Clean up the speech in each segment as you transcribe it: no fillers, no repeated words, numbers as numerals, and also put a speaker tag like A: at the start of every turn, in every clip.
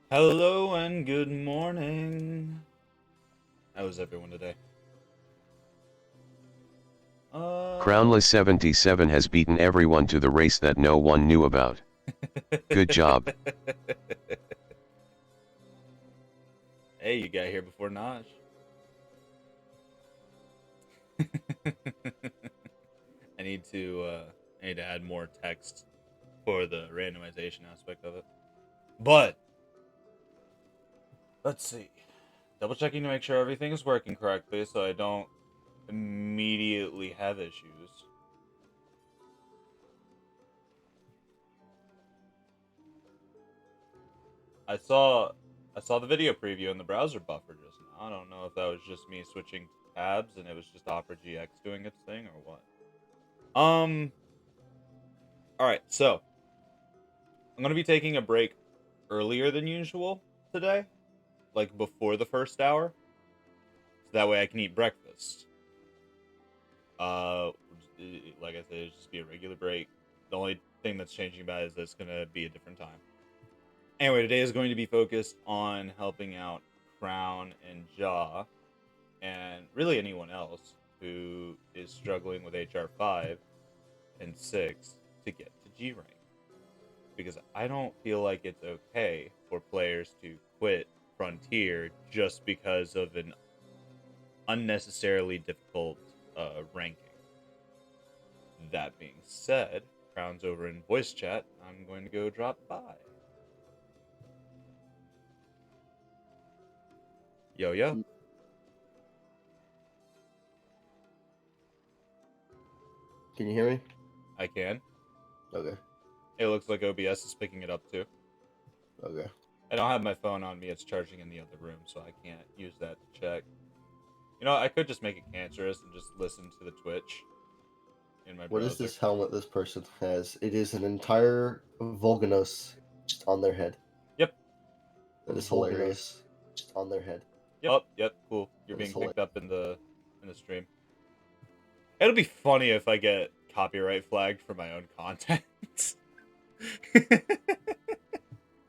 A: Hello and good morning. How is everyone today? Uh,
B: Crownless77 has beaten everyone to the race that no one knew about. Good job.
A: Hey, you got here before Naj. I need to add more text for the randomization aspect of it. But let's see. Double checking to make sure everything is working correctly so I don't immediately have issues. I saw I saw the video preview in the browser buffer just now. I don't know if that was just me switching tabs and it was just Opera GX doing its thing or what. All right, so I'm gonna be taking a break earlier than usual today, like before the first hour, so that way I can eat breakfast. Uh, like I said, it's just be a regular break. The only thing that's changing about it is that it's gonna be a different time. Anyway, today is going to be focused on helping out Crown and Jaw, and really anyone else who is struggling with HR 5 and 6 to get to G rank. Because I don't feel like it's okay for players to quit Frontier just because of an unnecessarily difficult ranking. That being said, Crown's over in voice chat. I'm going to go drop by. Yo, yo.
C: Can you hear me?
A: I can.
C: Okay.
A: It looks like OBS is picking it up too.
C: Okay.
A: I don't have my phone on me. It's charging in the other room, so I can't use that to check. You know, I could just make it cancerous and just listen to the Twitch in my
C: What is
A: browser.
C: this helmet this person has? It is an entire Volganos just on their head.
A: Yep.
C: That is
D: Volganos.
C: hilarious. Just on their head.
A: Yep. Oh, yep. Cool. You're
C: That is
A: being
C: hilarious.
A: picked up in the stream. It'll be funny if I get copyright flagged for my own content.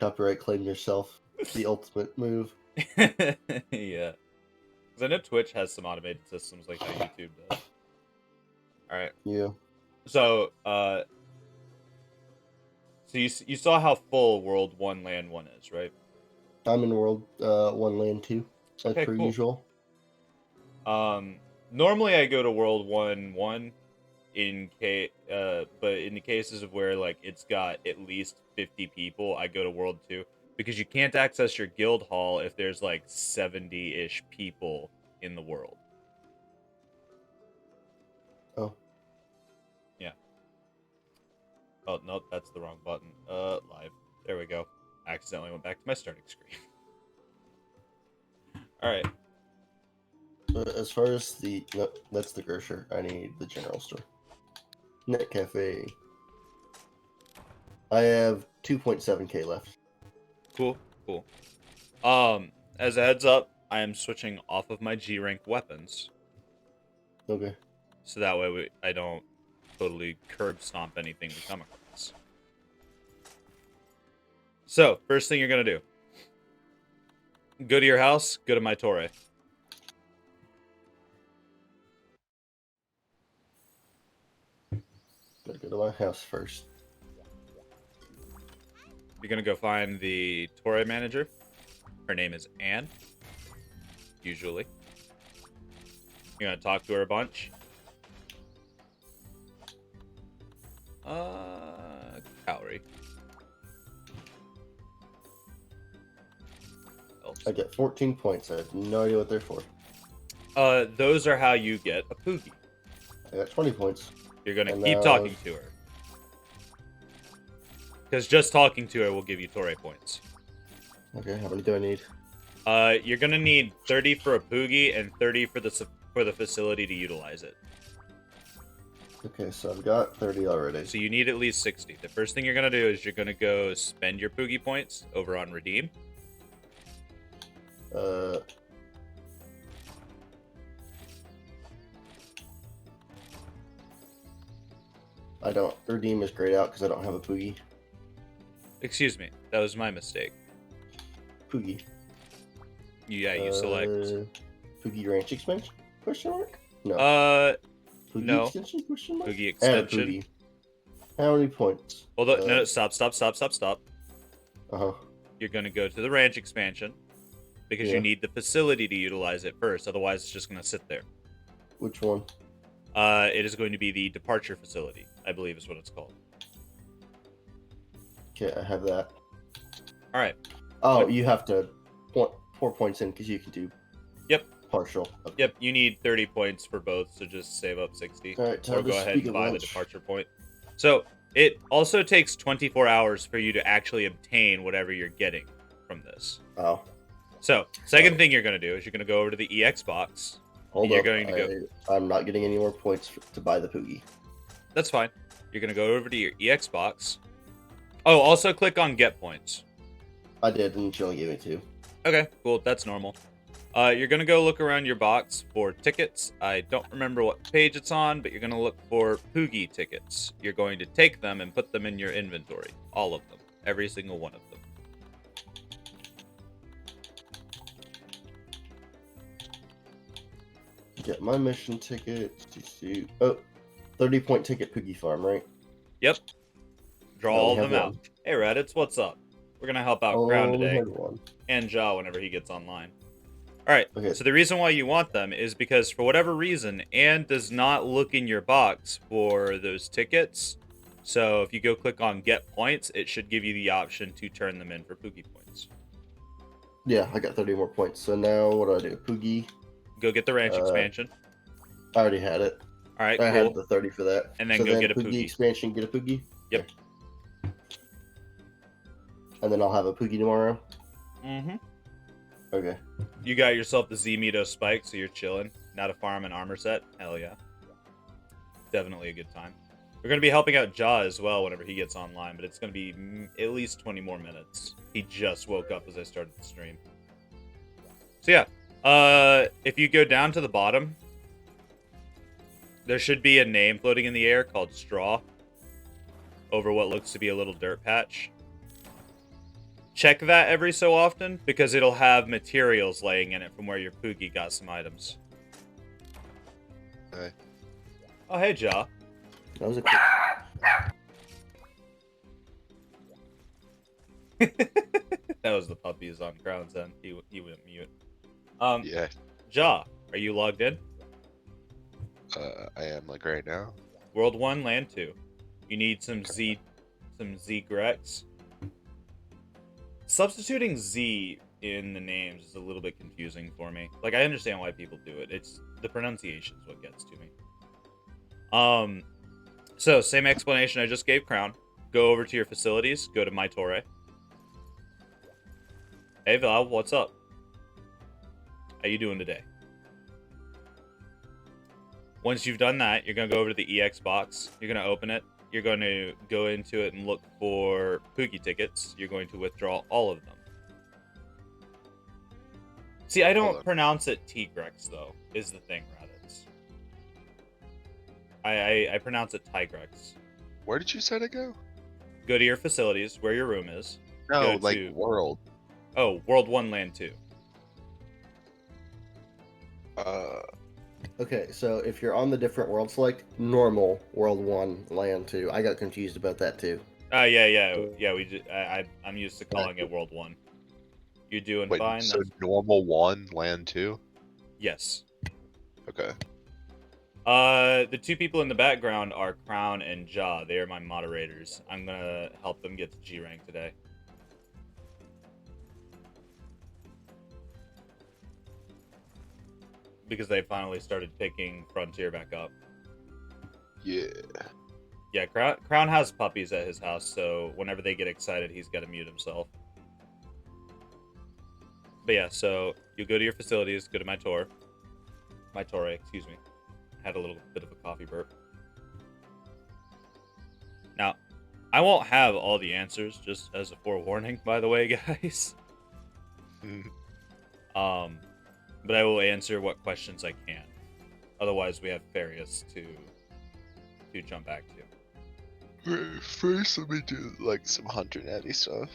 C: Copyright claim yourself. The ultimate move.
A: Yeah. Because I know Twitch has some automated systems like how YouTube does. Alright.
C: Yeah.
A: So, you saw how full World 1 Land 1 is, right?
C: I'm in World 1 Land 2. As
A: Okay,
C: per
A: cool.
C: usual.
A: Normally I go to World 1 1 but in the cases of where like it's got at least 50 people, I go to World 2 because you can't access your guild hall if there's like 70-ish people in the world.
C: Oh.
A: Yeah. Oh, no, that's the wrong button. Live. There we go. Accidentally went back to my starting screen. All right.
C: As far as the... No, that's the grocer. I need the general store. Net Cafe. I have 2.7k left.
A: Cool. Cool. As a heads up, I am switching off of my G rank weapons,
C: Okay.
A: so that way I don't totally curb stomp anything we come across. So, first thing you're gonna do: go to your house, go to my Torre.
C: Gotta go to my house first.
A: You're gonna go find the Torre manager. Her name is Anne. Usually, you're gonna talk to her a bunch. Calorie.
C: I get 14 points. I have no idea what they're for.
A: Those are how you get a Poogie.
C: I got 20 points.
A: You're gonna
C: And
A: keep
C: now-
A: talking to her. Because just talking to her will give you Torre points.
C: Okay, how many do I need?
A: You're gonna need 30 for a Poogie and 30 for the facility to utilize it.
C: Okay, so I've got 30 already.
A: So you need at least 60. The first thing you're gonna do is you're gonna go spend your Poogie points over on Redeem.
C: I don't. Redeem is grayed out because I don't have a Poogie.
A: Excuse me, that was my mistake.
C: Poogie.
A: You select.
C: Poogie Ranch Expansion? Question mark? No. Poogie
A: no.
C: Extension? Question mark?
A: Poogie
C: Add a
A: extension.
C: Poogie. How many points?
A: Hold on, no, stop.
C: Uh-huh.
A: You're going to go to the ranch expansion because you need the facility to utilize it first. Otherwise, it's just going to sit there.
C: Which one?
A: It is going to be the departure facility, I believe is what it's called.
C: Okay, I have that.
A: All right.
C: Oh, you have to 4 points in because you can do.
A: Yep.
C: Partial. Okay.
A: Yep. You need 30 points for both, so just save up 60.
C: All right.
A: Or go ahead and buy the departure point. So it also takes 24 hours for you to actually obtain whatever you're getting from this.
C: Oh.
A: So second thing you're going to do is you're going to go over to the EX box.
C: Hold
A: you're
C: up.
A: going to go.
C: I'm not getting any more points to buy the Poogie.
A: That's fine. You're going to go over to your EX box. Oh, also click on get points.
C: I did, and she only gave me 2.
A: Okay, cool. That's normal. You're going to go look around your box for tickets. I don't remember what page it's on, but you're going to look for Poogie tickets. You're going to take them and put them in your inventory. All of them. Every single one of them.
C: Get my mission ticket. 30-point ticket Poogie Farm, right?
A: Yep. Draw
C: No, we
A: all of
C: have
A: them
C: one.
A: out. Hey, Reddits, what's up? We're going to help out Crown today. And Ja whenever he gets online. Alright,
C: Okay.
A: So the reason why you want them is because for whatever reason, Anne does not look in your box for those tickets. So if you go click on get points, it should give you the option to turn them in for Poogie points.
C: Yeah, I got 30 more points. So now what do I do? Poogie.
A: Go get the ranch expansion.
C: I already had it.
A: Alright,
C: I
A: cool.
C: had the 30 for that.
A: And then go get a Poogie.
C: Expansion, get a Poogie?
A: Yep.
C: Okay. And then I'll have a Poogie tomorrow?
A: Mm-hmm.
C: Okay.
A: You got yourself the Z-Mito spike, so you're chilling. Not a farm and armor set. Hell yeah. Definitely a good time. We're going to be helping out Ja as well whenever he gets online, but it's going to be at least 20 more minutes. He just woke up as I started the stream. So yeah, if you go down to the bottom, there should be a name floating in the air called Straw over what looks to be a little dirt patch. Check that every so often, because it'll have materials laying in it from where your Poogie got some items.
D: Hey.
A: Oh, hey, Ja.
C: That was a
A: That was the puppies on Crown's end. He went mute.
D: Yeah.
A: Ja, are you logged in?
D: I am, like, right now.
A: World 1, Land 2. You need some Z Grex. Substituting Z in the names is a little bit confusing for me. Like, I understand why people do it. It's the pronunciation is what gets to me. So same explanation I just gave Crown. Go over to your facilities. Go to My Torre. Hey Val, what's up? How you doing today? Once you've done that, you're gonna go over to the EX box. You're gonna open it. You're going to go into it and look for Poogie tickets. You're going to withdraw all of them. See, I don't pronounce it Tigrex, though, is the thing, Raditz. I pronounce it Tigrex.
D: Where did you say to go?
A: Go to your facilities, where your room is.
D: No,
A: Go
D: like
A: to-
D: world.
A: Oh, World 1, Land 2.
C: Okay, so if you're on the different world select, normal, world 1, land 2. I got confused about that too.
A: Yeah. I'm used to calling it World 1. You're doing
D: Wait,
A: fine.
D: so normal 1, land 2?
A: Yes.
D: Okay.
A: The two people in the background are Crown and Ja. They are my moderators. I'm gonna help them get to G rank today. Because they finally started picking Frontier back up.
D: Yeah.
A: Yeah, Crown has puppies at his house, so whenever they get excited, he's got to mute himself. But yeah, so you go to your facilities, go to My Torre, excuse me. Had a little bit of a coffee burp. Now, I won't have all the answers, just as a forewarning, by the way, guys. But I will answer what questions I can. Otherwise, we have Farius to jump back to.
D: First, let me do like some Hunter Natty stuff.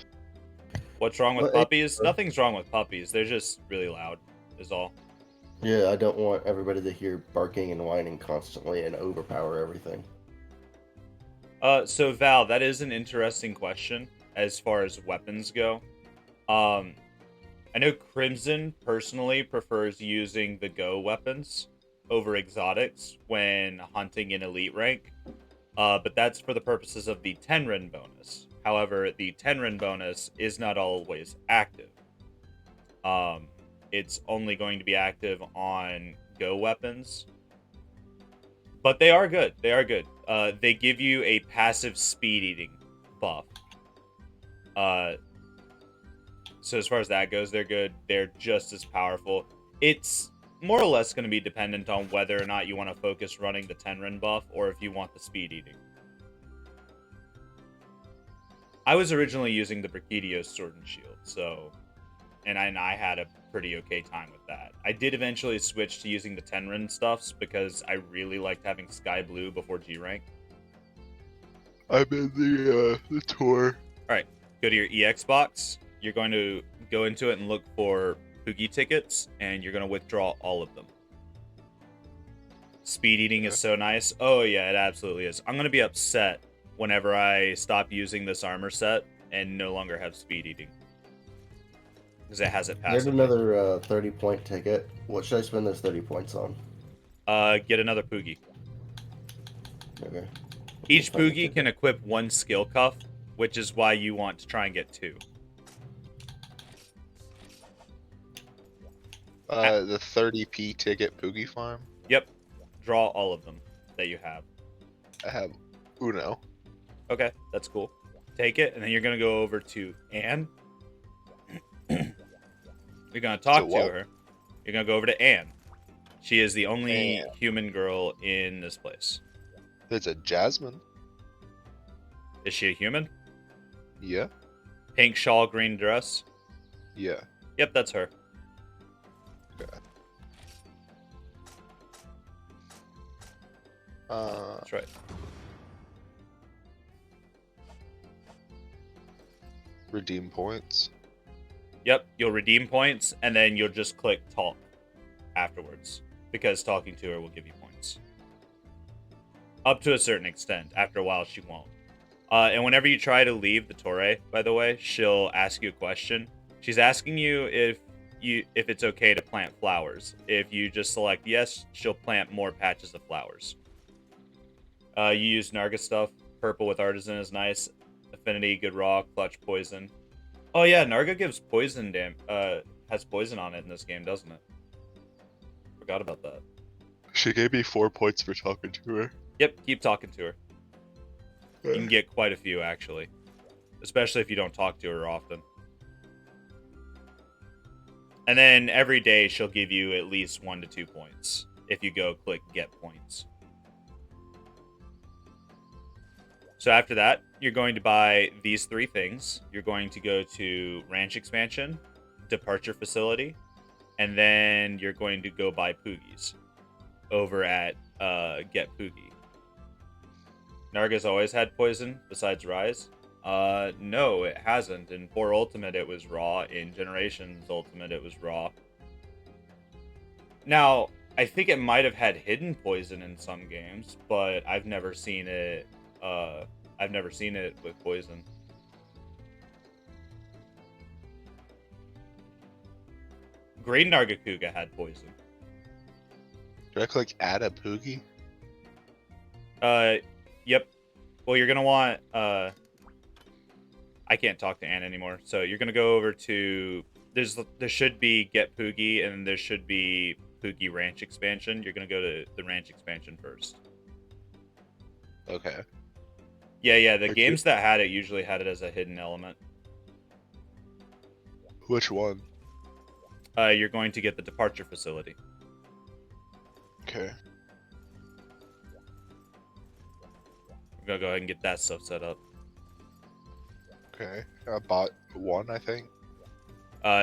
A: What's wrong with
C: Well,
A: puppies? Nothing's wrong with puppies. They're just really loud, is all.
C: yeah, I don't want everybody to hear barking and whining constantly and overpower everything.
A: So Val, that is an interesting question as far as weapons go. I know Crimson personally prefers using the Go weapons over exotics when hunting in elite rank. But that's for the purposes of the Tenrin bonus. However, the Tenrin bonus is not always active. Um, it's only going to be active on Go weapons. But they are good. They are good. They give you a passive speed eating buff. So as far as that goes, they're good. They're just as powerful. It's more or less going to be dependent on whether or not you want to focus running the Tenrin buff or if you want the speed eating. I was originally using the Brachidio's Sword and Shield, so... And I had a pretty okay time with that. I did eventually switch to using the Tenrin stuffs because I really liked having Sky Blue before G rank.
D: I'm in the tour.
A: Alright, go to your EX box. You're going to go into it and look for Poogie tickets, and you're going to withdraw all of them. Speed eating is so nice. Oh yeah, it absolutely is. I'm going to be upset whenever I stop using this armor set and no longer have speed eating. Because it has it
C: There's
A: passively.
C: another 30-point ticket. What should I spend those 30 points on?
A: Get another Poogie.
C: Okay.
A: Each
C: Find the
A: Poogie
C: ticket.
A: can equip one skill cuff, which is why you want to try and get 2.
D: The 30p ticket Poogie Farm.
A: Yep. Draw all of them that you have.
D: I have Uno.
A: Okay, that's cool. Take it, and then you're going to go over to Anne. You're going to talk
D: To
A: to
D: what?
A: her. You're going to go over to Anne. She is the only
D: Anne.
A: human girl in this place.
D: There's a Jasmine.
A: Is she a human?
D: Yeah.
A: Pink shawl, green dress?
D: Yeah.
A: Yep, that's her.
D: Okay.
A: That's right.
D: Redeem points.
A: Yep, you'll redeem points, and then you'll just click talk afterwards, because talking to her will give you points. Up to a certain extent. After a while, she won't. And whenever you try to leave the Torre, by the way, she'll ask you a question. She's asking you if it's okay to plant flowers. If you just select yes, she'll plant more patches of flowers. You use Narga stuff. Purple with Artisan is nice. Affinity, good raw, clutch, poison. Oh yeah, Narga gives poison has poison on it in this game, doesn't it? Forgot about that.
D: She gave me 4 points for talking to her.
A: Yep, keep talking to her. You can get quite a few, actually. Especially if you don't talk to her often. And then every day she'll give you at least 1 to 2 points if you go click get points. So after that, you're going to buy these 3 things. You're going to go to Ranch Expansion, Departure Facility, and then you're going to go buy Poogies over at Get Poogie. Narga's always had poison besides Rise. No, it hasn't. In 4 Ultimate, it was raw. In Generations Ultimate, it was raw. Now, I think it might have had hidden poison in some games, but I've never seen it. I've never seen it with poison. Green Nargacuga had poison.
D: Did I click add a Poogie?
A: Yep. Well, you're gonna want. I can't talk to Anne anymore, so you're gonna go over to. There should be Get Poogie, and there should be Poogie Ranch Expansion. You're gonna go to the Ranch Expansion first.
D: Okay.
A: Yeah. The
D: Okay.
A: games that had it usually had it as a hidden element.
D: Which one?
A: You're going to get the Departure Facility.
D: Okay.
A: I'm gonna go ahead and get that stuff set up.
D: Okay. I bought 1, I think.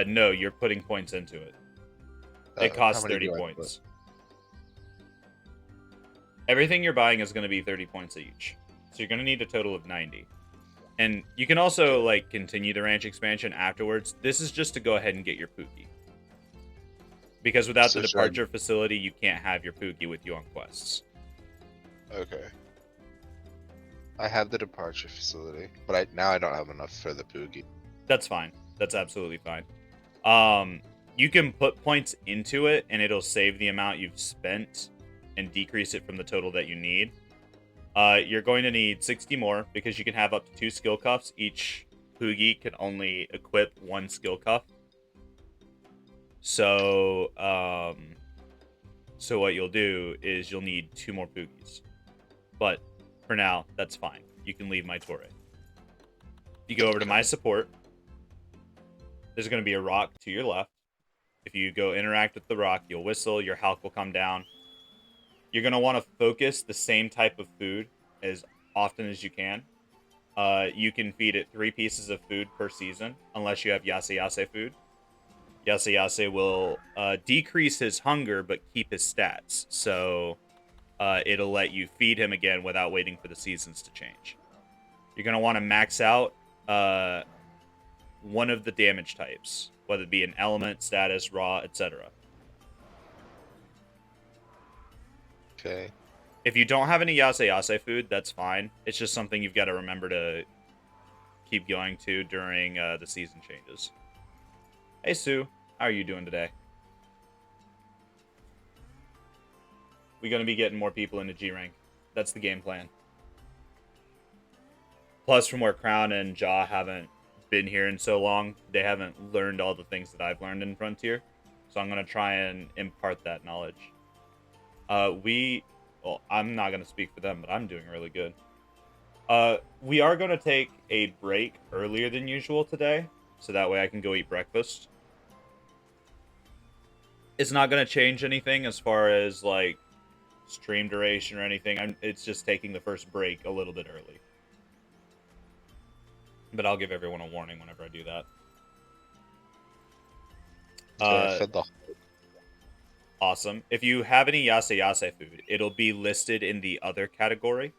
A: No, you're putting points into it. It
D: How
A: costs
D: many
A: 30
D: do I
A: points. Everything you're buying is going to be 30 points each. So you're going to need a total of 90. And you can also like continue the ranch expansion afterwards. This is just to go ahead and get your Pookie. Because without
D: So
A: the
D: should I-
A: departure facility, you can't have your Pookie with you on quests.
D: Okay. I have the departure facility, but now I don't have enough for the Poogie.
A: That's fine. That's absolutely fine. You can put points into it, and it'll save the amount you've spent and decrease it from the total that you need. You're going to need 60 more because you can have up to 2 skill cuffs. Each Poogie can only equip 1 skill cuff. So, so what you'll do is you'll need 2 more Poogies. But for now, that's fine. You can leave my Torre. You go over to my support. There's going to be a rock to your left. If you go interact with the rock, you'll whistle. Your Hulk will come down. You're going to want to focus the same type of food as often as you can. You can feed it 3 pieces of food per season, unless you have Yase Yase food. Yase Yase will decrease his hunger, but keep his stats. So it'll let you feed him again without waiting for the seasons to change. You're going to want to max out one of the damage types, whether it be an element, status, raw, etc.
D: Okay.
A: If you don't have any Yase Yase food, that's fine. It's just something you've got to remember to keep going to during the season changes. Hey, Sue. How are you doing today? We're going to be getting more people into G rank. That's the game plan. Plus, from where Crown and Jaw haven't been here in so long, they haven't learned all the things that I've learned in Frontier. So I'm going to try and impart that knowledge. Well, I'm not going to speak for them, but I'm doing really good. We are going to take a break earlier than usual today, so that way I can go eat breakfast. It's not going to change anything as far as, like, stream duration or anything. It's just taking the first break a little bit early. But I'll give everyone a warning whenever I do that.
D: Okay, I fed the
A: Awesome. If you have any Yase Yase food, it'll be listed in the other category.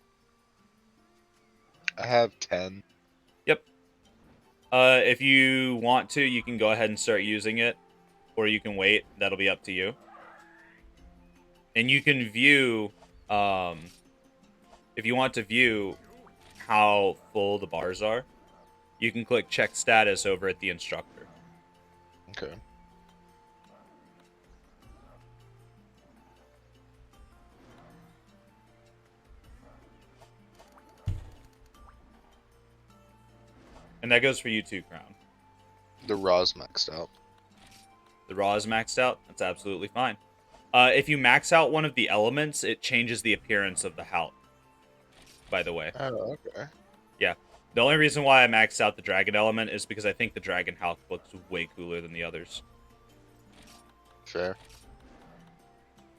D: I have 10.
A: Yep. If you want to, you can go ahead and start using it, or you can wait. That'll be up to you. And you can view, if you want to view how full the bars are, you can click check status over at the instructor.
D: Okay.
A: And that goes for you too, Crown.
D: The raw's maxed out.
A: The raw is maxed out. That's absolutely fine. If you max out one of the elements, it changes the appearance of the Hulk. By the way.
D: Oh, okay.
A: Yeah. The only reason why I maxed out the dragon element is because I think the dragon Hulk looks way cooler than the others.
D: Fair.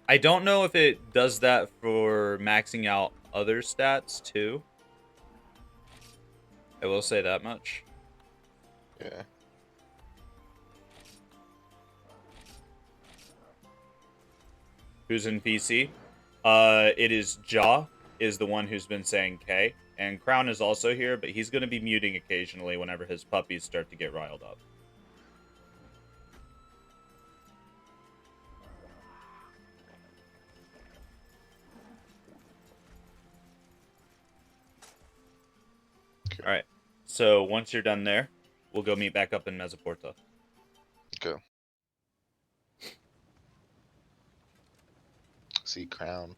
A: I don't know if it does that for maxing out other stats too. I will say that much.
D: Yeah.
A: Who's in PC? It is Jaw is the one who's been saying K, and Crown is also here, but he's going to be muting occasionally whenever his puppies start to get riled up.
D: Okay.
A: All right. So once you're done there, we'll go meet back up in Mesoporta.
D: Okay. See crown.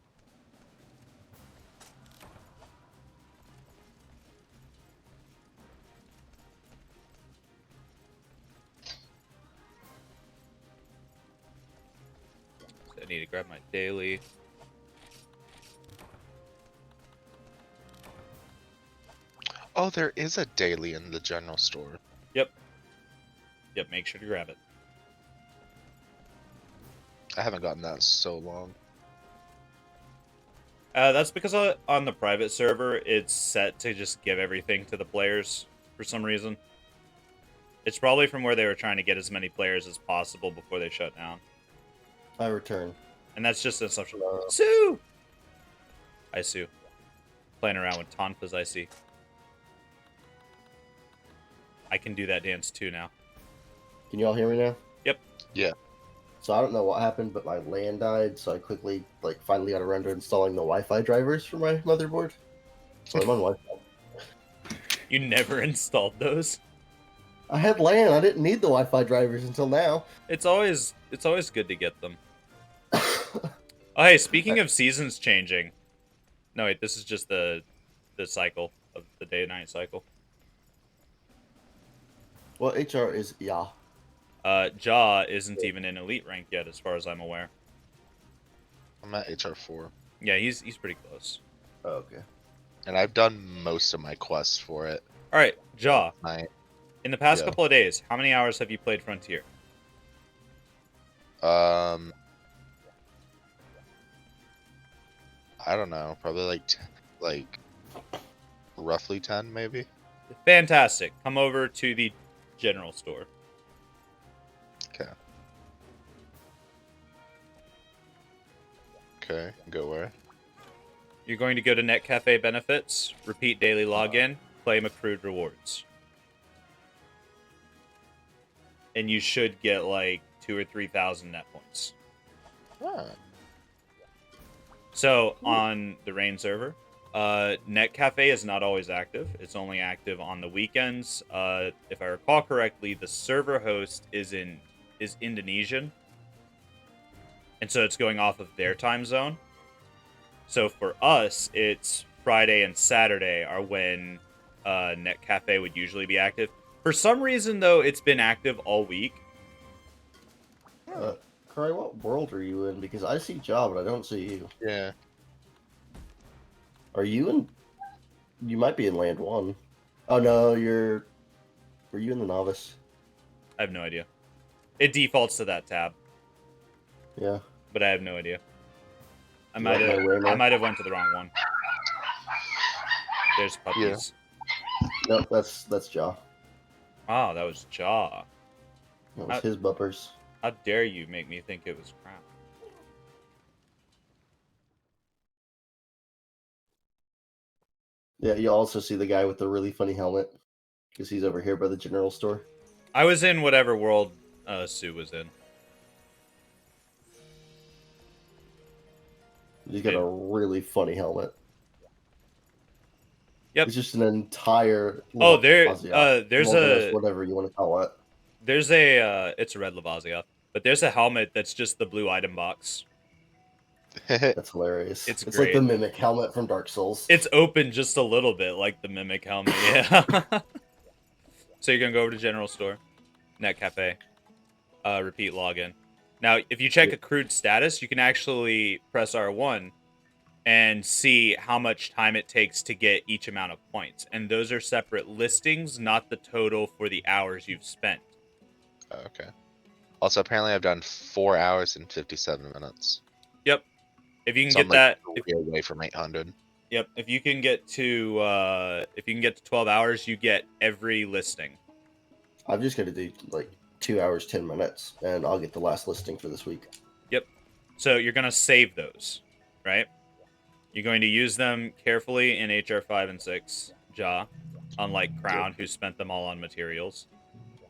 A: So I need to grab my daily.
D: Oh, there is a daily in the general store.
A: Yep. Yep, make sure to grab it.
D: I haven't gotten that in so long.
A: That's because on the private server, it's set to just give everything to the players for some reason. It's probably from where they were trying to get as many players as possible before they shut down.
C: I return.
A: And that's just an assumption. Sue! Hi, Sue. Playing around with Tonfas, I see. I can do that dance too now.
C: Can you all hear me now?
A: Yep.
D: Yeah.
C: So I don't know what happened, but my LAN died, so I quickly, finally got around to installing the Wi-Fi drivers for my motherboard. So I'm on Wi-Fi.
A: You never installed those?
C: I had LAN. I didn't need the Wi-Fi drivers until now.
A: It's always good to get them. Oh, hey, speaking of seasons changing. No, wait, this is just the cycle of the day-night cycle.
C: Well, HR is yeah.
A: Jaw isn't even in elite rank yet, as far as I'm aware.
D: I'm at HR4.
A: Yeah, he's pretty close.
C: Oh, okay.
D: And I've done most of my quests for it.
A: All right, Jaw.
D: I,
A: In the past
D: Yeah.
A: couple of days, how many hours have you played Frontier?
D: I don't know. Probably like roughly 10, maybe.
A: Fantastic. Come over to the general store.
D: Okay. Okay. Go where?
A: You're going to go to Net Cafe Benefits, repeat daily login, claim accrued rewards. And you should get like 2,000 or 3,000 net points.
D: Ah.
A: So on the Rain server, Net Cafe is not always active. It's only active on the weekends. If I recall correctly, the server host is Indonesian, and so it's going off of their time zone. So for us, it's Friday and Saturday are when Net Cafe would usually be active. For some reason, though, it's been active all week.
C: Curry, what world are you in? Because I see Ja, but I don't see you.
D: Yeah.
C: Are you in? You might be in Land 1. Oh no, you're. Were you in the Novice?
A: I have no idea. It defaults to that tab,
C: Yeah.
A: but I have no idea. I
C: You
A: might
C: like my
A: have
C: Waymer?
A: went to the wrong one. There's puppies.
C: Nope, that's Ja.
A: Oh, that was Jaw.
C: That was his bumpers.
A: How dare you make me think it was Crown?
C: Yeah, you also see the guy with the really funny helmet because he's over here by the general store.
A: I was in whatever world Sue was in.
C: He's got a really funny helmet.
A: Yep.
C: It's just an entire.
A: Oh, there's
C: Lavaziath,
A: a
C: whatever you want to call it.
A: there's a it's a red Lavaziath, but there's a helmet that's just the blue item box.
C: That's hilarious.
A: It's
C: like the
A: great.
C: Mimic helmet from Dark Souls.
A: It's open just a little bit, like the Mimic helmet. Yeah. So you're gonna go over to General Store, Net Cafe, repeat login. Now, if you check accrued status, you can actually press R1 and see how much time it takes to get each amount of points. And those are separate listings, not the total for the hours you've spent.
D: Okay. Also, apparently, I've done 4 hours and 57 minutes.
A: Yep. If you can
D: So
A: get
D: I'm,
A: that,
D: way away from 800.
A: yep. If you can get to 12 hours, you get every listing.
C: I've just got to do like 2 hours 10 minutes, and I'll get the last listing for this week.
A: Yep. So you're gonna save those, right? You're going to use them carefully in HR 5 and 6, Ja, unlike Crown, who spent them all on materials.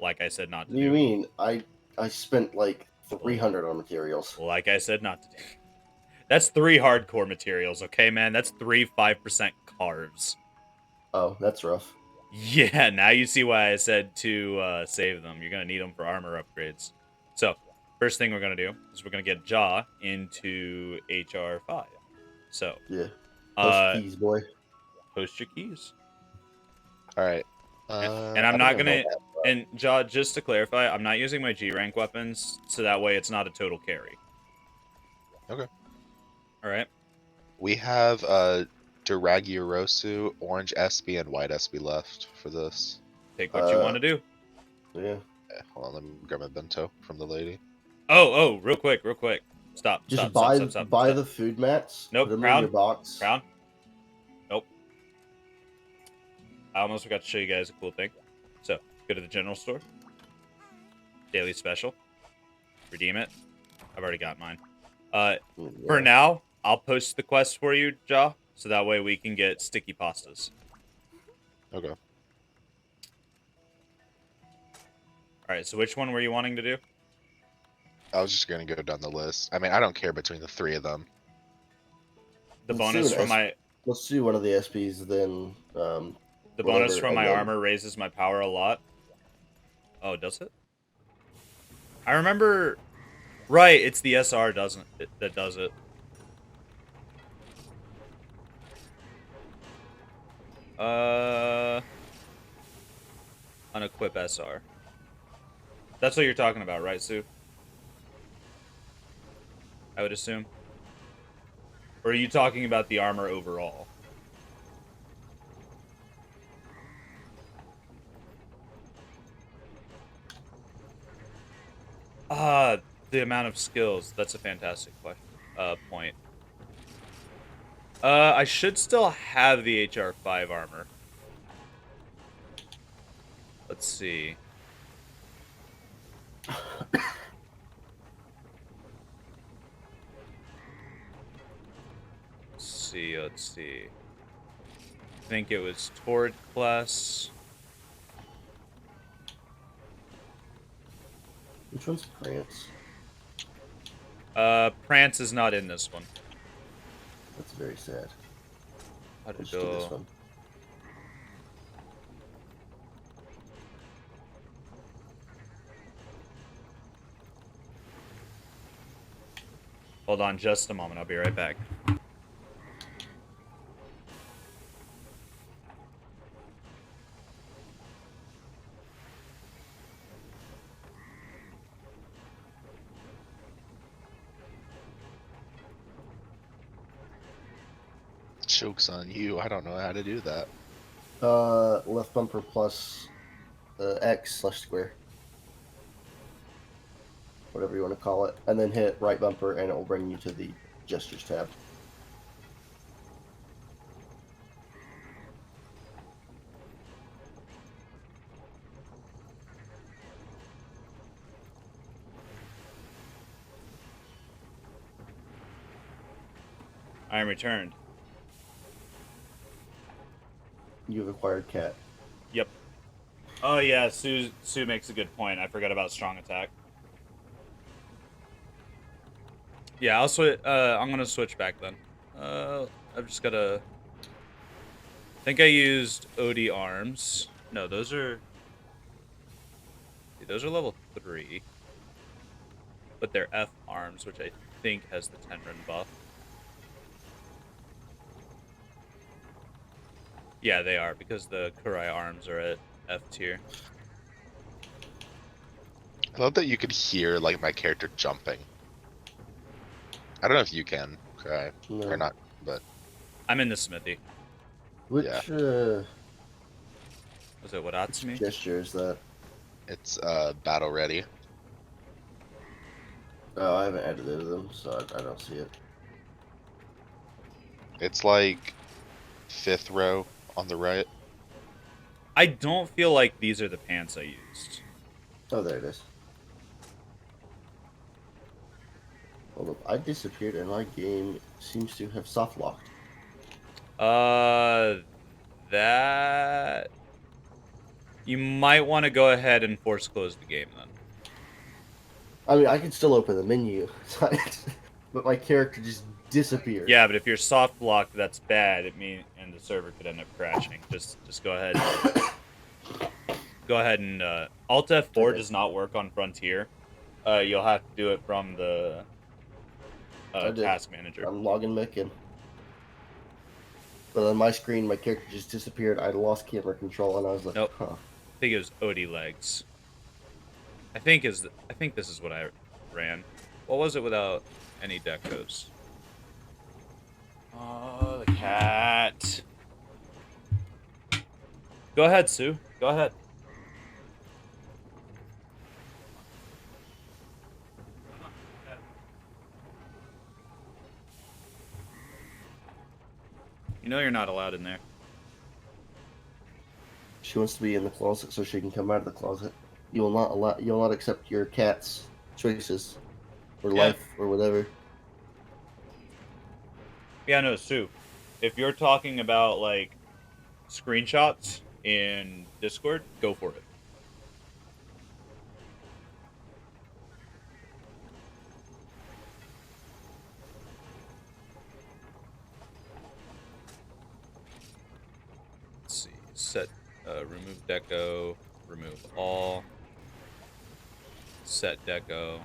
A: Like I said not to
C: What do you
A: do.
C: mean? I spent like 300 on materials.
A: Like I said not to do. That's 3 hardcore materials, okay, man? That's 3 5% carves.
C: Oh, that's rough.
A: Yeah, now you see why I said to save them. You're going to need them for armor upgrades. So, first thing we're going to do is we're going to get Ja into HR 5. So,
C: Yeah. Post keys, boy.
A: post your keys.
D: All right.
A: And I'm not going to... And, Ja, just to clarify, I'm not using my G-rank weapons, so that way it's not a total carry.
D: Okay.
A: Alright?
D: We have Duragiorosu, Orange SB, and White SB left for this.
A: Pick what you want to do.
C: Yeah.
D: Okay, hold on, let me grab my bento from the lady.
A: Oh, real quick. Stop.
C: Just
A: Stop,
C: buy
A: stop, stop,
C: buy
A: stop.
C: the food mats.
A: Nope,
C: Put them
A: Crown.
C: in your box.
A: Crown? Nope. I almost forgot to show you guys a cool thing. So, go to the general store. Daily special. Redeem it. I've already got mine. For now, I'll post the quest for you, Ja, so that way we can get sticky pastas.
D: Okay.
A: All right, so which one were you wanting to do?
D: I was just gonna go down the list. I mean, I don't care between the three of them.
A: The
C: Let's do
A: bonus
C: an
A: from
C: S-
A: my
C: Let's do one of the SPs, then
A: the bonus
C: whatever,
A: from
C: and
A: my
C: then
A: armor raises my power a lot. Oh, does it? I remember. Right, it's the SR doesn't it, that does it. Uh, unequip SR. That's what you're talking about, right, Sue? I would assume. Or are you talking about the armor overall? Ah, the amount of skills. That's a fantastic question. Point. I should still have the HR5 armor. Let's see. Let's see. I think it was Tord class.
C: which one's France?
A: Prance is not in this one.
C: That's very sad.
A: How to
C: Let's do this
A: go?
C: one.
A: Hold on just a moment. I'll be right back.
D: Joke's on you. I don't know how to do that.
C: Left bumper plus X/square, whatever you want to call it, and then hit right bumper, and it will bring you to the gestures tab.
A: I am returned.
C: You've acquired cat.
A: Yep. Oh yeah, Sue makes a good point. I forgot about strong attack. Yeah, I'll switch. I'm gonna switch back then. I've just gotta. I think I used OD arms. No, those are level 3, but they're F arms, which I think has the Tenrin buff. Yeah, they are because the Kurai arms are at F tier.
D: I love that you could hear like my character jumping. I don't know if you can, cry or
C: No.
D: not, but
A: I'm in the smithy.
C: Which
D: Yeah.
A: Was it Wadatsumi?
C: gesture is that?
D: it's battle ready.
C: Oh, I haven't edited them, so I don't see it.
D: It's like 5th row on the right.
A: I don't feel like these are the pants I used.
C: Oh, there it is. Hold up, I disappeared and my game seems to have soft locked.
A: That you might want to go ahead and force close the game then.
C: I mean, I can still open the menu, but my character just disappeared.
A: Yeah, but if you're soft locked, that's bad. And the server could end up crashing. Just go ahead. Go ahead and Alt F4
C: Okay.
A: does not work on Frontier. You'll have to do it from the
C: I did.
A: task manager.
C: I'm logging back in. But on my screen, my character just disappeared. I lost camera control, and I was like,
A: Nope.
C: huh.
A: I think it was OD legs. I think this is what I ran. What was it without any decos? Oh, the cat. Go ahead, Sue. Go ahead. You know you're not allowed in there.
C: She wants to be in the closet so she can come out of the closet. You will not allow. You will not accept your cat's choices, or
A: Yeah.
C: life, or whatever.
A: Yeah, no, Sue. If you're talking about like screenshots in Discord, go for it. set, remove deco, remove all, set deco.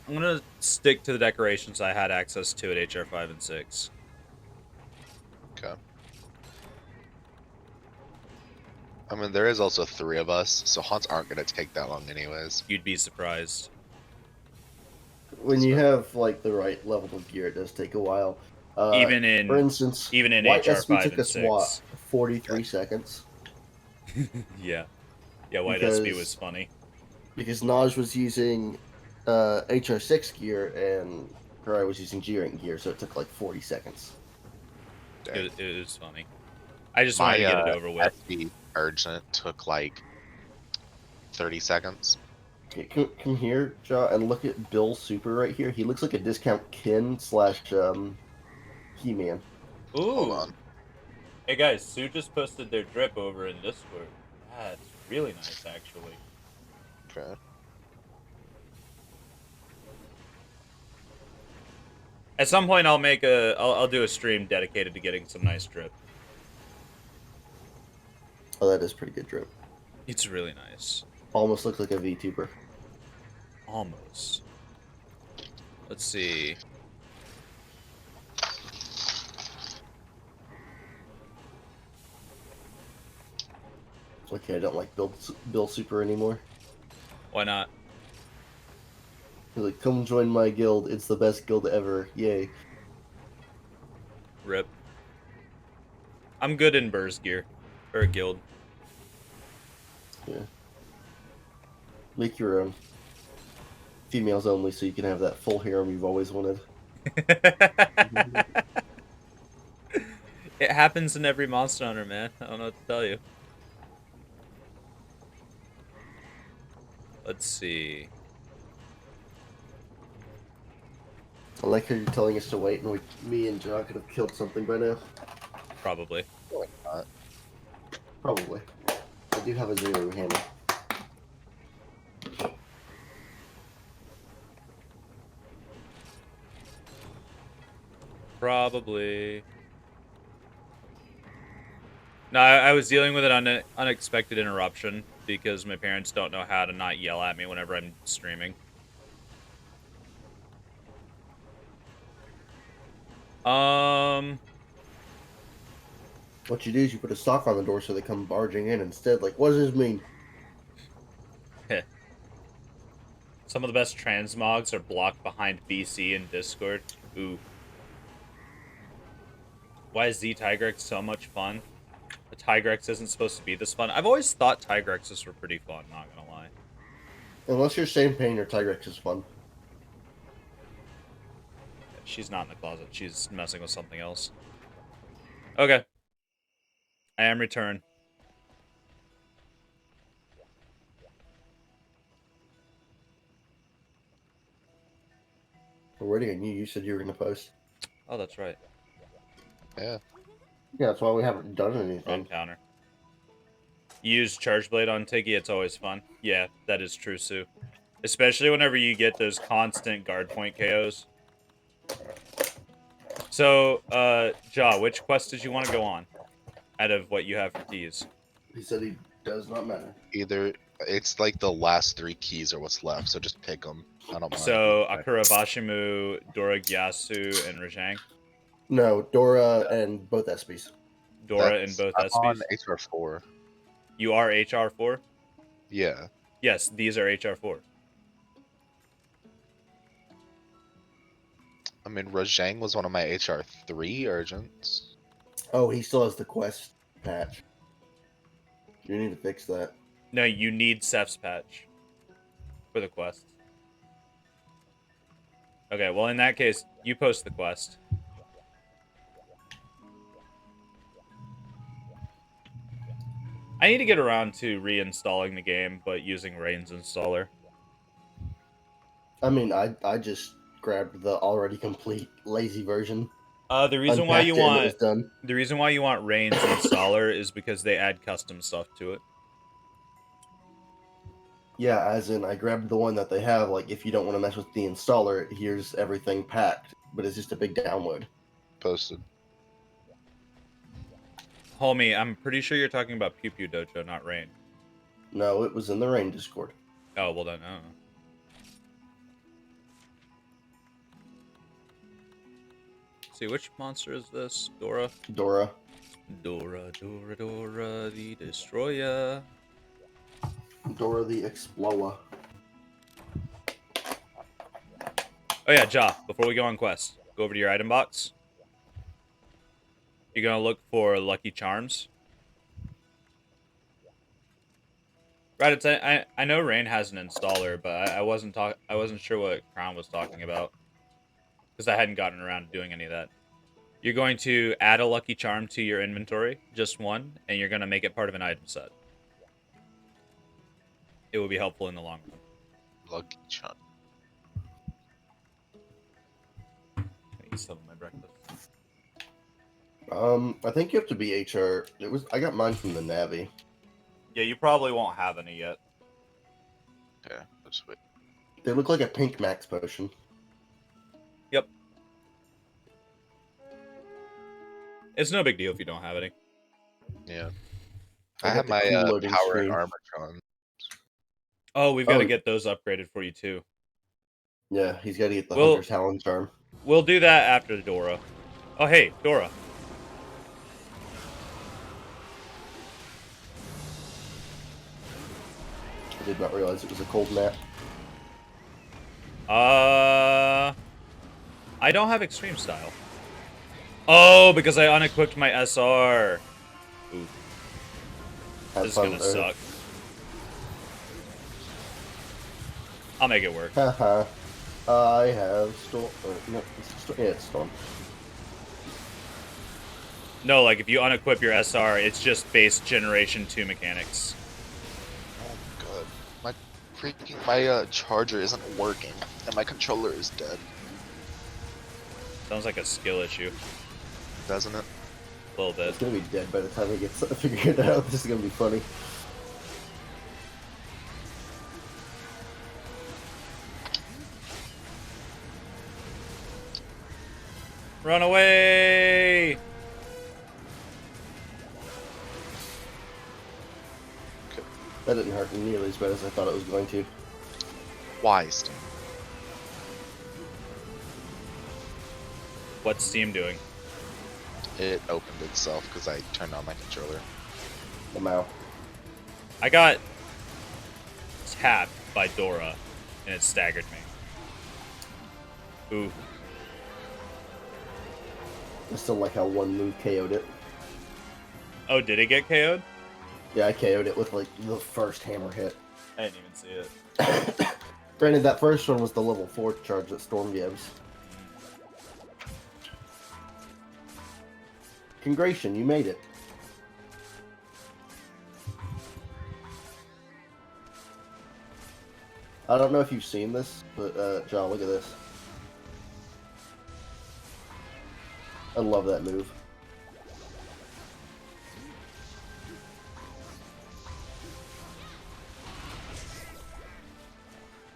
A: I'm gonna stick to the decorations I had access to at HR 5 and 6.
D: Okay. I mean, there is also 3 of us, so haunts aren't gonna take that long anyways.
A: You'd be surprised.
C: When you
D: So-
C: have like the right level of gear, it does take a while.
A: Even
C: For
A: in
C: instance,
A: HR
C: White SB
A: 5
C: took
A: and
C: us what
A: 6.
C: 43 seconds
A: Yeah. Yeah, White SB was
C: because
A: funny.
C: Naj was using HR6 gear and Karai was using G rank gear, so it took like 40 seconds.
D: Dang.
A: It was funny. I just wanted
D: My
A: to get it over with.
D: SB urgent took like 30 seconds.
C: Okay, come here, Ja, and look at Bill Super right here. He looks like a discount Kin slash He-Man.
D: Hold
A: Ooh.
D: on.
A: Hey guys, Sue just posted their drip over in Discord. That's really nice, actually.
D: Okay.
A: At some point, I'll do a stream dedicated to getting some nice drip.
C: Oh, that is pretty good drip.
A: It's really nice.
C: Almost looks like a VTuber.
A: Almost. Let's see.
C: Okay, I don't like Bill Super anymore.
A: Why not?
C: He's like, come join my guild. It's the best guild ever. Yay.
A: Rip. I'm good in Burr's gear. Or guild.
C: Yeah. Make your own. Females only, so you can have that full harem you've always wanted.
A: It happens in every Monster Hunter, man. I don't know what to tell you. Let's see.
C: I like how you're telling us to wait, and me and John could have killed something by now.
A: Probably.
D: Probably not.
C: Probably. I do have a zero hammer.
A: Probably. No, I was dealing with an unexpected interruption because my parents don't know how to not yell at me whenever I'm streaming.
C: What you do is you put a sock on the door so they come barging in instead. Like, what does this mean?
A: Some of the best transmogs are blocked behind BC in Discord. Ooh. Why is Z Tigrex so much fun? The Tigrex isn't supposed to be this fun. I've always thought Tigrexes were pretty fun, not gonna lie.
C: Unless you're same pain, your Tigrex is fun.
A: She's not in the closet. She's messing with something else. Okay. I am returned.
C: We're waiting on you. You said you were going to post.
A: Oh, that's right.
D: Yeah.
C: Yeah, that's why we haven't done
A: Wrong
C: anything.
A: counter. Use Charge Blade on Tiggy, it's always fun. Yeah, that is true, Sue. Especially whenever you get those constant guard point KOs. So, Ja, which quest did you want to go on? Out of what you have for keys?
C: He said he does not matter.
D: Either it's like the last 3 keys are what's left, so just pick them. I don't mind.
A: So, Akura Bashimu, Dora Gyasu, and Rajang?
C: No, Dora and both SBs.
A: Dora in both
D: I'm on
A: SPs?
D: HR4.
A: You are HR4?
D: Yeah.
A: Yes, these are HR4.
D: I mean, Rajang was one of my HR3 urgents.
C: Oh, he still has the quest patch. You need to fix that.
A: No, you need Seth's patch for the quest. Okay, well, in that case, you post the quest. I need to get around to reinstalling the game, but using Rain's installer.
C: I mean, I just grabbed the already complete lazy version.
A: The reason why you
C: unpacked it, and it
A: want
C: was done.
A: the reason why you want Rain's installer is because they add custom stuff to it.
C: Yeah, as in I grabbed the one that they have. Like, if you don't want to mess with the installer, here's everything packed, but it's just a big download.
D: Posted.
A: Homie, I'm pretty sure you're talking about Pew Pew Dojo, not Rain.
C: No, it was in the Rain Discord.
A: Oh, well then, I don't know. See, which monster is this? Dora?
C: Dora.
A: Dora, the Destroyer.
C: Dora the Explorer.
A: Oh yeah, Ja, before we go on quest, go over to your item box. You're gonna look for Lucky Charms. Right, it's I know Rain has an installer, but I wasn't sure what Crown was talking about. Because I hadn't gotten around to doing any of that. You're going to add a Lucky Charm to your inventory, just one, and you're gonna make it part of an item set. It will be helpful in the long run.
D: Lucky Charm.
A: I eat some of my breakfast.
C: I think you have to be HR. I got mine from the Navi.
A: Yeah, you probably won't have any yet.
D: Okay, let's wait.
C: They look like a pink max potion.
A: Yep. It's no big deal if you don't have any.
D: Yeah.
C: I
D: I
C: got
D: have
C: the
D: my
C: cool loading
D: power and
C: screen.
D: armor on.
A: Oh, we've got to
C: Oh.
A: get those upgraded for you too.
C: Yeah, he's got to get the
A: Well-
C: Hunter's Talon charm.
A: We'll do that after Dora. Oh, hey, Dora.
C: I did not realize it was a cold map.
A: I don't have extreme style. Oh, because I unequipped my SR. Ooh,
C: Have
A: this is
C: fun
A: gonna
C: there.
A: suck. I'll make it work.
C: Haha. I have Storm. No, it's Storm.
A: No, like if you unequip your SR, it's just base generation 2 mechanics.
D: Oh god. My charger isn't working and my controller is dead.
A: Sounds like a skill issue.
D: Doesn't it?
A: A little bit.
C: It's gonna be dead by the time he gets figured out. This is gonna be funny.
A: Run away!
C: That didn't hurt nearly as bad as I thought it was going to.
D: Why, Steam?
A: What's Steam doing?
D: It opened itself because I turned on my controller.
C: The Mao.
A: I got tapped by Dora, and it staggered me. Ooh.
C: I still like how one move KO'd it.
A: Oh, did it get KO'd?
C: Yeah, I KO'd it with like the first hammer hit.
A: I didn't even see it.
C: Granted, that first one was the level 4 charge that Storm gives. Congratulations, you made it. I don't know if you've seen this, but John, look at this. I love that move.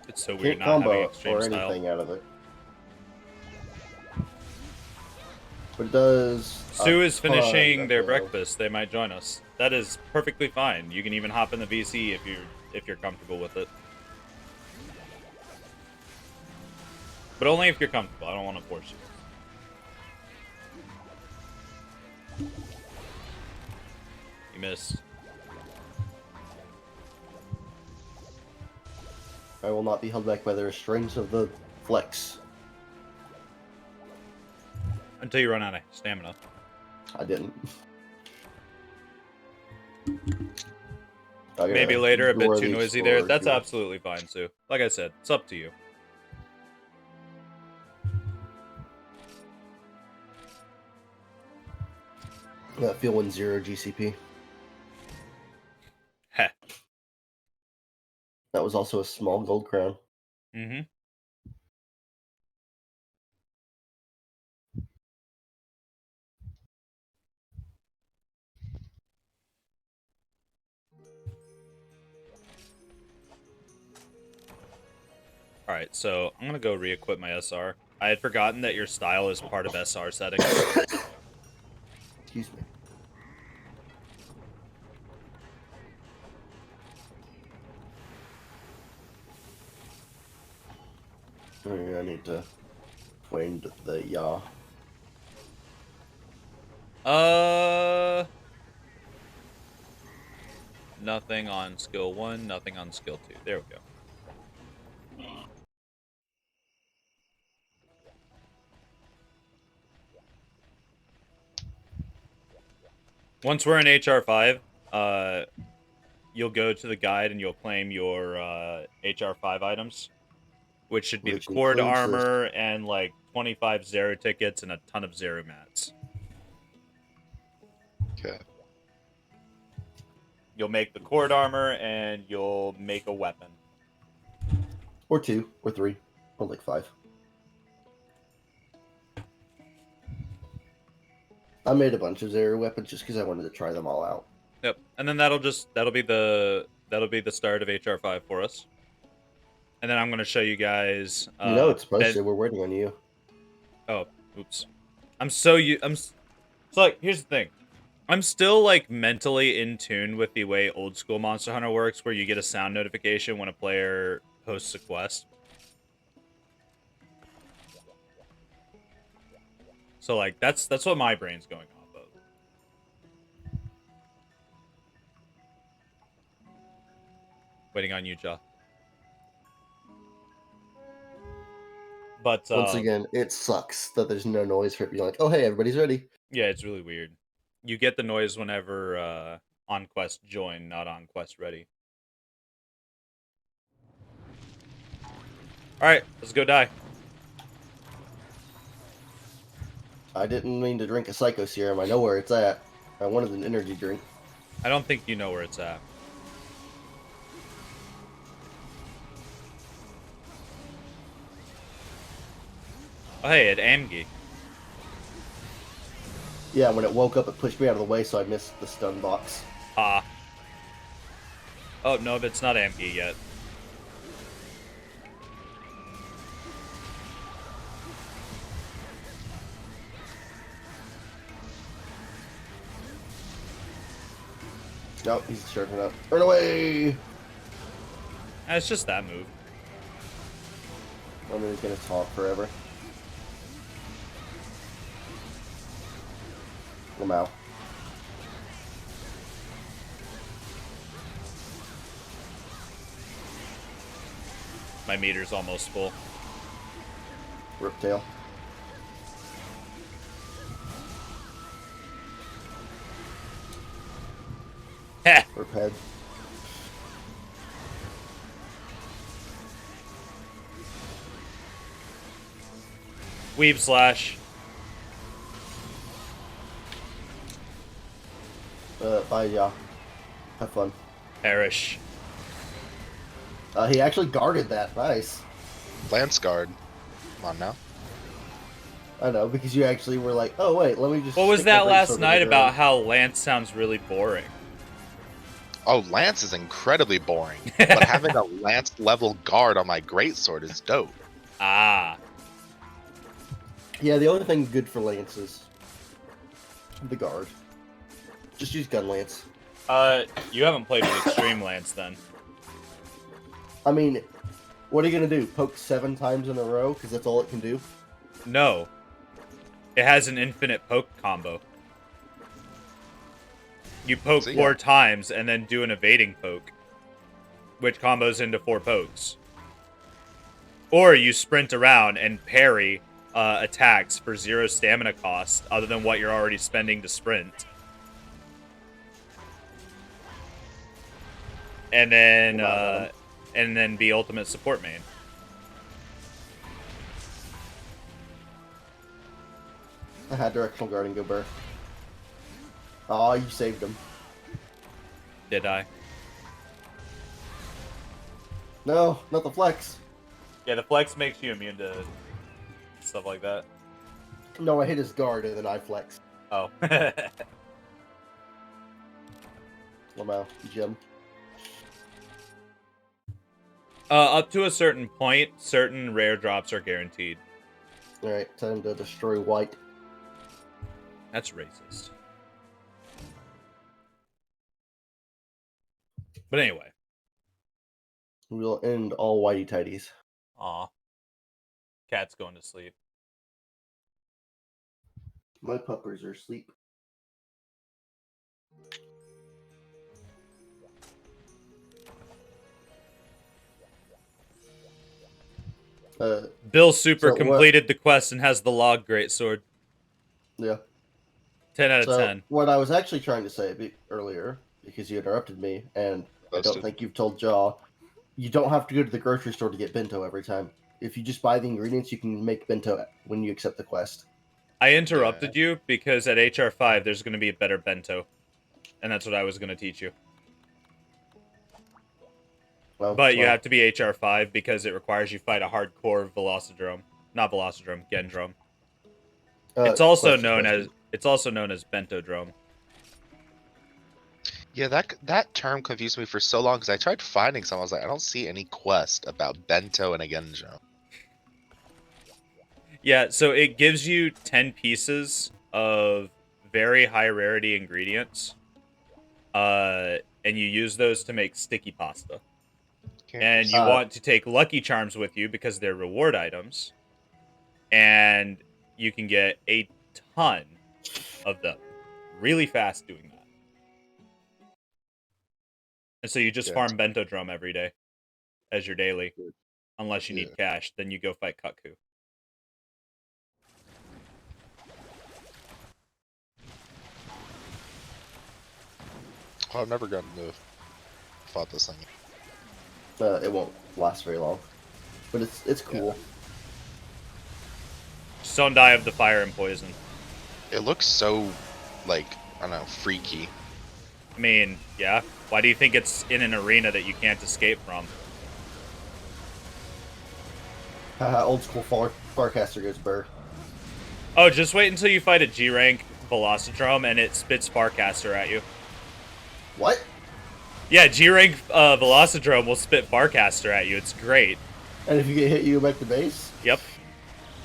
A: It's so weird
C: Can't
A: not having
C: combo
A: extreme
C: or
A: style.
C: anything out of it. But it does.
A: Sue is
C: ton
A: finishing
C: of
A: their
C: damage.
A: breakfast. They might join us. That is perfectly fine. You can even hop in the VC if you're comfortable with it. But only if you're comfortable. I don't want to force you. You missed.
C: I will not be held back by the restraints of the flex.
A: Until you run out of stamina.
C: I didn't. I
A: Maybe
C: gotta
A: later, a bit
C: ignore
A: too
C: the
A: noisy there.
C: Explorer
A: That's
C: here.
A: absolutely fine, Sue. Like I said, it's up to you.
C: That feeling 0 GCP.
A: Heh.
C: That was also a small gold crown.
A: Mm-hmm. Alright, so I'm gonna go re-equip my SR. I had forgotten that your style is part of SR settings.
C: Excuse me. I need to find the yaw.
A: Nothing on skill 1, nothing on skill 2. There we go. Once we're in HR5, you'll go to the guide and you'll claim your HR5 items, which should be
C: Which
A: the cord
C: includes this.
A: armor and like 25 Zero tickets and a ton of Zero mats.
D: Okay.
A: You'll make the cord armor and you'll make a weapon.
C: Or 2, or 3, or like 5. I made a bunch of Zero weapons just because I wanted to try them all out.
A: Yep, and then that'll be the start of HR5 for us. And then I'm gonna show you guys.
C: You know it's supposed
A: then-
C: to. We're waiting on you.
A: Oh, oops. So like, here's the thing. I'm still like mentally in tune with the way old school Monster Hunter works, where you get a sound notification when a player posts a quest. So like that's what my brain's going off of. Waiting on you, Ja. But
C: Once again, it sucks that there's no noise for it being like, oh hey, everybody's ready.
A: yeah, it's really weird. You get the noise whenever on quest join, not on quest ready. Alright, let's go die.
C: I didn't mean to drink a Psycho Serum. I know where it's at. I wanted an energy drink.
A: I don't think you know where it's at. Oh hey, at Amgi.
C: Yeah, when it woke up, it pushed me out of the way, so I missed the stun box.
A: Ah. Oh no, it's not Amgi yet.
C: Nope, he's charging up. Run away!
A: It's just that move.
C: I mean, he's gonna talk forever. I'm out.
A: My meter's almost full.
C: Riptail.
A: Heh!
C: Rip head.
A: Weave slash.
C: Bye, yeah. Have fun.
A: Perish.
C: He actually guarded that. Nice.
D: Lance guard. Come on now.
C: I know, because you actually were like, oh wait, let me just...
A: What was
C: stick my
A: that last
C: greatsword in
A: night
C: the
A: about
C: ground.
A: how Lance sounds really boring?
D: Oh, Lance is incredibly boring. But having a Lance level guard on my greatsword is dope.
A: Ah.
C: Yeah, the only thing good for Lance is the guard. Just use gun Lance.
A: You haven't played with Extreme Lance then.
C: I mean, what are you gonna do? Poke 7 times in a row? Because that's all it can do?
A: No. It has an infinite poke combo. You poke
D: So,
A: 4
D: yeah.
A: times and then do an evading poke, which combos into 4 pokes. Or you sprint around and parry attacks for 0 stamina cost, other than what you're already spending to sprint. And then be ultimate support main.
C: I had directional guard and go burr. Aw, you saved him.
A: Did I?
C: No, not the flex.
A: Yeah, the flex makes you immune to stuff like that.
C: No, I hit his guard and then I flex.
A: Oh.
C: Lamau, Jim.
A: Up to a certain point, certain rare drops are guaranteed.
C: Alright, time to destroy white.
A: That's racist. But anyway.
C: We'll end all whitey tidies.
A: Aw. Cat's going to sleep.
C: My puppers are asleep.
A: Bill Super
C: So
A: completed the quest and has the log greatsword.
C: Yeah.
A: 10 out of
C: So
A: 10.
C: what I was actually trying to say earlier, because you interrupted me, and I don't
D: Busted.
C: think you've told Jaw, you don't have to go to the grocery store to get bento every time. If you just buy the ingredients, you can make bento when you accept the quest.
A: I interrupted you because at HR 5 there's going to be a better bento. And that's what I was going to teach you. But you have to be HR 5 because it requires you fight a hardcore Velocidrome. Not Velocidrome, Gendrome. It's also known as Bentodrome.
D: Yeah, that term confused me for so long because I tried finding some. I was like, I don't see any quest about Bento and a Genjo.
A: Yeah, so it gives you 10 pieces of very high rarity ingredients. And you use those to make sticky pasta. And you want to take Lucky Charms with you because they're reward items. And you can get a ton of them really fast doing that. And so you just farm Bentodrome every day as your daily. Unless you need cash, then you go fight Kutku.
D: Oh, I've never gotten to fought this thing.
C: It won't last very long, but it's cool.
A: Just don't die of the fire and poison.
D: It looks so, like, I don't know, freaky.
A: I mean, yeah. Why do you think it's in an arena that you can't escape from?
C: Old school Farcaster goes burr.
A: Oh, just wait until you fight a G-rank Velocidrome and it spits Farcaster at you.
C: What?
A: Yeah, G-rank Velocidrome will spit Farcaster at you. It's great.
C: And if you get hit, you go back to base?
A: Yep.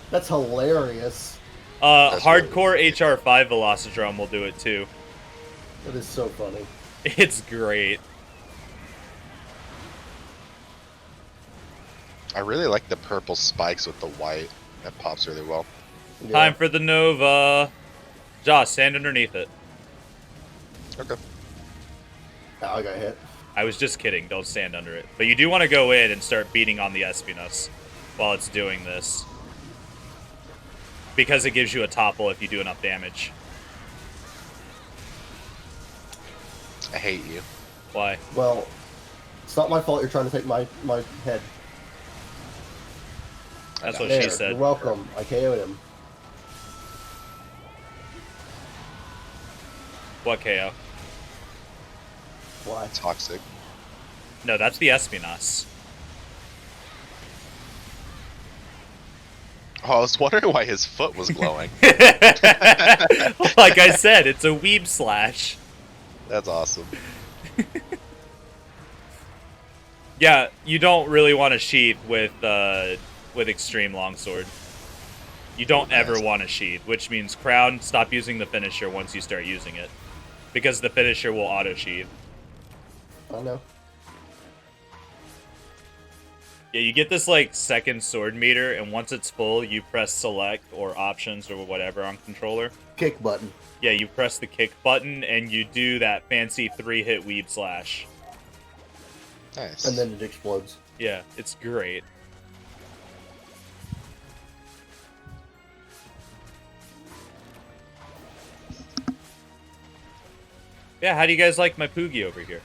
C: That's hilarious.
A: Hardcore HR5 Velocidrome will do it too.
C: That is so funny.
A: It's great.
D: I really like the purple spikes with the white. That pops really well.
C: Yeah.
A: Time for the Nova. Josh, stand underneath it.
D: Okay.
C: Oh, I got hit.
A: I was just kidding. Don't stand under it. But you do want to go in and start beating on the Espinas while it's doing this. Because it gives you a topple if you do enough damage.
D: I hate you.
A: Why?
C: Well, it's not my fault you're trying to take my head.
A: That's what
C: There,
A: she said.
C: You're welcome. I KO'd him.
A: What KO?
C: Why?
D: Toxic.
A: No, that's the Espinas.
D: Oh, I was wondering why his foot was glowing.
A: Like I said, it's a weeb slash.
D: That's awesome.
A: Yeah, you don't really want to sheath with extreme longsword. You don't ever want to sheath, which means Crown, stop using the finisher once you start using it. Because the finisher will auto sheath.
C: I know.
A: Yeah, you get this like second sword meter, and once it's full, you press select or options or whatever on controller.
C: Kick button.
A: Yeah, you press the kick button and you do that fancy 3-hit weeb slash.
D: Nice.
C: And then it explodes.
A: Yeah, it's great. Yeah, how do you guys like my Poogie over here?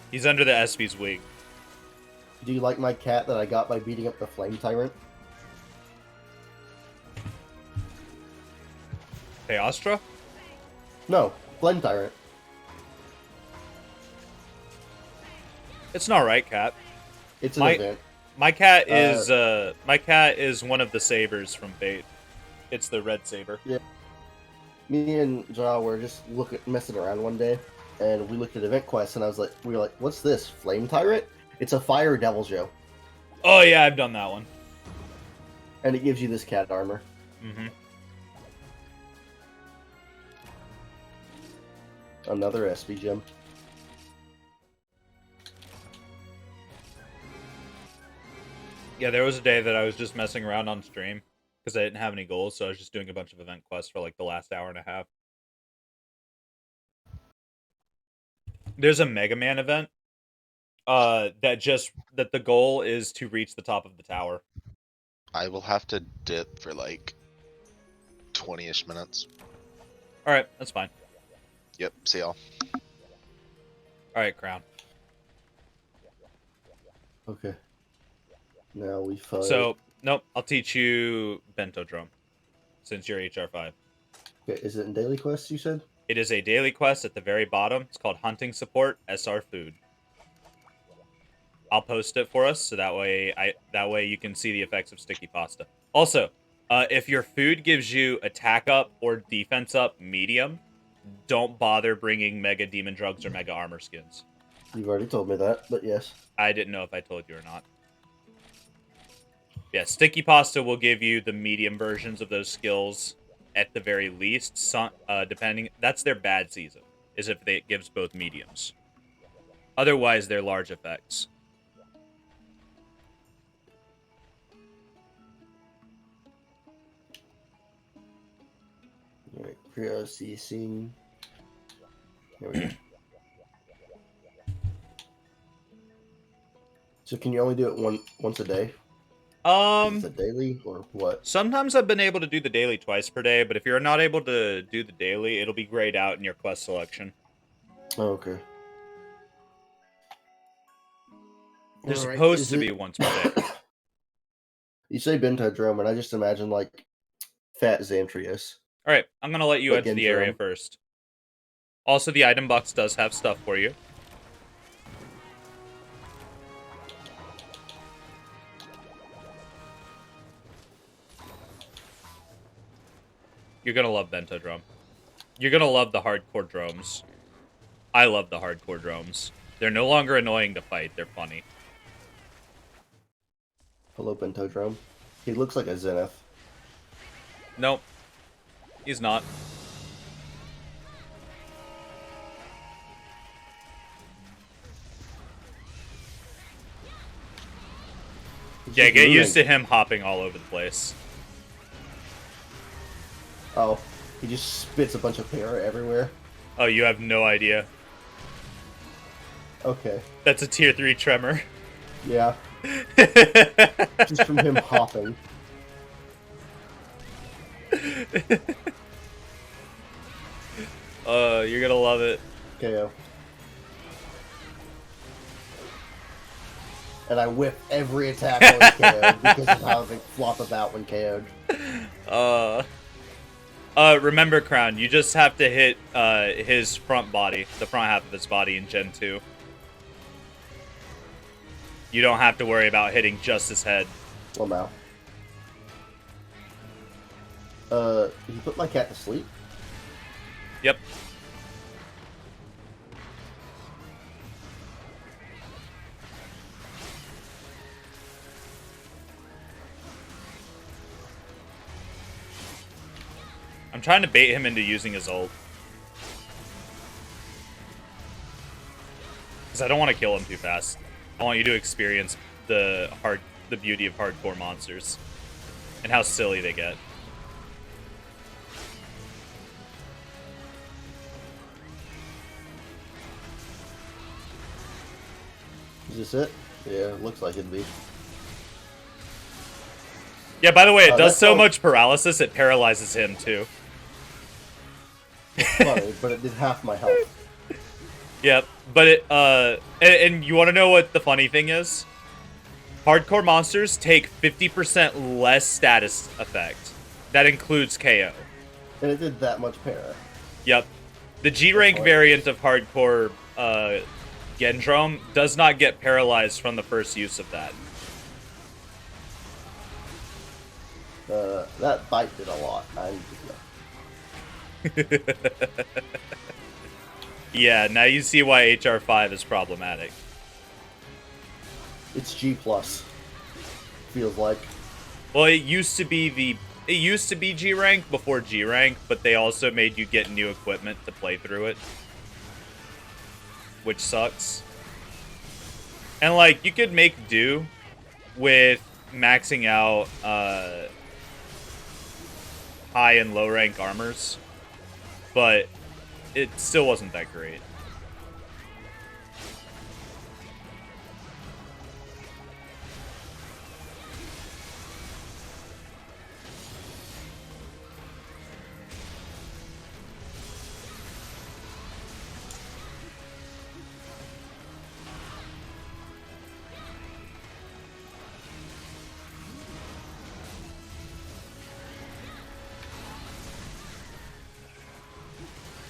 A: He's under the SV's wing.
C: Do you like my cat that I got by beating up the Flame Tyrant?
A: Hey, Astra?
C: No, Flame Tyrant.
A: It's an alright cat.
C: It's an event.
A: My cat is one of the sabers from Fate. It's the red saber.
C: Yeah. Me and Ja were just messing around one day, and we looked at event quests, and we were like, "What's this? Flame Tyrant? It's a Fire Devil Joe,
A: Oh yeah, I've done that one.
C: and it gives you this cat armor."
A: Mm-hmm.
C: Another SB gem.
A: Yeah, there was a day that I was just messing around on stream because I didn't have any goals, so I was just doing a bunch of event quests for like the last hour and a half. There's a Mega Man event that the goal is to reach the top of the tower.
D: I will have to dip for like 20-ish minutes.
A: All right, that's fine.
D: Yep, see y'all.
A: All right, Crown.
C: Okay. Now we fight.
A: So, nope, I'll teach you Bento Drum since you're HR5.
C: Okay, is it in daily quests, you said?
A: It is a daily quest at the very bottom. It's called Hunting Support SR Food. I'll post it for us so that way you can see the effects of sticky pasta. Also, if your food gives you attack up or defense up medium, don't bother bringing Mega Demon Drugs or Mega Armor Skins.
C: You've already told me that, but yes.
A: I didn't know if I told you or not. Yeah, sticky pasta will give you the medium versions of those skills at the very least. Depending, that's their bad season, is if it gives both mediums. Otherwise, they're large effects.
C: Alright, pre-OCC. There we go. So can you only do it once a day? Is it daily or what?
A: Sometimes I've been able to do the daily twice per day, but if you're not able to do the daily, it'll be grayed out in your quest selection.
C: Oh, okay.
A: They're
C: Alright,
A: supposed to be once per day.
C: You say Bentodrome, and I just imagine like Fat Xantrius.
A: All right, I'm gonna let you
C: Like
A: enter the area
C: Gendrome.
A: first. Also, the item box does have stuff for you. You're gonna love Bento Drum. You're gonna love the hardcore drones. I love the hardcore drones. They're no longer annoying to fight. They're funny.
C: Hello, Bentodrome. He looks like a Zenith.
A: Nope. He's not.
C: He's
A: Yeah,
C: just
A: get
C: moving.
A: used to him hopping all over the place.
C: Oh, he just spits a bunch of para everywhere.
A: Oh, you have no idea.
C: Okay.
A: That's a tier 3 tremor.
C: Yeah. Just from him hopping.
A: You're gonna love it.
C: KO. And I whip every attack on KO'd because of how they flop about when KO'd.
A: Remember, Crown, you just have to hit his front body, the front half of his body in Gen 2. You don't have to worry about hitting just his head.
C: Well, now. You put my cat to sleep?
A: Yep. I'm trying to bait him into using his ult. Because I don't want to kill him too fast. I want you to experience the beauty of hardcore monsters. And how silly they get.
C: Is this it? Yeah, looks like it'd be.
A: Yeah, by the way, it does
C: that's
A: so
C: all-
A: much paralysis, it paralyzes him too.
C: Funny, but it did half my health.
A: Yep, but it, and you want to know what the funny thing is? Hardcore monsters take 50% less status effect. That includes KO.
C: And it did that much para.
A: Yep. The G-rank
C: That's
A: variant of hardcore Gendrome does not get paralyzed from the first use of that.
C: That bite did a lot. I need to go.
A: Yeah, now you see why HR5 is problematic.
C: It's G plus. Feels like.
A: Well, it used to be G rank before G rank, but they also made you get new equipment to play through it, which sucks. And like you could make do with maxing out high and low rank armors, but it still wasn't that great.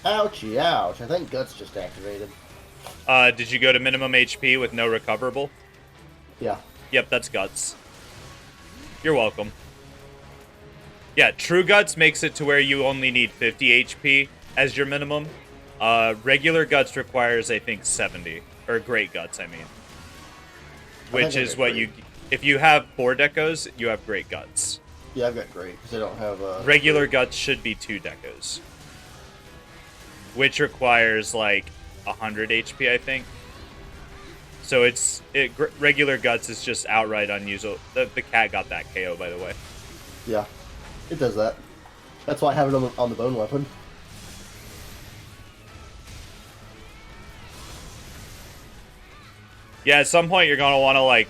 C: Ouchie, ouch. I think Guts just activated.
A: Did you go to minimum HP with no recoverable?
C: Yeah.
A: Yep, that's Guts. You're welcome. Yeah, True Guts makes it to where you only need 50 HP as your minimum. Regular Guts requires, I think, 70. Or Great Guts, I mean. Which is what you... If you have 4 decos, you have Great Guts.
C: Yeah, I've got great, because I don't have...
A: Regular Guts should be 2 decos. Which requires, like, 100 HP, I think. So regular Guts is just outright unusable. The cat got that KO, by the way.
C: Yeah, it does that. That's why I have it on the bone weapon.
A: Yeah, at some point you're going to want to, like,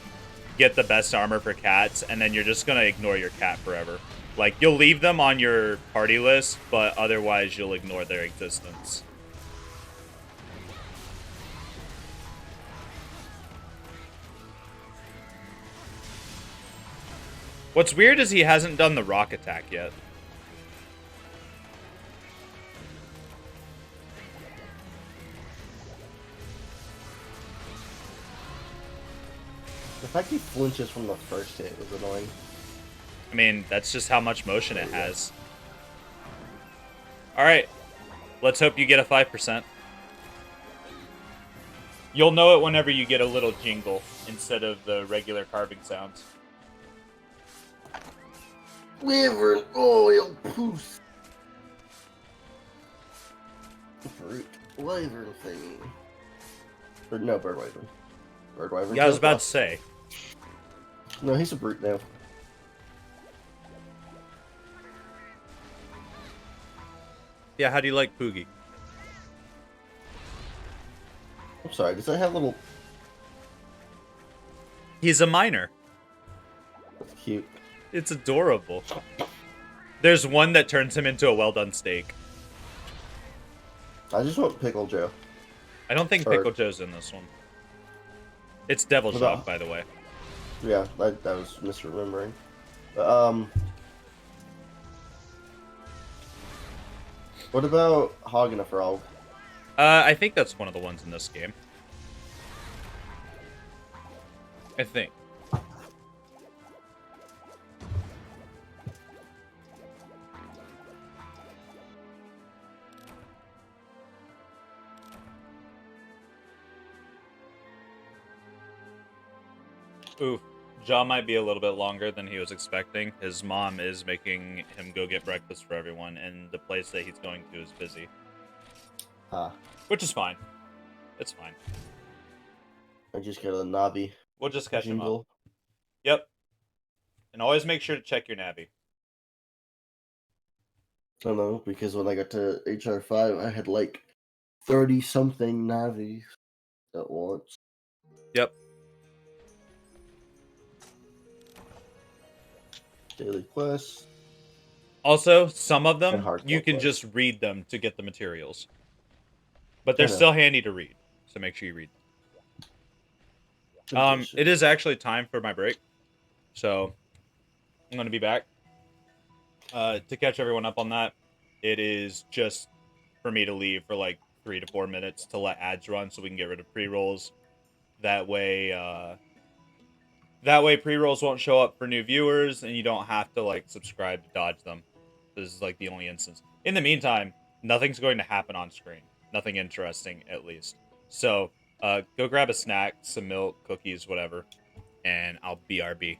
A: get the best armor for cats, and then you're just going to ignore your cat forever. Like, you'll leave them on your party list, but otherwise you'll ignore their existence. What's weird is he hasn't done the rock attack yet.
C: The fact he flinches from the first hit was annoying.
A: I mean, that's just how much motion it has. Alright. Let's hope you get a 5%. You'll know it whenever you get a little jingle instead of the regular carving sounds.
C: Wyvern oil poos. Brute wyvern thing. Or no, bird wyvern. Bird wyvern.
A: Yeah, I was about to say.
C: No, he's a brute now.
A: Yeah, how do you like Poogie?
C: I'm sorry, does that have little...
A: He's a miner.
C: That's cute.
A: It's adorable. There's one that turns him into a well-done steak.
C: I just want Pickle Joe.
A: I don't think Pickle Joe's in this one. It's Devil Shock, by the way.
C: Yeah, I was misremembering. What about Hog and a Frog?
A: I think that's one of the ones in this game. I think. Oof. Jaw might be a little bit longer than he was expecting. His mom is making him go get breakfast for everyone, and the place that he's going to is busy. Which is fine. It's fine.
C: I just got a Navi.
A: We'll just catch him up.
C: jingle.
A: Yep. And always make sure to check your Navi.
C: I don't know, because when I got to HR5, I had like 30-something Navis at once.
A: Yep.
C: Daily quests.
A: Also, some of them,
C: hardcore
A: you can
C: quests.
A: just read them to get the materials. But they're still handy to read, so make sure you read them. It is actually time for my break, so I'm going to be back. To catch everyone up on that, it is just for me to leave for like 3 to 4 minutes to let ads run so we can get rid of pre-rolls. That way pre-rolls won't show up for new viewers, and you don't have to like subscribe to dodge them. This is like the only instance. In the meantime, nothing's going to happen on screen. Nothing interesting, at least. So, go grab a snack, some milk, cookies, whatever, and I'll BRB.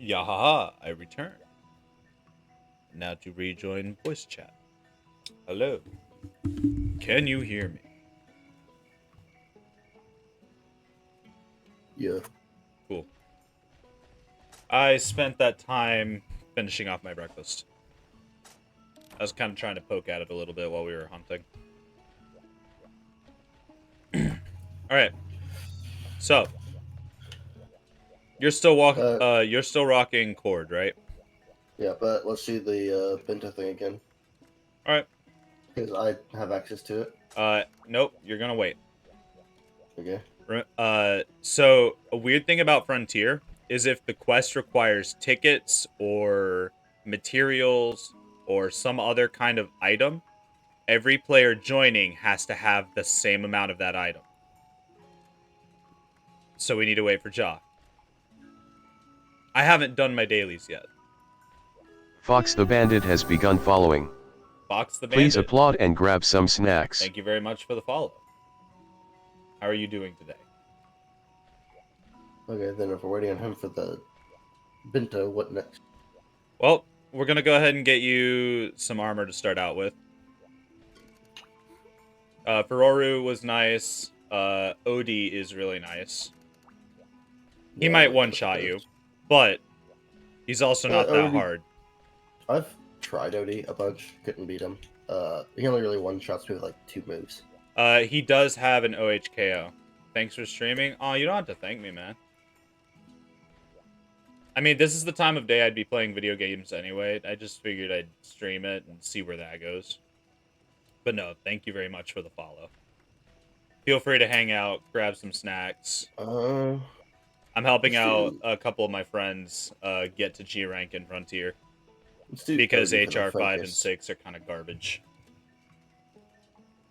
A: Yahaha, I return. Now to rejoin voice chat. Hello. Can you hear me?
C: Yeah.
A: Cool. I spent that time finishing off my breakfast. I was kind of trying to poke at it a little bit while we were hunting. All right. So, you're still rocking cord, right?
C: Yeah, but let's see the Bento thing again.
A: All right.
C: Because I have access to it.
A: Nope, you're going to wait.
C: Okay.
A: So a weird thing about Frontier is if the quest requires tickets or materials or some other kind of item, every player joining has to have the same amount of that item. So we need to wait for Ja. I haven't done my dailies yet.
B: Fox the Bandit has begun following.
A: Fox the
B: Please
A: Bandit.
B: applaud and grab some snacks.
A: Thank you very much for the follow. How are you doing today?
C: Okay, then if we're waiting on him for the bento, what next?
A: Well, we're going to go ahead and get you some armor to start out with. Feroru was nice. Odie is really nice. He
C: Yeah, I
A: might
C: like
A: one-shot
C: those.
A: you, but he's also not that
C: Odie-
A: hard.
C: I've tried Odie a bunch, couldn't beat him. He only really one-shots me with like 2 moves.
A: He does have an OHKO. Thanks for streaming. Oh, you don't have to thank me, man. I mean, this is the time of day I'd be playing video games anyway. I just figured I'd stream it and see where that goes. But no, thank you very much for the follow. Feel free to hang out, grab some snacks. I'm helping
C: let's
A: out
C: do-
A: a couple of my friends get to G rank in Frontier
C: let's do
A: because
C: Odie for the
A: HR 5 and
C: focus.
A: 6 are kind of garbage.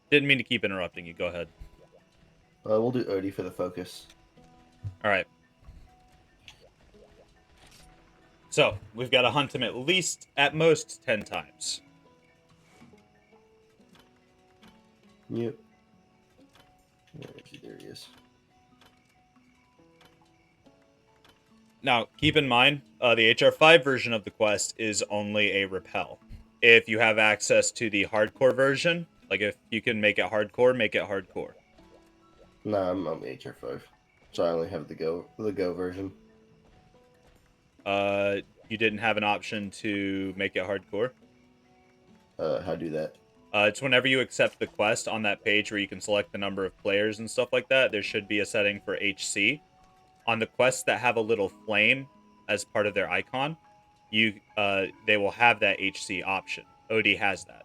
A: Didn't mean to keep interrupting you. Go ahead.
C: We'll do Odie for the focus.
A: All right. So, we've got to hunt him at least, at most, 10 times.
C: Yep. There he is.
A: Now, keep in mind, the HR5 version of the quest is only a repel. If you have access to the hardcore version, like if you can make it hardcore, make it hardcore.
C: Nah, I'm on the HR5. So I only have the go version.
A: You didn't have an option to make it hardcore?
C: How do that?
A: It's whenever you accept the quest on that page where you can select the number of players and stuff like that, there should be a setting for HC. On the quests that have a little flame as part of their icon, they will have that HC option. OD has that.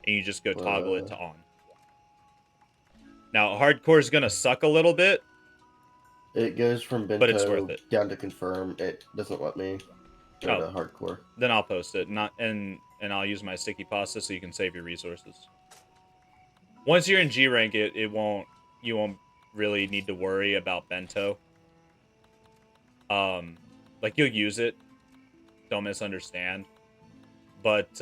A: And you just go toggle it to on. Now, hardcore is going to suck a little bit.
C: It goes from bento
A: But it's worth it.
C: down to confirm. It doesn't let me go to hardcore.
A: Then I'll post it, and I'll use my sticky pasta so you can save your resources. Once you're in G rank, you won't really need to worry about bento. Like you'll use it. Don't misunderstand. But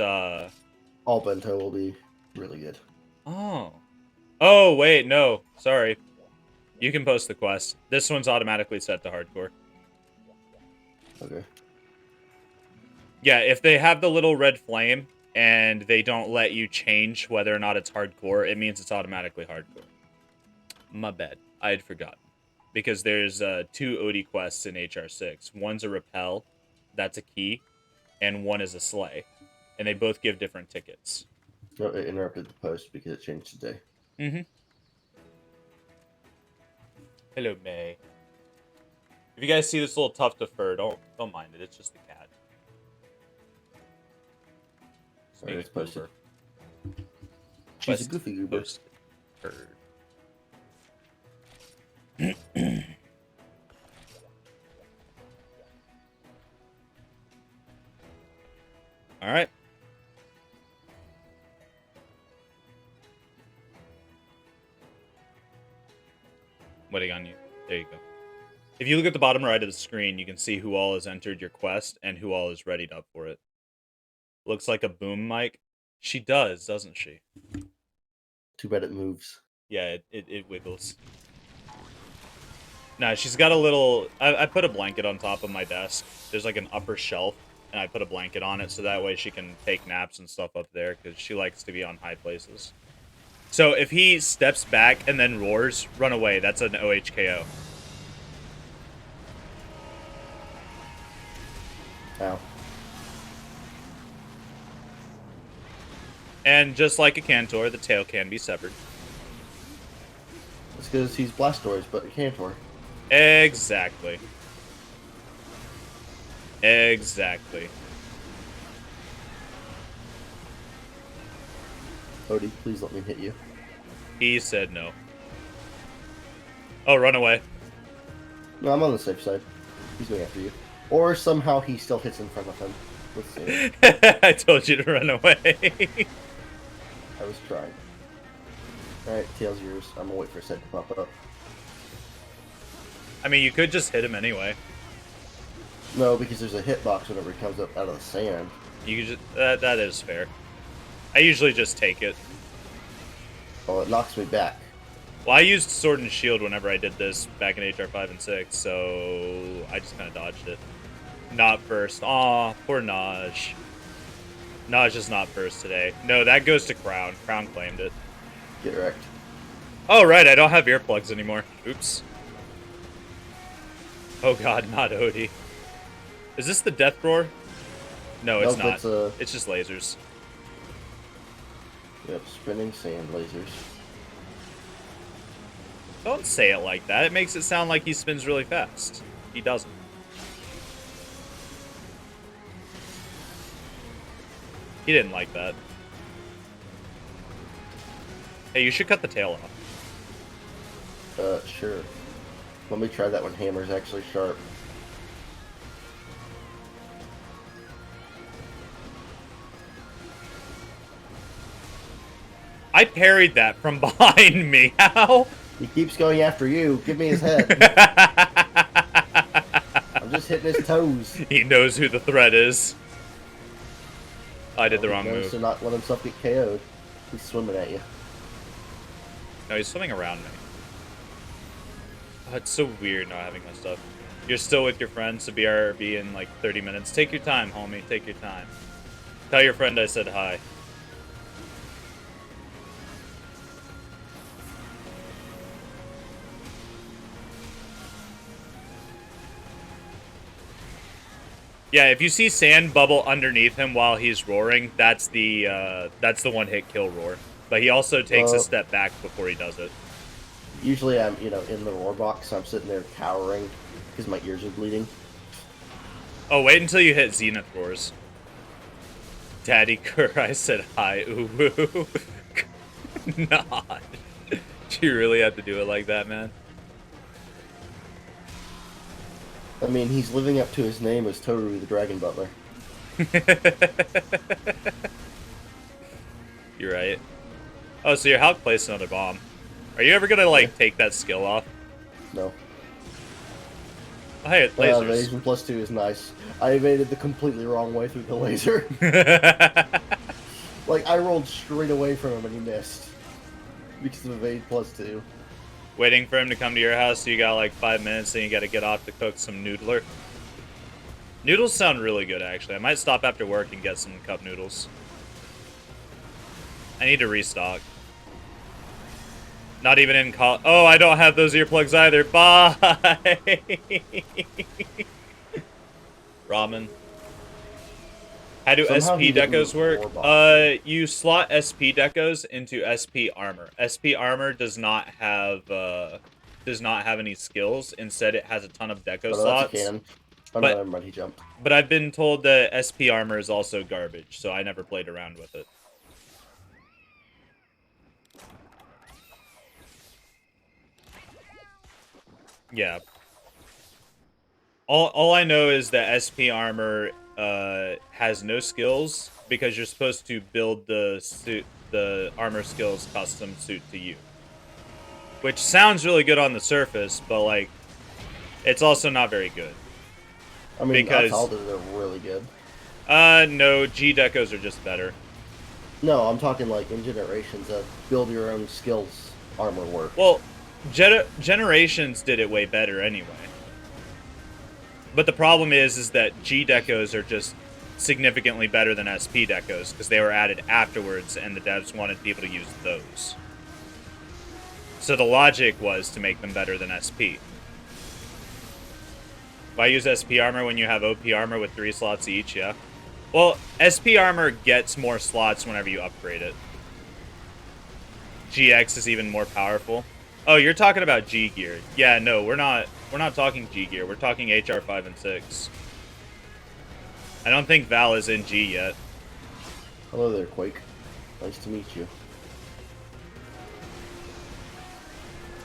C: all bento will be really good.
A: Oh wait, no, sorry. You can post the quest. This one's automatically set to hardcore.
C: Okay.
A: Yeah, if they have the little red flame and they don't let you change whether or not it's hardcore, it means it's automatically hardcore. My bad. I had forgotten. Because there's 2 OD quests in HR6. One's a repel, that's a key, and one is a slay. And they both give different tickets.
C: No, it interrupted the post because it changed the day.
A: Mm-hmm. Hello, May. If you guys see this little tuft of fur, don't mind it. It's just the cat.
C: Alright, it's posted.
A: Goober.
C: She's
A: Quest
C: a goofy goober.
A: posted. Bird. All right. Waiting on you. There you go. If you look at the bottom right of the screen, you can see who all has entered your quest and who all is readied up for it. Looks like a boom mic. She does, doesn't she?
C: Too bad it moves.
A: Yeah, it wiggles. Nah, she's got a little... I put a blanket on top of my desk. There's like an upper shelf, and I put a blanket on it so that way she can take naps and stuff up there, because she likes to be on high places. So if he steps back and then roars, run away. That's an OHKO.
C: Ow.
A: And just like a Cantor, the tail can be severed.
C: It's because he's Blastoise, but a Cantor.
A: Exactly. Exactly.
C: Odie, please let me hit you.
A: He said no. Oh, run away.
C: No, I'm on the safe side. He's going after you. Or somehow he still hits in front of him. Let's see.
A: I told you to run away.
C: I was trying. Alright, tail's yours. I'm gonna wait for a set to pop up.
A: I mean, you could just hit him anyway.
C: No, because there's a hitbox whenever he comes up out of the sand.
A: You could just that is fair. I usually just take it.
C: Oh, it knocks me back.
A: Well, I used Sword and Shield whenever I did this back in HR 5 and 6, so I just kind of dodged it. Not first. Aw, poor Naj. Naj is not first today. No, that goes to Crown. Crown claimed it.
C: Get wrecked.
A: Oh, right, I don't have earplugs anymore. Oops. Oh god, not Odie. Is this the Death Roar? No, it's
C: Nope,
A: not. It's just lasers.
C: Yep, spinning sand lasers.
A: Don't say it like that. It makes it sound like he spins really fast. He doesn't. He didn't like that. Hey, you should cut the tail off.
C: Sure. Let me try that when hammer's actually sharp.
A: I parried that from behind me. How?
C: He keeps going after you. Give me his head. I'm just hitting his toes.
A: He knows who the threat is. I did the
C: He
A: wrong
C: knows
A: move.
C: to not let himself get KO'd. He's swimming at you.
A: No, he's swimming around me. Oh, it's so weird not having my stuff. You're still with your friends, so BRB in like 30 minutes. Take your time, homie. Take your time. Tell your friend I said hi. Yeah, if you see sand bubble underneath him while he's roaring, that's the one-hit kill roar. But he also takes a step back before he does it.
C: Usually I'm, in the roar box, so I'm sitting there cowering because my ears are bleeding.
A: Oh, wait until you hit Zenith roars. Daddy Kerr, I said hi, ooh. Not. Do you really have to do it like that, man?
C: I mean, he's living up to his name as Toru the Dragon Butler.
A: You're right. Oh, so your Hulk placed another bomb. Are you ever gonna, like, take that skill off?
C: No.
A: Oh, hey, lasers.
C: Evasion +2 is nice. I evaded the completely wrong way through the laser. Like, I rolled straight away from him and he missed. Because of evade +2.
A: Waiting for him to come to your house, so you got like 5 minutes and you gotta get off to cook some noodler. Noodles sound really good, actually. I might stop after work and get some cup noodles. I need to restock. Not even in call. Oh, I don't have those earplugs either. Bye! Ramen. How do
C: Somehow he
A: SP
C: didn't
A: decos
C: move
A: work?
C: the war
A: You slot SP decos into SP armor. SP armor does not have any skills. Instead, it has a ton of deco
C: Oh, no,
A: slots.
C: that's a cannon. Oh,
A: But-
C: no, never mind, he jumped.
A: But I've been told that SP armor is also garbage, so I never played around with it. Yeah. All I know is that SP armor has no skills because you're supposed to build the armor skills custom suit to you. Which sounds really good on the surface, but like it's also not very good.
C: I mean,
A: Because-
C: Altaldas are really good.
A: No, G decos are just better.
C: No, I'm talking like in Generations of build your own skills armor work.
A: Well, Generations did it way better anyway. But the problem is that G decos are just significantly better than SP decos because they were added afterwards and the devs wanted people to use those. So the logic was to make them better than SP. Why use SP armor when you have OP armor with 3 slots each? Yeah. Well, SP armor gets more slots whenever you upgrade it. GX is even more powerful. Oh, you're talking about G gear. Yeah, no, we're not talking G gear. We're talking HR 5 and 6. I don't think Val is in G yet.
C: Hello there, Quake. Nice to meet you.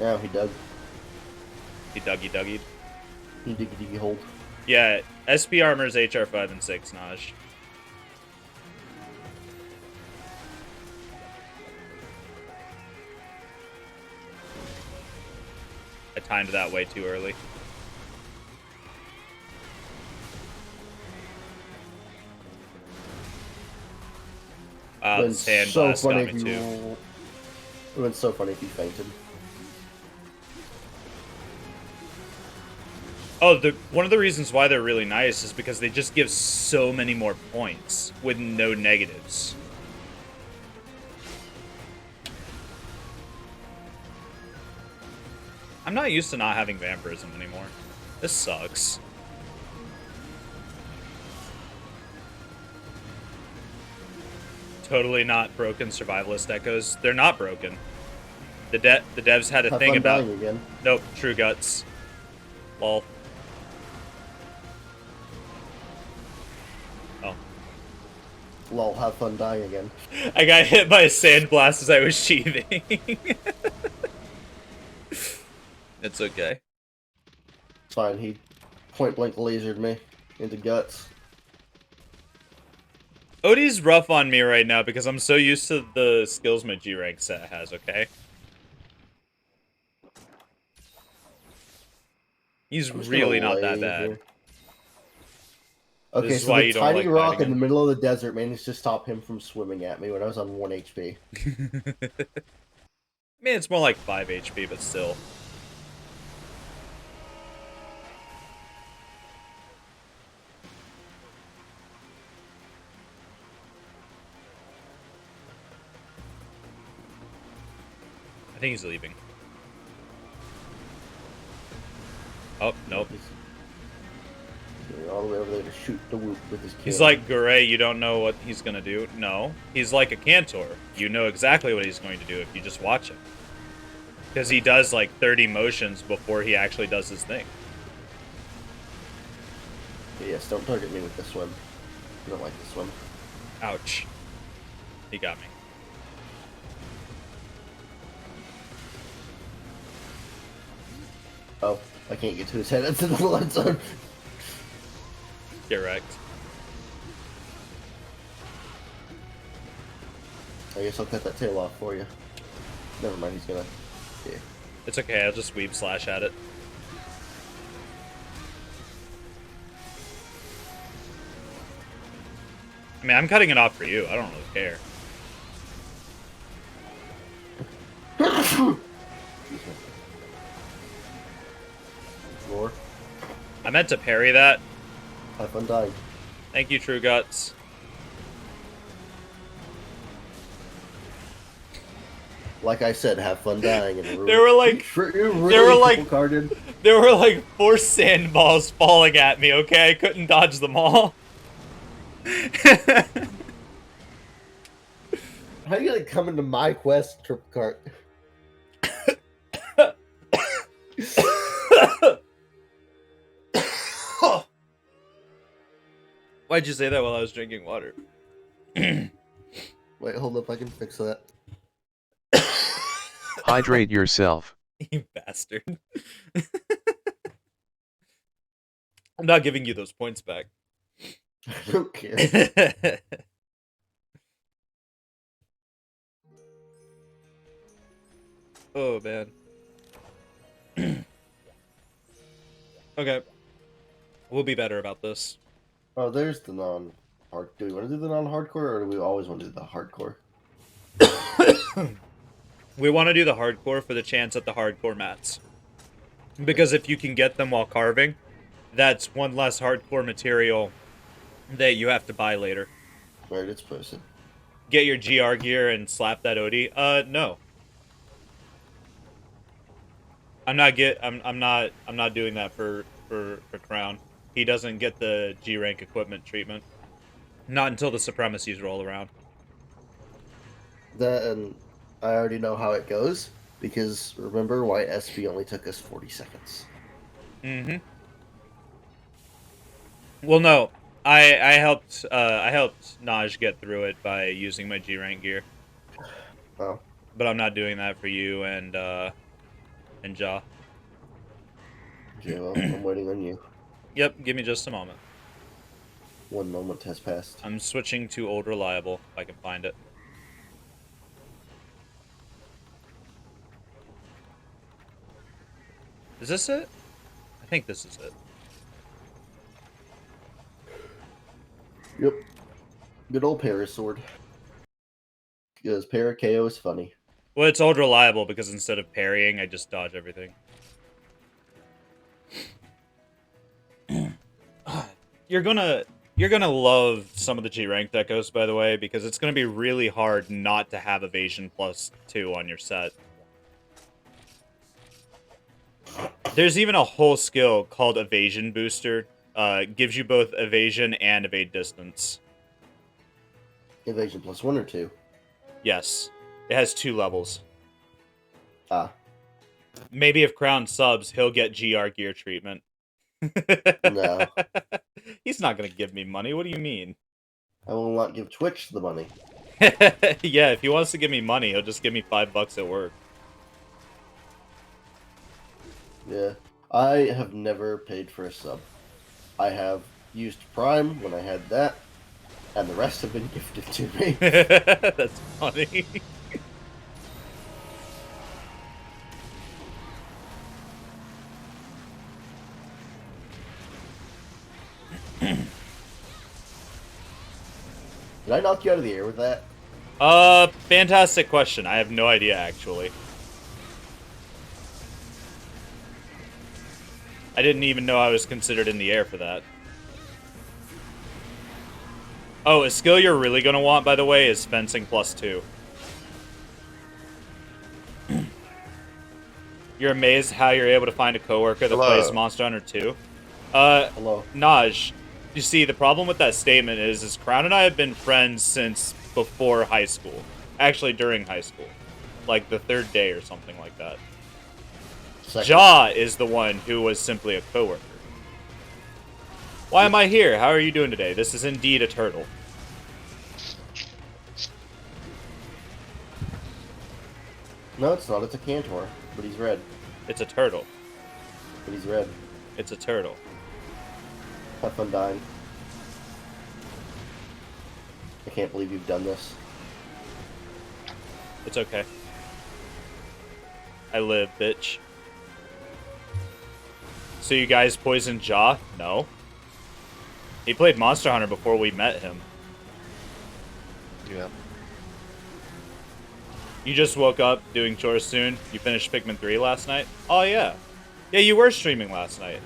C: Yeah, he dug.
A: He duggy duggied.
C: He diggy diggy hold.
A: Yeah, SP armor is HR 5 and 6, Naj. I timed that way too early. Wow, the
C: It's
A: sand
C: so
A: blast
C: funny
A: got
C: if
A: me
C: you.
A: too.
C: It would have been so funny if you fainted.
A: Oh, one of the reasons why they're really nice is because they just give so many more points with no negatives. I'm not used to not having vampirism anymore. This sucks. Totally not broken survivalist echoes. They're not broken. The devs had a
C: Have
A: thing
C: fun
A: about...
C: dying again.
A: Nope, True Guts. Lol. Oh.
C: Lol, have fun dying again.
A: I got hit by a sandblast as I was sheathing. It's okay.
C: It's fine, he point blank lasered me into guts.
A: Odie's rough on me right now because I'm so used to the skills my G rank set has, okay? He's
C: I'm just
A: really
C: gonna
A: not that
C: lay
A: bad.
C: here. Okay,
A: This is
C: so
A: why
C: the
A: you don't
C: tiny
A: like
C: rock
A: fighting
C: in the
A: him.
C: middle of the desert managed to stop him from swimming at me when I was on 1 HP.
A: I mean, it's more like 5 HP, but still. I think he's leaving. Oh, nope.
C: He's going all the way over there to shoot the whoop with his
A: He's
C: cannon.
A: like, Gray, you don't know what he's gonna do? No. He's like a Cantor. You know exactly what he's going to do if you just watch him. Because he does like 30 motions before he actually does his thing.
C: Yes, don't target me with the swim. I don't like the swim.
A: Ouch. He got me.
C: Oh, I can't get to his head. It's in the blood zone.
A: Get wrecked.
C: I guess I'll cut that tail off for you. Never mind, he's gonna... Yeah.
A: It's okay, I'll just weave slash at it. I mean, I'm cutting it off for you. I don't really care.
C: Roar.
A: I meant to parry that.
C: Have fun dying.
A: Thank you, True Guts.
C: Like I said, have fun dying. And
A: There were like,
C: carded.
A: there were like 4 sandballs falling at me. Okay, I couldn't dodge them all.
C: How you gonna come into my quest, Triple Cart?
A: Why'd you say that while I was drinking water?
C: Wait, hold up, I can fix that.
B: Hydrate yourself.
A: You bastard. I'm not giving you those points back.
C: I don't care.
A: Oh, man. Okay. We'll be better about this.
C: Oh, there's the non-hard. Do we want to do the non-hardcore, or do we always want to do the hardcore?
A: We want to do the hardcore for the chance at the hardcore mats. Because if you can get them while carving, that's one less hardcore material that you have to buy later.
C: Right, it's posted.
A: Get your GR gear and slap that OD. No. I'm not doing that for Crown. He doesn't get the G rank equipment treatment. Not until the supremacies roll around.
C: That, and I already know how it goes, because remember why SP only took us 40 seconds.
A: Mm-hmm. Well, no. I helped Naj get through it by using my G rank gear.
C: Oh.
A: But I'm not doing that for you and Ja.
C: Okay, well, I'm waiting on you.
A: Yep, give me just a moment.
C: 1 moment has passed.
A: I'm switching to Old Reliable, if I can find it. Is this it? I think this is it.
C: Yep. Good old Parasword. Because Para KO is funny.
A: Well, it's Old Reliable because instead of parrying, I just dodge everything. You're gonna love some of the G rank decos, by the way, because it's gonna be really hard not to have evasion +2 on your set. There's even a whole skill called evasion booster. Gives you both evasion and evade distance.
C: Evasion +1 or 2?
A: Yes, it has 2 levels.
C: Ah.
A: Maybe if Crown subs, he'll get GR gear treatment.
C: No.
A: He's not gonna give me money. What do you mean?
C: I will not give Twitch the money.
A: Yeah, if he wants to give me money, he'll just give me $5 at work.
C: Yeah. I have never paid for a sub. I have used Prime when I had that, and the rest have been gifted to me.
A: That's funny.
C: Did I knock you out of the air with that?
A: Fantastic question. I have no idea, actually. I didn't even know I was considered in the air for that. Oh, a skill you're really gonna want, by the way, is fencing +2. You're amazed how you're able to find a coworker that plays Monster Hunter 2.
C: Hello.
A: Naj, you see, the problem with that statement is Crown and I have been friends since before high school. Actually, during high school. Like the 3rd day or something like that.
C: Second.
A: Jaw is the one who was simply a coworker. Why am I here? How are you doing today? This is indeed a turtle.
C: No, it's not. It's a Cantor, but he's red.
A: It's a turtle.
C: But he's red.
A: It's a turtle.
C: Have fun dying. I can't believe you've done this.
A: It's okay. I live, bitch. So you guys poisoned Jaw? No. He played Monster Hunter before we met him.
D: Yeah.
A: You just woke up doing chores soon? You finished Pikmin 3 last night? Oh, yeah. Yeah, you were streaming last night.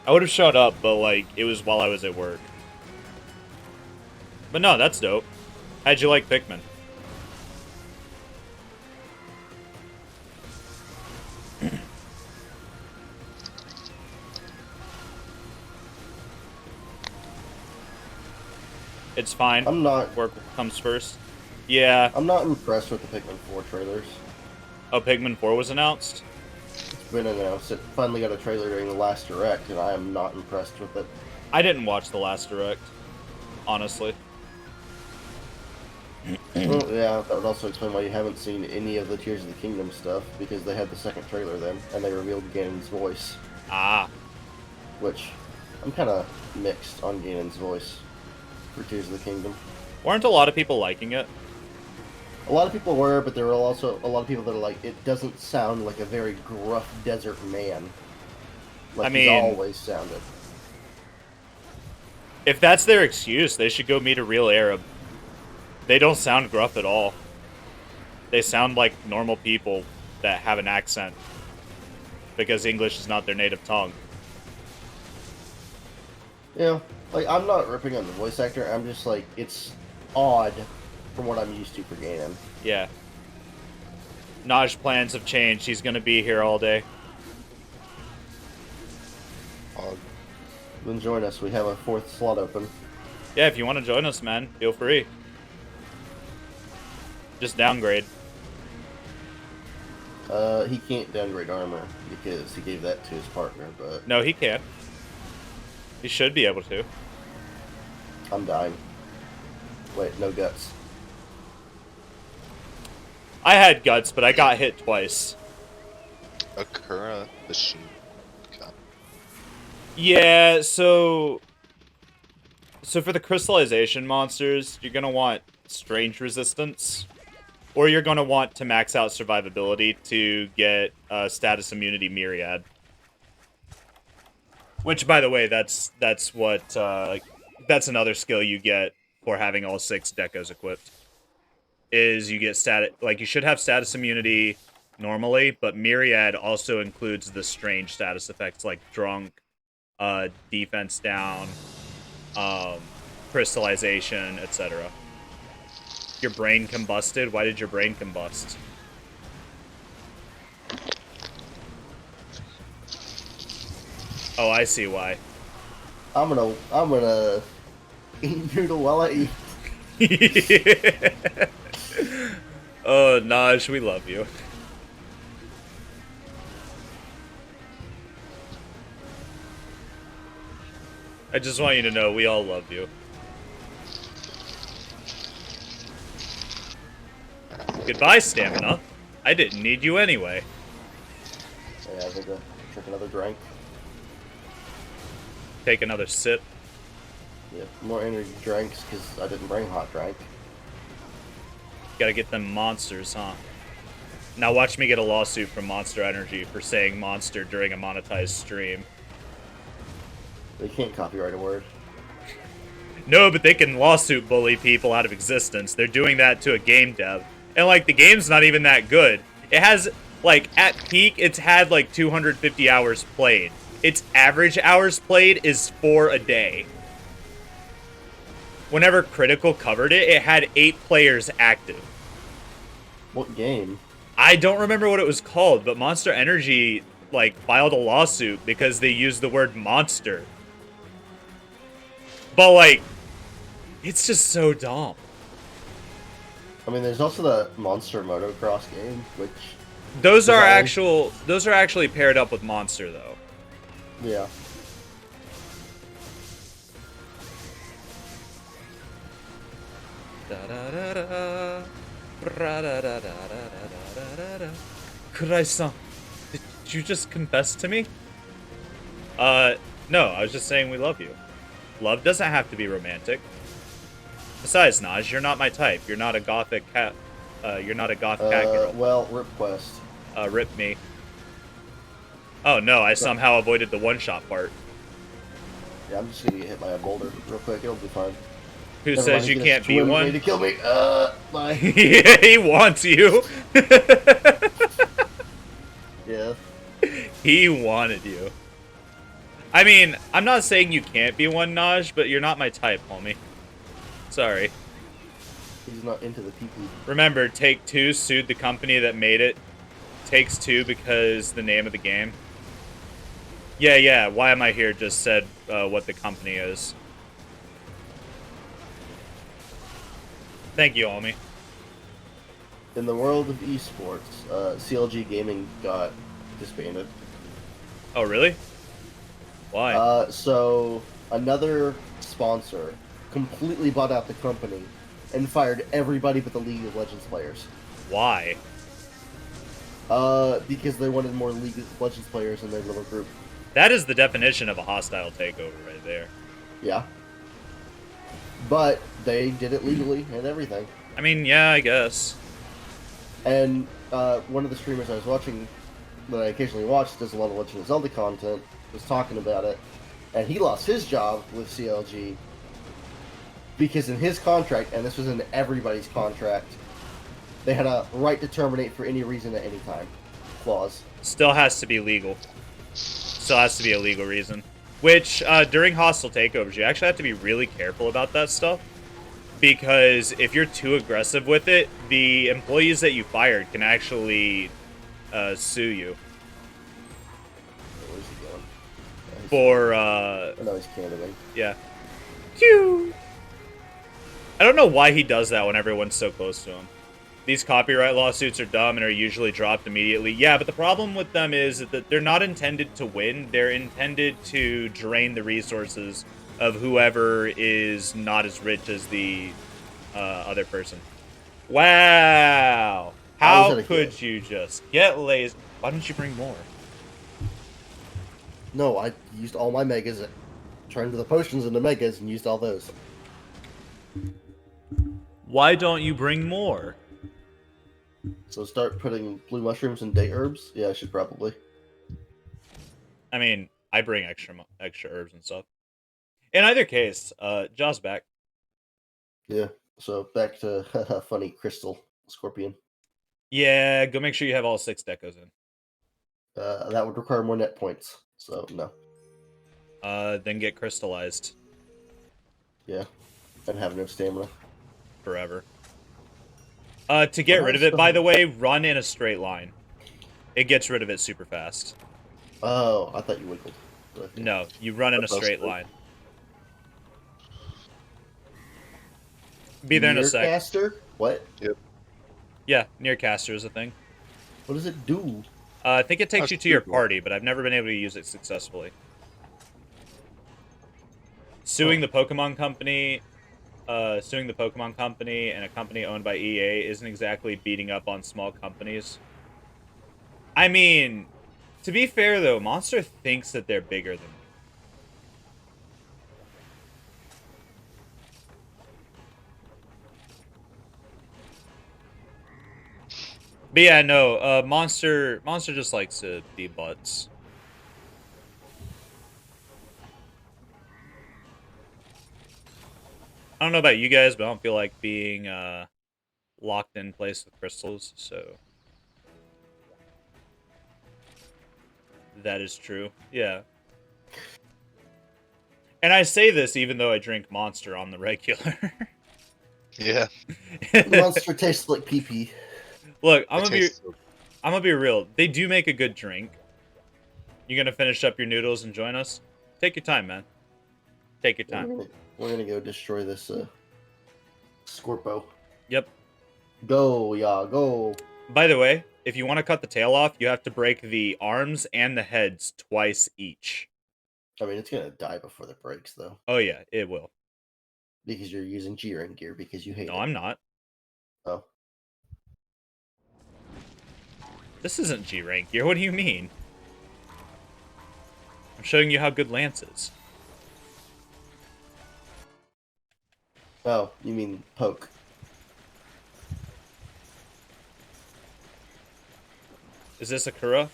A: I would have showed up, but, like, it was while I was at work. But no, that's dope. How'd you like Pikmin? It's fine.
C: I'm not.
A: Work comes first. Yeah.
C: I'm not impressed with the Pikmin 4 trailers.
A: Oh, Pikmin 4 was announced?
C: It's been announced. It finally got a trailer during the last direct, and I am not impressed with it.
A: I didn't watch the last direct, honestly.
C: Well, yeah, that would also explain why you haven't seen any of the Tears of the Kingdom stuff, because they had the second trailer then, and they revealed Ganon's voice.
A: Ah.
C: Which, I'm kind of mixed on Ganon's voice for Tears of the Kingdom.
A: Weren't a lot of people liking it?
C: A lot of people were, but there were also a lot of people that are like, it doesn't sound like a very gruff desert man. Like
A: I mean,
C: he's always sounded.
A: If that's their excuse, they should go meet a real Arab. They don't sound gruff at all. They sound like normal people that have an accent. Because English is not their native tongue.
C: Yeah, like, I'm not ripping on the voice actor, I'm just like, it's odd from what I'm used to for Ganon.
A: Yeah. Naj plans have changed. He's gonna be here all day.
C: Then join us, we have a 4th slot open.
A: Yeah, if you want to join us, man, feel free. Just downgrade.
C: He can't downgrade armor, because he gave that to his partner, but...
A: No, he can't. He should be able to.
C: I'm dying. Wait, no guts.
A: I had guts, but I got hit twice.
D: Akura machine gun.
A: Yeah, so for the crystallization monsters, you're gonna want strange resistance, or you're gonna want to max out survivability to get status immunity myriad. Which, by the way, that's another skill you get for having all 6 decos equipped. Is you get you should have status immunity normally, but myriad also includes the strange status effects like drunk, defense down, um, crystallization, etc. Your brain combusted? Why did your brain combust? Oh, I see why.
C: I'm gonna eat noodle while I eat.
A: Oh, Naj, we love you. I just want you to know we all love you. Goodbye, stamina. I didn't need you anyway.
C: Yeah, I think I'll drink another drink.
A: Take another sip.
C: Yeah, more energy drinks because I didn't bring hot drink.
A: Gotta get them monsters, huh? Now watch me get a lawsuit from Monster Energy for saying monster during a monetized stream.
C: They can't copyright a word.
A: No, but they can lawsuit bully people out of existence. They're doing that to a game dev. And, like, the game's not even that good. It has, like, at peak, it's had, like, 250 hours played. Its average hours played is 4 a day. Whenever Critical covered it, it had 8 players active.
C: What game?
A: I don't remember what it was called, but Monster Energy, like, filed a lawsuit because they used the word monster. But, like, it's just so dumb.
C: I mean, there's also the Monster Motocross game, which...
A: Those are actually paired up with Monster, though.
C: Yeah.
A: Kurai-san, did you just confess to me? No, I was just saying we love you. Love doesn't have to be romantic. Besides, Naj, you're not my type. You're not a gothic cat. You're not a goth cat girl.
C: Well, Rip Quest.
A: Rip me. Oh no, I somehow avoided the one-shot part.
C: Yeah, I'm just gonna get hit by a boulder real quick. It'll be fine.
A: Who
C: Never
A: says
C: mind,
A: you
C: he
A: can't
C: just
A: be
C: swim
A: one?
C: me to kill me. Bye.
A: He wants you.
C: Yeah.
A: He wanted you. I mean, I'm not saying you can't be one, Naj, but you're not my type, homie. Sorry.
C: He's not into the pee-pee.
A: Remember, Take-Two sued the company that made it. Takes-Two because the name of the game. Yeah, Why Am I Here just said what the company is. Thank you, homie.
C: In the world of esports, CLG Gaming got disbanded.
A: Oh, really? Why?
C: So another sponsor completely bought out the company and fired everybody but the League of Legends players.
A: Why?
C: Because they wanted more League of Legends players in their little group.
A: That is the definition of a hostile takeover right there.
C: Yeah. But they did it legally and everything.
A: I mean, yeah, I guess.
C: And one of the streamers I was watching, that I occasionally watch, does a lot of Legend of Zelda content, was talking about it. And he lost his job with CLG because in his contract, and this was in everybody's contract, they had a right to terminate for any reason at any time clause.
A: Still has to be legal. Still has to be a legal reason. Which, during hostile takeovers, you actually have to be really careful about that stuff. Because if you're too aggressive with it, the employees that you fired can actually sue you.
C: Where's he going?
A: For,
C: Oh, no, he's candidating.
A: yeah. Phew! I don't know why he does that when everyone's so close to him. These copyright lawsuits are dumb and are usually dropped immediately. Yeah, but the problem with them is that they're not intended to win. They're intended to drain the resources of whoever is not as rich as the other person. Wow! How could you just get lazy? Why don't you bring more?
C: No, I used all my megas. Turned the potions into megas and used all those.
A: Why don't you bring more?
C: So start putting blue mushrooms and day herbs. Yeah, I should probably.
A: I mean, I bring extra herbs and stuff. In either case, Jaw's back.
C: Yeah. So back to funny crystal scorpion.
A: Yeah, go make sure you have all 6 decos in.
C: That would require more net points. So no.
A: Then get crystallized
C: Yeah. And have no stamina.
A: forever. To get rid of it, by the way, run in a straight line. It gets rid of it super fast.
C: Oh, I thought you wiggled. Okay.
A: No, you run in a straight line. Be there in a sec.
C: Caster? What?
D: Yep.
A: Yeah, near caster is a thing.
C: What does it do?
A: I think it takes
D: That's
A: you to your
D: cool.
A: party, but I've never been able to use it successfully. Suing the Pokemon Company and a company owned by EA isn't exactly beating up on small companies. I mean, to be fair though, Monster thinks that they're bigger than me. But yeah, no, Monster just likes to be butts. I don't know about you guys, but I don't feel like being locked in place with crystals, so that is true. Yeah. And I say this even though I drink Monster on the regular.
D: Yeah.
C: Monster tastes like pee pee.
A: Look,
D: It
A: I'm
D: tastes so-
A: gonna be real. They do make a good drink. You gonna finish up your noodles and join us? Take your time, man. Take your time.
C: We're gonna go destroy this Scorpo.
A: Yep.
C: Go, yeah, go.
A: By the way, if you want to cut the tail off, you have to break the arms and the heads twice each.
C: I mean, it's gonna die before the breaks, though,
A: Oh yeah, it will.
C: because you're using G-Ring gear because you hate
A: No,
C: it.
A: I'm not.
C: Oh,
A: This isn't G rank gear. What do you mean? I'm showing you how good Lance is.
C: oh, you mean poke?
A: Is this Akura?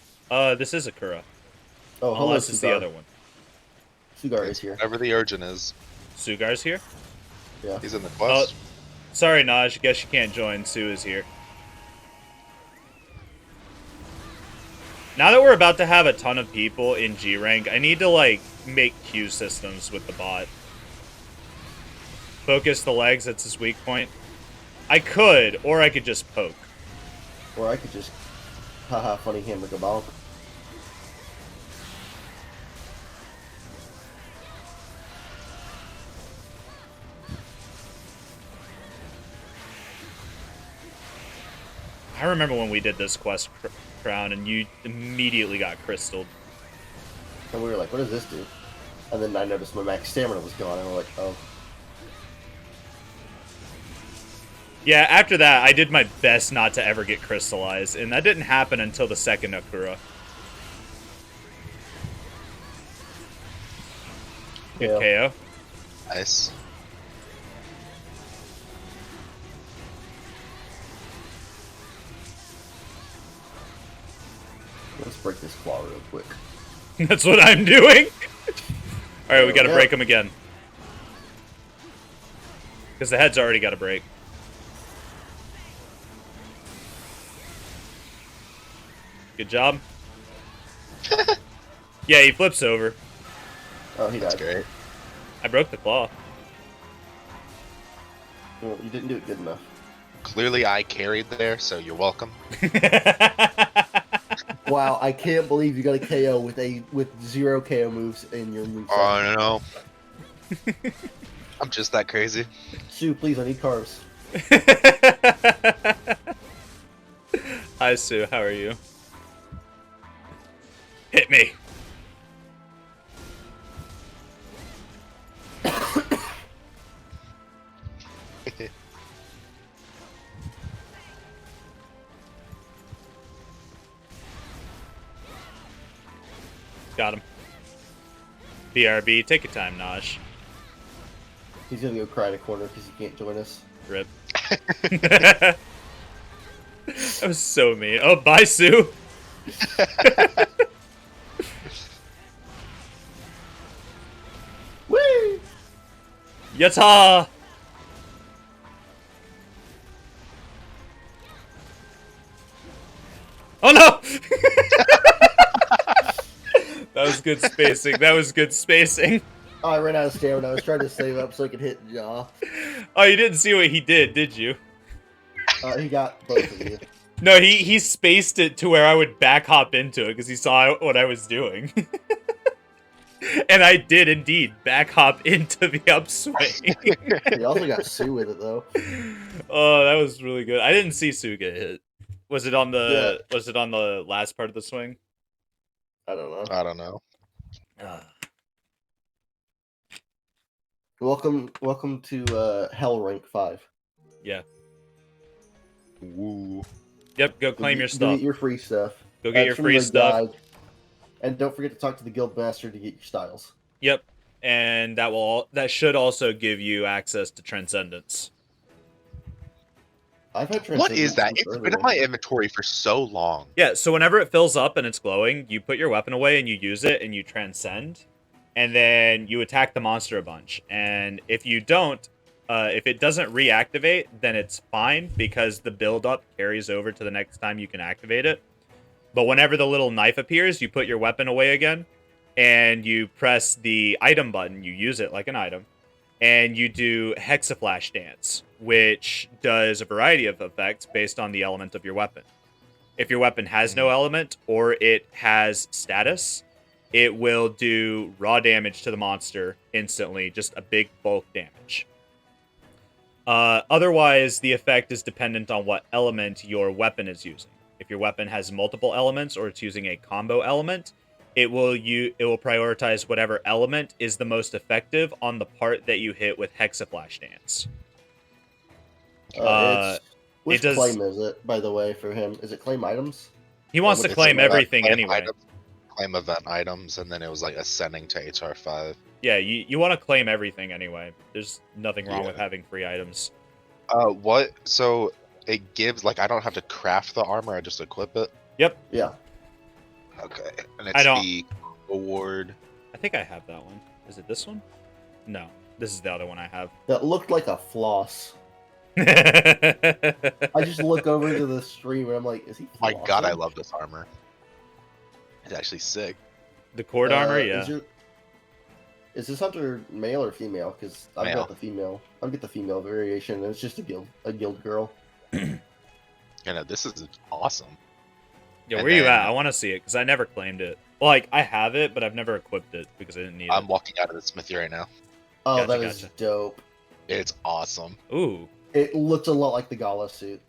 A: This is Akura.
C: Oh, hello,
A: Unless it's the
C: Sugar.
A: other one.
C: Sugar is
D: It's
C: here.
D: whatever the urgent is.
A: Sugar's here?
C: Yeah.
D: He's in the quest.
A: Sorry, Naj. Guess you can't join. Sue is here. Now that we're about to have a ton of people in G rank, I need to like make Q systems with the bot. Focus the legs, that's his weak point. I could, or I could just poke.
C: Or I could just, haha, funny hamburger bomb.
A: I remember when we did this quest, Crown, and you immediately got crystalled.
C: And we were like, what does this do? And then I noticed my max stamina was gone, and we're like, oh.
A: Yeah, after that, I did my best not to ever get crystallized, and that didn't happen until the second Akura. Good KO.
D: Nice.
C: Let's break this claw real quick.
A: That's what I'm doing. All right, we got to
C: Yeah.
A: break him again. Because the head's already got to break. Good job. Yeah, he flips over.
C: Oh, he
D: That's
C: died.
D: great.
A: I broke the claw.
C: Well, you didn't do it good enough.
D: Clearly, I carried there, so you're welcome.
C: Wow, I can't believe you got a KO with 0 KO moves in your move.
D: Oh no. I'm just that crazy.
C: Sue, please, I need carbs.
A: Hi, Sue. How are you? Hit me. Got him. BRB, take your time, Nosh.
C: He's gonna go cry in a corner because he can't join us.
A: Rip. That was so mean. Oh, bye, Sue.
C: Whee!
A: Yata! Oh no! That was good spacing. That was good spacing.
C: Oh, I ran out of stamina. I was trying to save up so I could hit Jaw.
A: Oh, you didn't see what he did you?
C: He got both of you.
A: No, he spaced it to where I would back hop into it because he saw what I was doing. And I did indeed back hop into the upswing.
C: He also got Sue with it though.
A: Oh, that was really good. I didn't see Sue get hit. Was it on the last part of the swing?
C: I don't know.
D: I don't know.
C: Welcome to Hell Rank 5.
A: Yeah.
D: Woo.
A: Yep, go claim your
C: Go
A: stuff.
C: get your free stuff.
A: Go get your
C: From
A: free
C: the
A: stuff.
C: guide. And don't forget to talk to the guild master to get your styles.
A: Yep. And that should also give you access to Transcendence.
C: I've had
D: What is
C: Transcendence
D: that?
C: since
D: It's been in
C: earlier.
D: my inventory for so long.
A: Yeah, so whenever it fills up and it's glowing, you put your weapon away and you use it and you transcend. And then you attack the monster a bunch. And if you don't, if it doesn't reactivate, then it's fine because the build-up carries over to the next time you can activate it. But whenever the little knife appears, you put your weapon away again. And you press the item button. You use it like an item. And you do Hexaflash Dance, which does a variety of effects based on the element of your weapon. If your weapon has no element or it has status, it will do raw damage to the monster instantly, just a big bulk damage. Otherwise, the effect is dependent on what element your weapon is using. If your weapon has multiple elements or it's using a combo element, it will prioritize whatever element is the most effective on the part that you hit with Hexaflash Dance.
C: Which
A: it does-
C: claim is it, by the way, for him? Is it claim items?
A: He wants to
C: It's
A: claim
C: like
A: everything
D: Claim
A: anyway.
D: items, claim event items, and then it was like ascending to HR5.
A: Yeah, you want to claim everything anyway. There's nothing wrong
D: Yeah.
A: with having free items.
D: What? So it gives, like, I don't have to craft the armor, I just equip it?
A: Yep,
C: Yeah.
D: Okay. And
A: I
D: it's
A: don't-
D: the award.
A: I think I have that one. Is it this one? No, this is the other one I have.
C: That looked like a floss.
A: The
C: I just look over to the stream and I'm like, is he
D: My god, I
C: flossing?
D: love this armor. It's actually sick.
A: cord armor, yeah.
C: Is this hunter male or female? Because I've
D: Male.
C: got the female. I've got the female variation, and it's just a guild girl.
D: You know, this is awesome.
A: Yeah,
D: And
A: where you
D: then-
A: at? I want to see it because I never claimed it. Well, like I have it, but I've never equipped it because I didn't need
D: I'm
A: it.
D: walking out of the smithy right now.
C: Oh,
A: Gotcha,
C: that is
A: gotcha.
C: dope.
D: It's awesome.
A: Ooh,
C: It looks a lot like the Gala suit,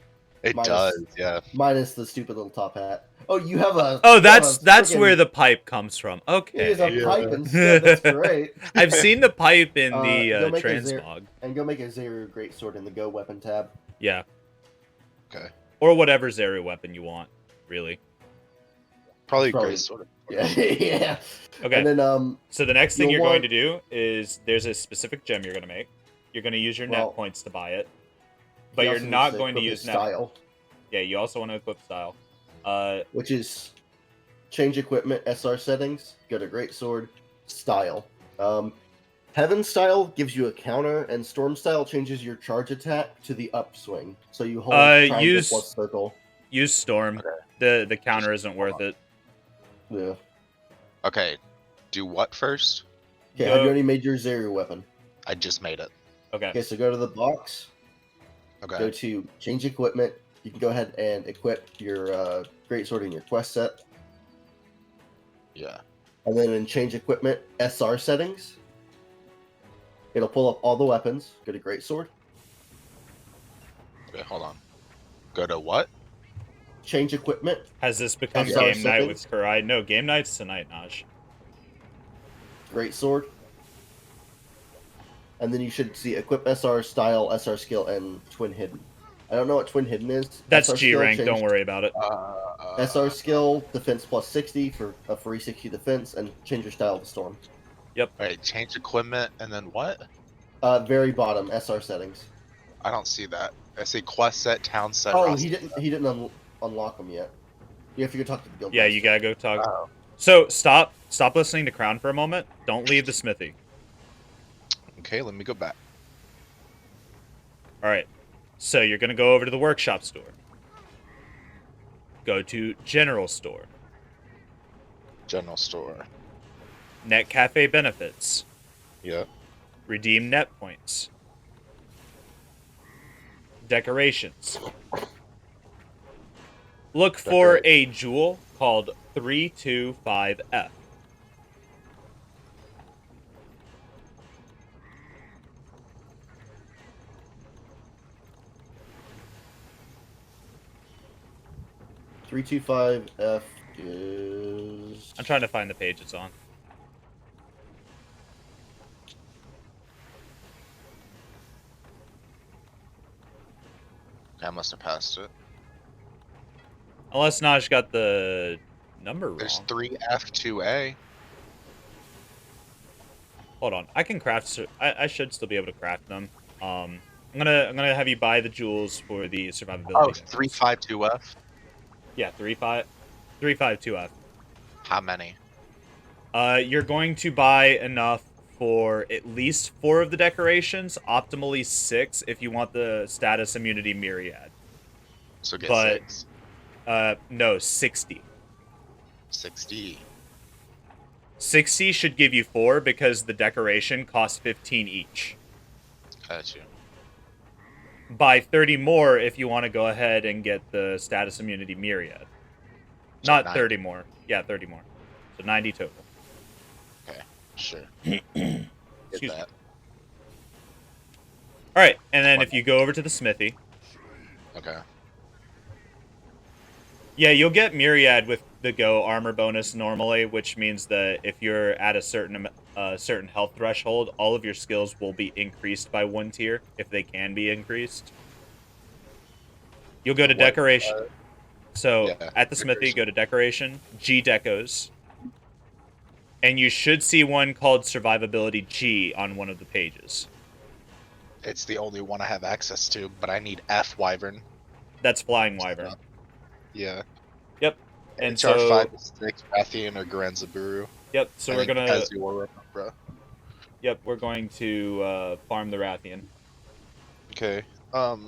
D: It
C: Minus-
D: does, yeah.
C: minus the stupid little top hat. Oh, you have a.
A: oh,
C: you have
A: that's
C: a
A: where
C: friggin-
A: the pipe comes from.
C: He
A: Okay,
C: is a
D: Yeah.
C: pipe instead. That's great.
A: I've seen the pipe in the
C: go make a zero-
A: transmog.
C: And go make a Zeru greatsword in the Go weapon tab.
A: Yeah,
D: Okay.
A: or whatever Zeru weapon you want, really.
D: Probably
C: Probably-
D: great sort of.
C: Yeah, yeah.
A: Okay.
C: And then
A: So the next thing
C: You'll
A: you're going
C: want-
A: to do is there's a specific gem you're going to make. You're going to use your
C: Well,
A: net points to buy it, but
C: he
A: you're
C: also needs
A: not going to
C: equip
A: use
C: his
A: net.
C: style,
A: Yeah, you also want to equip style.
C: which is change equipment SR settings. Go to greatsword style. Heaven style gives you a counter, and storm style changes your charge attack to the upswing. So you hold triangle
A: use-
C: plus circle.
A: Use storm.
D: Okay.
A: The counter isn't worth it.
C: Yeah.
D: Okay. Do what first?
C: Okay, have
A: Go-
C: you already made your Zeru weapon?
D: I just made it.
A: Okay.
C: Okay, so go to the box,
D: Okay.
C: go to change equipment. You can go ahead and equip your greatsword in your quest set.
D: Yeah.
C: And then in change equipment, SR settings, it'll pull up all the weapons. Go to greatsword.
D: Okay, hold on. Go to what?
C: Change equipment.
A: Has this become
C: SR
A: game night with
C: settings?
A: Kurai? No, game night's tonight, Naj.
C: Greatsword. And then you should see equip SR style, SR skill, and twin hidden. I don't know what twin hidden is.
A: That's
C: SR
A: G
C: skill
A: rank. Don't
C: changed-
A: worry about it.
C: SR skill defense plus 60 for a free 60 defense, and change your style to storm.
A: Yep.
D: Alright, change equipment and then what?
C: Very bottom SR settings.
D: I don't see that. I see quest set, town set,
C: Oh,
D: roster.
C: he didn't unlock them yet. You have to go talk to the guild.
A: Yeah, you gotta go talk.
D: Oh,
A: So stop listening to Crown for a moment. Don't leave the smithy.
D: okay, let me go back.
A: All right. So you're gonna go over to the workshop store. Go to general store.
D: General store.
A: Net cafe benefits.
D: Yeah.
A: Redeem net points. Decorations. Look for a jewel called 325F.
C: .325F is.
A: I'm trying to find the page it's on.
D: I must have passed it.
A: Unless Naj got the number wrong.
D: There's 3F2A.
A: Hold on, I can craft. I should still be able to craft them. I'm gonna have you buy the jewels for the survivability.
D: Oh,
A: decks.
D: 352F.
A: Yeah, 352F.
D: How many?
A: You're going to buy enough for at least 4 of the decorations, optimally 6 if you want the status immunity myriad.
D: So get
A: But-
D: 6.
A: No, 60.
D: 60.
A: 60 should give you 4 because the decoration costs 15 each.
D: Got you.
A: Buy 30 more if you want to go ahead and get the status immunity myriad.
D: So
A: Not
D: 90.
A: 30 more. Yeah, 30 more. So 90 total.
D: Sure. Get
A: Excuse me.
D: that.
A: All right, and then if you go over to the smithy,
D: Okay.
A: yeah, you'll get myriad with the go armor bonus normally, which means that if you're at a certain health threshold, all of your skills will be increased by 1 tier if they can be increased. You'll go to
D: What,
A: decoration. So
D: yeah,
A: at the smithy,
D: decoration.
A: go to decoration, G decos, and you should see one called survivability G on one of the pages.
D: It's the only one I have access to, but I need F Wyvern.
A: That's flying wyvern.
D: Yeah.
A: Yep. And
D: HR
A: so
D: 5 to 6, Rathian or Garanzaburu.
A: yep. So we're gonna we're going to farm the Rathian.
D: Okay. Let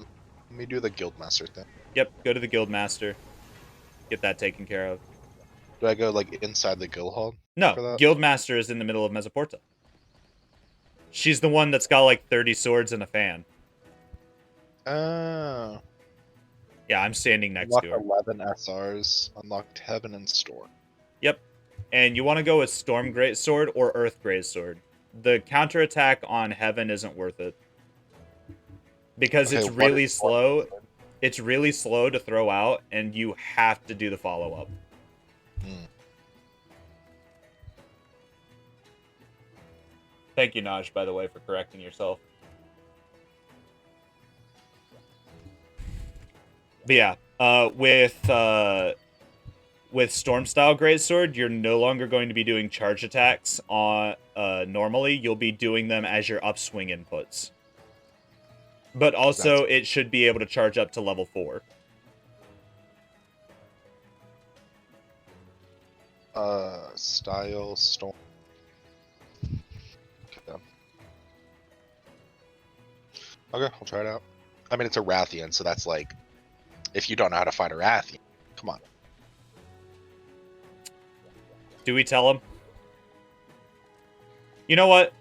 D: me do the Guildmaster thing.
A: Yep. Go to the guildmaster. Get that taken care of.
D: Do I go like inside the guild hall?
A: No,
D: For that?
A: guildmaster is in the middle of Mesoporta. She's the one that's got like 30 swords and a fan.
D: Oh.
A: Yeah, I'm standing next
D: Unlock
A: to her.
D: 11 SRs. Unlocked Heaven and Storm.
A: Yep. And you want to go with Storm Greatsword or Earth Greatsword. The counterattack on Heaven isn't worth it. Because
D: Okay,
A: it's
D: what
A: really
D: is Storm
A: slow.
D: Greatsword?
A: It's really slow to throw out, and you have to do the follow-up.
D: Hmm.
A: Thank you, Naj, by the way, for correcting yourself. But yeah, with Storm Style Greatsword, you're no longer going to be doing charge attacks on normally. You'll be doing them as your upswing inputs. But also, it should be able to charge up to level 4.
D: Style Storm. Okay, I'll try it out. I mean, it's a Rathian, so that's like, if you don't know how to fight a Rathian, come on.
A: Do we tell him? You know what?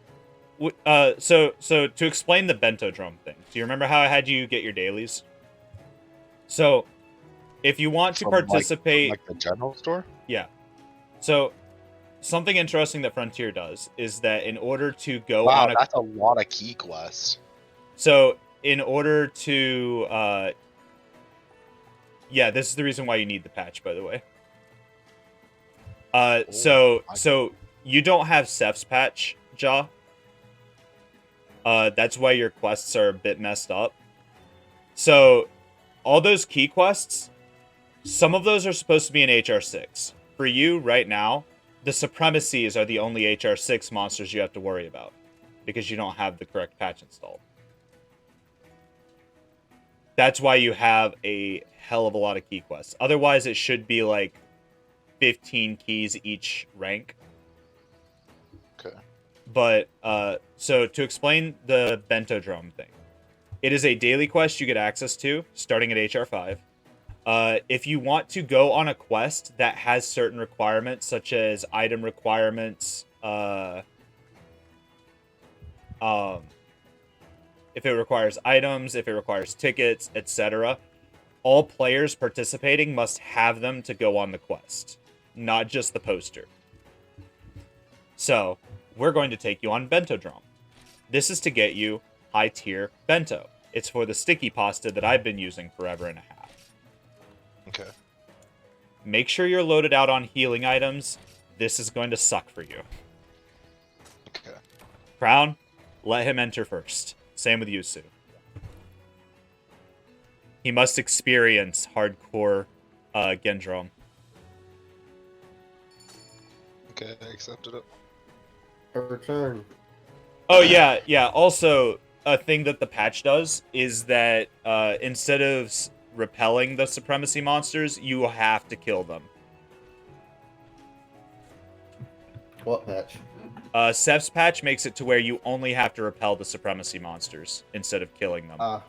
A: So to explain the Bentodrome thing, do you remember how I had you get your dailies? So, if you want to
D: From,
A: participate,
D: like the general store.
A: yeah. So, something interesting that Frontier does is that in order to go
D: Wow,
A: on a
D: that's a lot of key quests.
A: so in order to yeah, this is the reason why you need the patch, by the way. So you don't have Seth's patch, Ja. That's why your quests are a bit messed up. So, all those key quests, some of those are supposed to be in HR6. For you, right now, the Supremacies are the only HR6 monsters you have to worry about, because you don't have the correct patch installed. That's why you have a hell of a lot of key quests. Otherwise, it should be like 15 keys each rank.
D: Okay.
A: But, so to explain the Bentodrome thing, it is a daily quest you get access to, starting at HR 5. If you want to go on a quest that has certain requirements, such as item requirements, if it requires items, if it requires tickets, etc., all players participating must have them to go on the quest, not just the poster. So, we're going to take you on Bentodrome. This is to get you high-tier bento. It's for the sticky pasta that I've been using forever and a half.
D: Okay.
A: Make sure you're loaded out on healing items. This is going to suck for you.
D: Okay.
A: Crown, let him enter first. Same with Yusu. He must experience hardcore Gendrome.
D: Okay, I accepted it.
C: A return.
A: Oh, yeah. Also, a thing that the patch does is that instead of repelling the Supremacy monsters, you have to kill them.
C: What patch?
A: Seth's patch makes it to where you only have to repel the Supremacy monsters instead of killing them.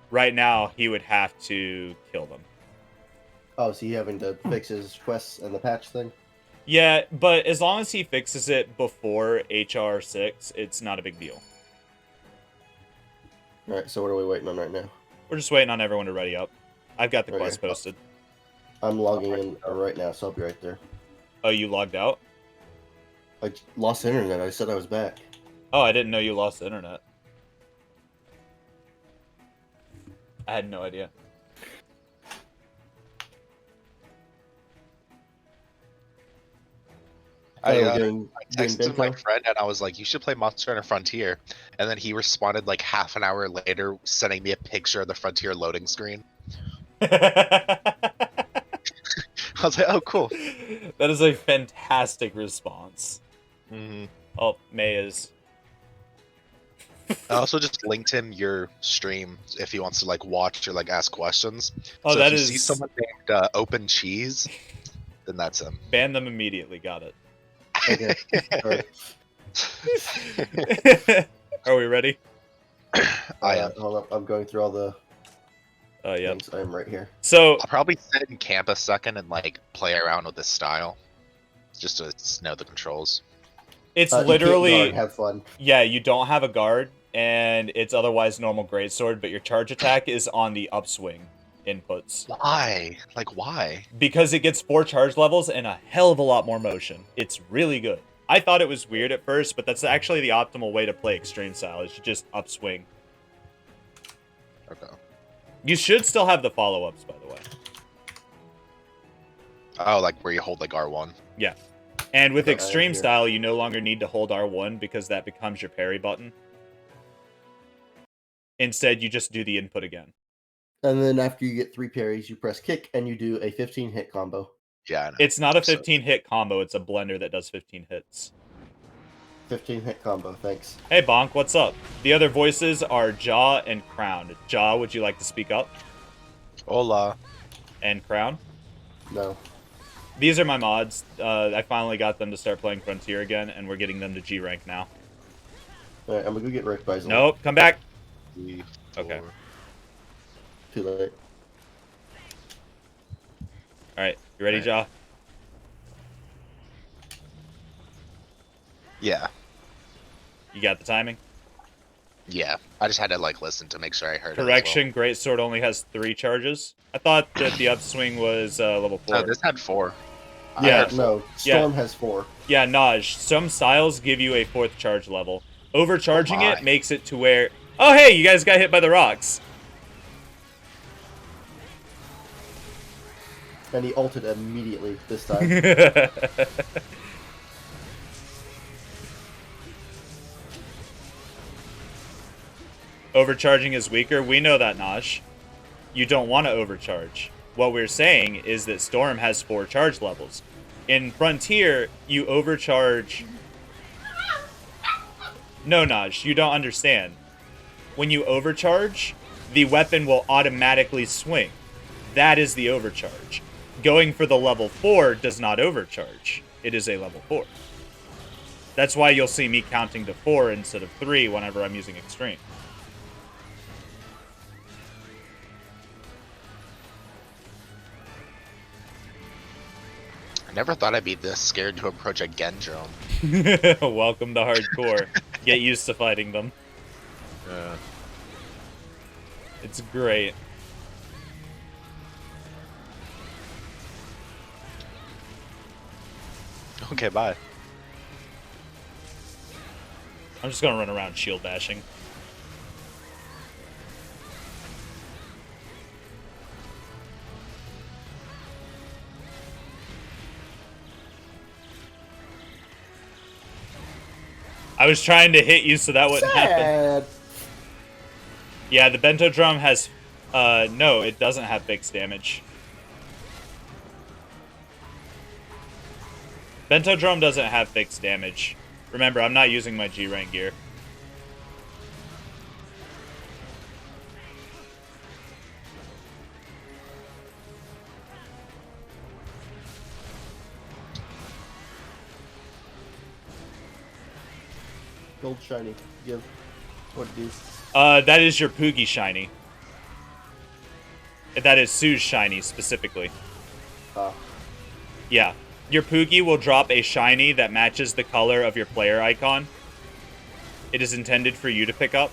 A: Right now, he would have to kill them.
C: Oh, so you having to fix his quests and the patch thing?
A: Yeah, but as long as he fixes it before HR 6, it's not a big deal.
C: Alright, so what are we waiting on right now?
A: We're just waiting on everyone to ready up. I've got the
C: Right
A: quest
C: here.
A: posted.
C: I'm logging in right now, so I'll be right there.
A: Oh, you logged out?
C: I lost internet. I said I was back.
A: Oh, I didn't know you lost the internet. I had no idea.
D: I
C: doing
D: texted my
C: bento?
D: friend and I was like, "You should play Monster Hunter Frontier," and then he responded like half an hour later, sending me a picture of the Frontier loading screen. I was like, "Oh, cool."
A: That is a fantastic response.
D: Mm-hmm.
A: Oh, May is.
D: I also just linked him your stream if he wants to like watch or like ask questions.
A: Oh,
D: so
A: that
D: if you
A: is.
D: see someone named Open Cheese, then that's him.
A: Ban them immediately. Got it.
C: Okay. Alright.
A: Are we ready?
D: I am.
C: Hold up. I'm going through all the
A: Yeah.
C: things. I'm right here.
A: So
D: I'll probably sit in camp a second and like play around with this style, just to know the controls.
A: it's
C: You can't
A: literally
C: guard, have fun.
A: yeah. You don't have a guard, and it's otherwise normal greatsword, but your charge attack is on the upswing inputs
D: Why? Like why?
A: because it gets 4 charge levels and a hell of a lot more motion. It's really good. I thought it was weird at first, but that's actually the optimal way to play extreme style. Is you just upswing.
D: Okay.
A: You should still have the follow-ups, by the way.
D: Oh, like where you hold like R1.
A: Yeah. And with
C: Okay,
A: extreme
C: here.
A: style, you no longer need to hold R1 because that becomes your parry button. Instead, you just do the input again.
C: And then after you get 3 parries, you press kick and you do a 15 hit combo.
D: Yeah, I know.
A: It's not a 15 hit combo, it's a blender that does 15 hits.
C: 15 hit combo, thanks.
A: Hey Bonk, what's up? The other voices are Jaw and Crown. Jaw, would you like to speak up?
D: Hola.
A: And Crown?
C: No.
A: These are my mods. I finally got them to start playing Frontier again, and we're getting them to G rank now.
C: Alright, I'm gonna go get wrecked by Zol.
A: Nope, come back.
D: 3,
A: Okay.
D: 4.
C: Too late.
A: Alright, you ready,
D: Alright.
A: Jaw?
D: Yeah.
A: You got the timing?
D: Yeah. I just had to like listen to make sure I heard
A: Correction, Greatsword only has 3 charges. I thought that the upswing was level 4.
D: Oh, this had 4.
A: Yeah.
C: No,
A: Yeah.
C: Storm has 4.
A: Yeah, Naj, some styles give you a 4th charge level. Overcharging
D: Oh my.
A: it makes it to where... Oh, hey, you guys got hit by the rocks.
C: And he ulted immediately this time.
A: Overcharging is weaker. We know that, Naj. You don't want to overcharge. What we're saying is that Storm has 4 charge levels. In Frontier, you overcharge. No, Naj, you don't understand. When you overcharge, the weapon will automatically swing. That is the overcharge. Going for the level 4 does not overcharge. It is a level 4. That's why you'll see me counting to 4 instead of 3 whenever I'm using Extreme.
D: I never thought I'd be this scared to approach a Gendrome.
A: Welcome to hardcore. Get used to fighting them. It's great.
D: Okay, bye.
A: I'm just gonna run around shield bashing. I was trying to hit you so that wouldn't happen.
C: Sad.
A: Yeah, the Bento Drum has... no, it doesn't have fixed damage. Bento Drum doesn't have fixed damage. Remember, I'm not using my G-Rank gear.
C: Gold shiny. Give. What do?
A: That is your Poogie shiny. That is Sue's shiny, specifically. Yeah. Your Poogie will drop a shiny that matches the color of your player icon. It is intended for you to pick up.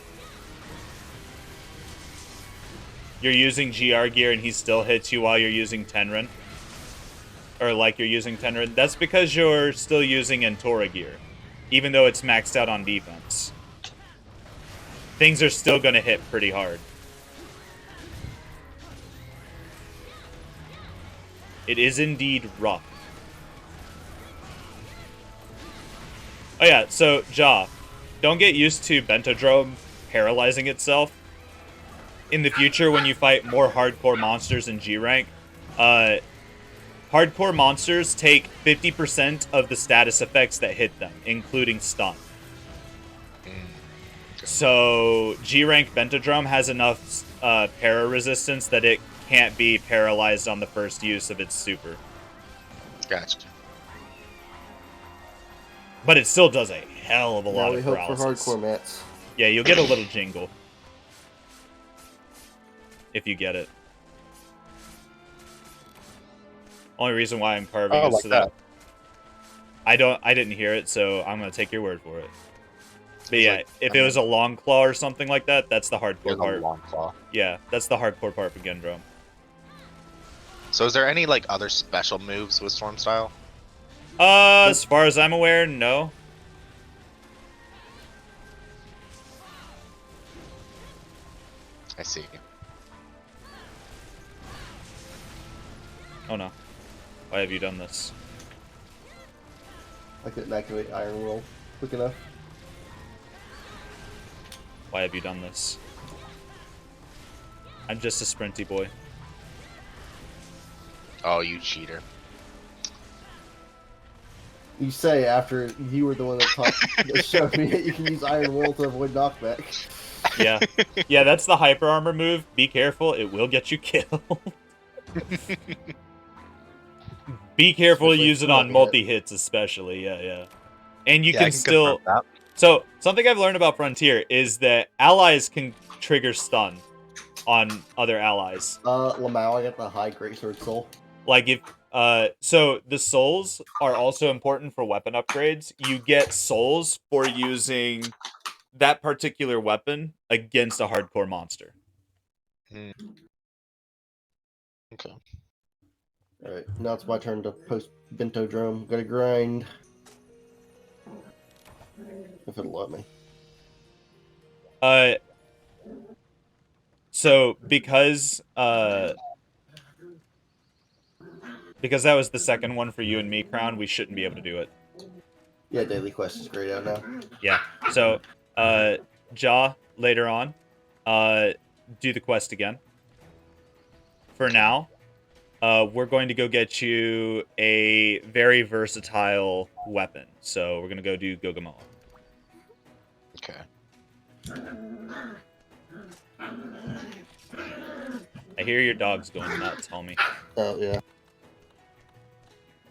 A: You're using GR gear and he still hits you while you're using Tenrin. Or like you're using Tenrin. That's because you're still using Entora gear. Even though it's maxed out on defense. Things are still going to hit pretty hard. It is indeed rough. Oh yeah, so, Ja, don't get used to Bentodrome paralyzing itself. In the future, when you fight more hardcore monsters in G-Rank, hardcore monsters take 50% of the status effects that hit them, including stun. So, G-Rank Bentodrome has enough para resistance that it can't be paralyzed on the first use of its super.
D: Gotcha.
A: But it still does a hell of a lot
C: We
A: of
C: hope
A: paralysis.
C: for hardcore mats.
A: Yeah, you'll get a little jingle. If you get it. Only reason why I'm carving is
D: like
A: so that I didn't hear it, so I'm gonna take your word for it. But yeah,
D: like,
A: if it was a long claw or something like that, that's the hardcore part.
D: Long claw.
A: Yeah, that's the hardcore part for Gendrome.
D: So is there any like other special moves with Storm Style?
A: As far as I'm aware, no.
D: I see.
A: Oh no. Why have you done this?
C: I couldn't activate Iron Roll quick enough.
A: Why have you done this? I'm just a sprinty boy.
D: Oh, you cheater.
C: You say after you were the one that showed me that you can use Iron Roll to avoid knockback.
A: Yeah. Yeah, that's the hyper armor move. Be careful, it will get you killed. Be careful to
C: Especially
A: use it on multi-hits, especially. Yeah. And you
D: Yeah,
A: can
D: I
A: still...
D: confirm that.
A: So, something I've learned about Frontier is that allies can trigger stun on other allies.
C: Lamau, I got the high Greatsword Soul.
A: Like, if... so, the souls are also important for weapon upgrades. You get souls for using that particular weapon against a hardcore monster.
D: Okay.
C: Alright, now it's my turn to post Bentodrome. Gotta grind. If it'll let me.
A: So because that was the second one for you and me, Crown, we shouldn't be able to do it.
C: Yeah, Daily Quest is grayed out now.
A: Yeah. So, Ja, later on, do the quest again. For now, we're going to go get you a very versatile weapon. So we're gonna go do Gogamoa.
D: Okay.
A: I hear your dog's going nuts, homie.
C: Oh yeah.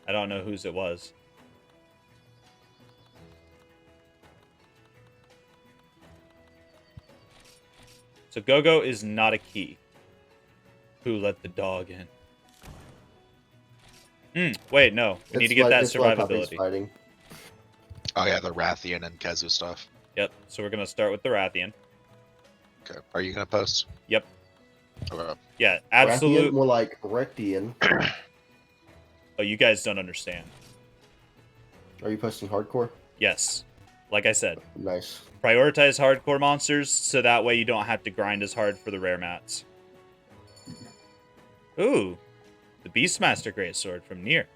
A: I don't know whose it was. So Gogo is not a key. Who let the dog in? Wait, no. We need to get that
C: It's my puppy's
A: survivability.
C: fighting.
D: Oh yeah, the Rathian and Kezu stuff.
A: Yep. So we're gonna start with the Rathian.
D: Okay. Are you gonna post?
A: Yep.
D: Okay.
A: Yeah,
C: Rathian,
A: absolute.
C: more like Rectian.
A: Oh, you guys don't understand.
C: Are you posting hardcore?
A: Yes. Like I said,
C: Nice.
A: prioritize hardcore monsters so that way you don't have to grind as hard for the rare mats. Ooh, the Beastmaster Greatsword from Nier.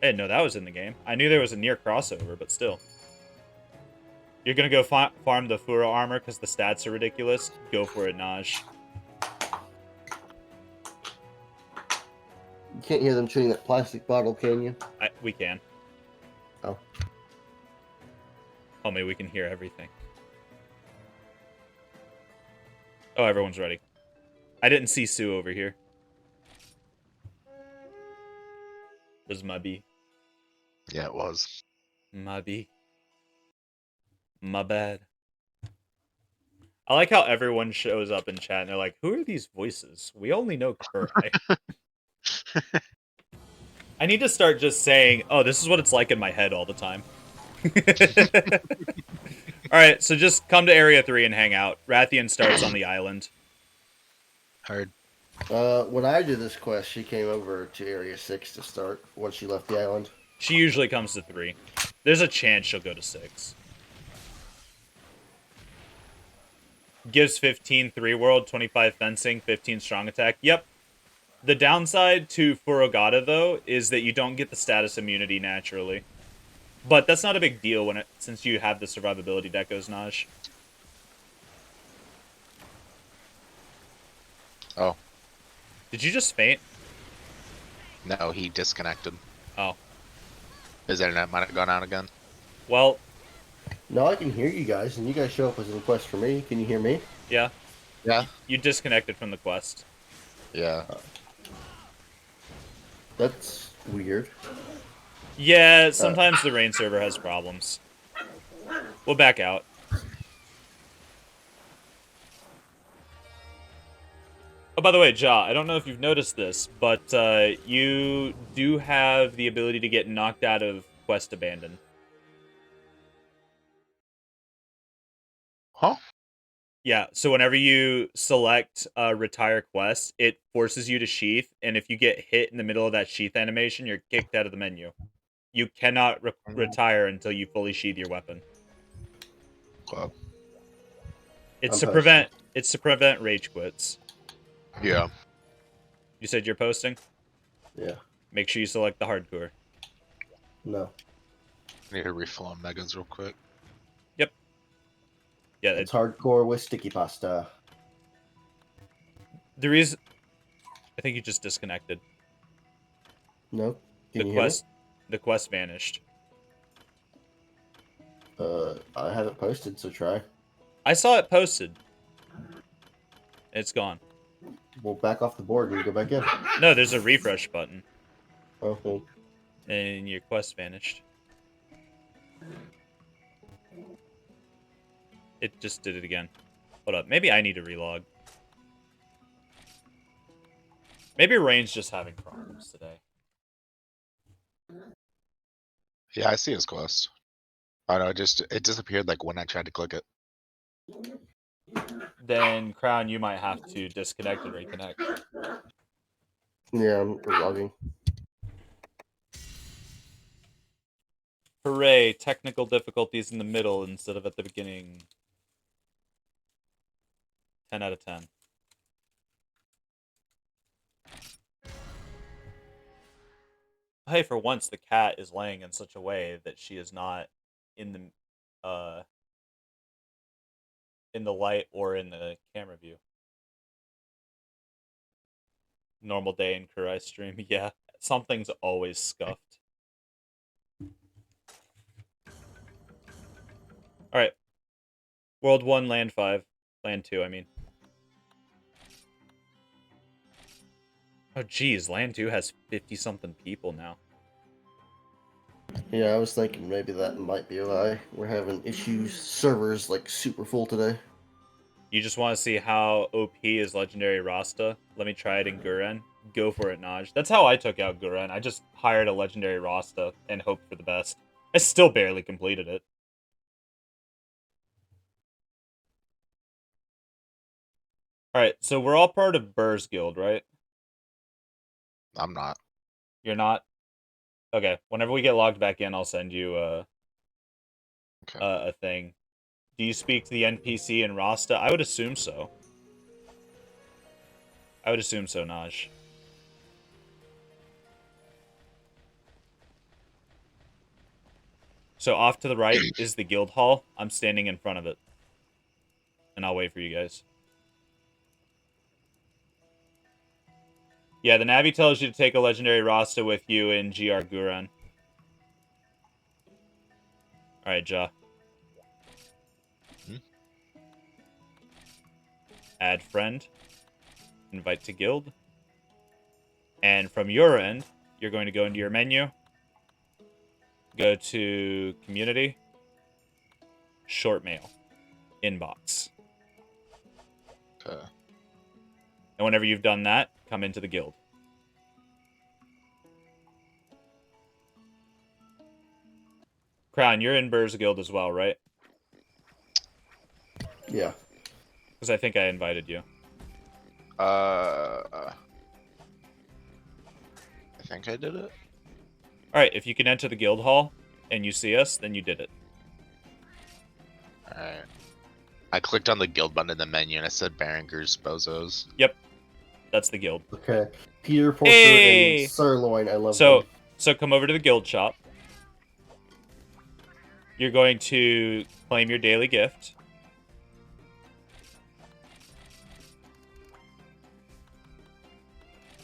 A: I didn't know that was in the game. I knew there was a Nier crossover, but still. You're gonna go farm the Furo armor because the stats are ridiculous? Go for it, Naj.
C: You can't hear them chewing that plastic bottle, can you?
A: We can.
C: Oh.
A: Homie, we can hear everything. Oh, everyone's ready. I didn't see Sue over here. Was my B.
D: Yeah, it was.
A: My B. My bad. I like how everyone shows up in chat and they're like, who are these voices? We only know Kurai. I need to start just saying, oh, this is what it's like in my head all the time. Alright, so just come to Area 3 and hang out. Rathian starts on the island.
D: Heard.
C: When I did this quest, she came over to Area 6 to start once she left the island.
A: She usually comes to 3. There's a chance she'll go to 6. Gives 15 3 world, 25 fencing, 15 strong attack. Yep. The downside to Furogata, though, is that you don't get the status immunity naturally. But that's not a big deal since you have the survivability decos, Naj.
D: Oh.
A: Did you just faint?
D: No, he disconnected.
A: Oh.
D: His internet might have gone out again.
A: Well,
C: No, I can hear you guys, and you guys show up as a request for me. Can you hear me?
A: yeah.
D: Yeah.
A: You disconnected from the quest.
D: Yeah.
C: That's weird.
A: Yeah, sometimes the rain server has problems. We'll back out. Oh, by the way, Ja, I don't know if you've noticed this, but you do have the ability to get knocked out of quest abandon.
D: Huh?
A: Yeah, so whenever you select retire quest, it forces you to sheath, and if you get hit in the middle of that sheath animation, you're kicked out of the menu. You cannot retire until you fully sheath your weapon.
D: Well,
A: It's
C: I'm
A: to
C: posting.
A: prevent rage quits.
D: yeah.
A: You said you're posting?
C: Yeah.
A: Make sure you select the hardcore.
C: No.
D: Need to refill on megas real quick.
A: Yep. Yeah,
C: It's hardcore with sticky pasta.
A: the reason I think you just disconnected.
C: No. Can
A: The
C: you hear me?
A: quest vanished.
C: I haven't posted, so try.
A: I saw it posted. It's gone.
C: We'll back off the board and go back in.
A: No, there's a refresh button,
C: Okay.
A: and your quest vanished. It just did it again. Hold up. Maybe I need to relog. Maybe Rain's just having problems today.
D: Yeah, I see his quest. Oh no, it disappeared like when I tried to click it.
A: Then, Crown, you might have to disconnect and reconnect.
C: Yeah, I'm logging.
A: Hooray, technical difficulties in the middle instead of at the beginning. 10 out of 10. Hey, for once, the cat is laying in such a way that she is not in the light or in the camera view. Normal day in Kurai stream. Yeah, something's always scuffed. All right. World 1, Land 5. Land 2, I mean. Oh, geez. Land 2 has 50-something people now.
C: Yeah, I was thinking maybe that might be why we're having issues. Servers like super full today.
A: You just want to see how OP is Legendary Rasta? Let me try it in Guren. Go for it, Naj. That's how I took out Guren. I just hired a Legendary Rasta and hoped for the best. I still barely completed it. Alright, so we're all part of Burr's Guild, right?
D: I'm not.
A: You're not? Okay, whenever we get logged back in, I'll send you
D: Okay.
A: a thing. Do you speak to the NPC in Rasta? I would assume so. I would assume so, Naj. So off to the right is the guild hall. I'm standing in front of it. And I'll wait for you guys. Yeah, the Navi tells you to take a legendary Rasta with you in GR Guran. Alright, Ja.
D: Hmm?
A: Add friend. Invite to guild. And from your end, you're going to go into your menu. Go to community. Short mail. Inbox.
D: Okay.
A: And whenever you've done that, come into the guild. Crown, you're in Burr's Guild as well, right?
C: Yeah.
A: Because I think I invited you.
D: I think I did it.
A: Alright, if you can enter the guild hall and you see us, then you did it.
D: Alright. I clicked on the guild button in the menu and it said Berenger's Bozos.
A: Yep. That's the guild.
C: Okay. Peter Porker
A: Hey!
C: and Sirloin. I love
A: So
C: them.
A: come over to the guild shop. You're going to claim your daily gift.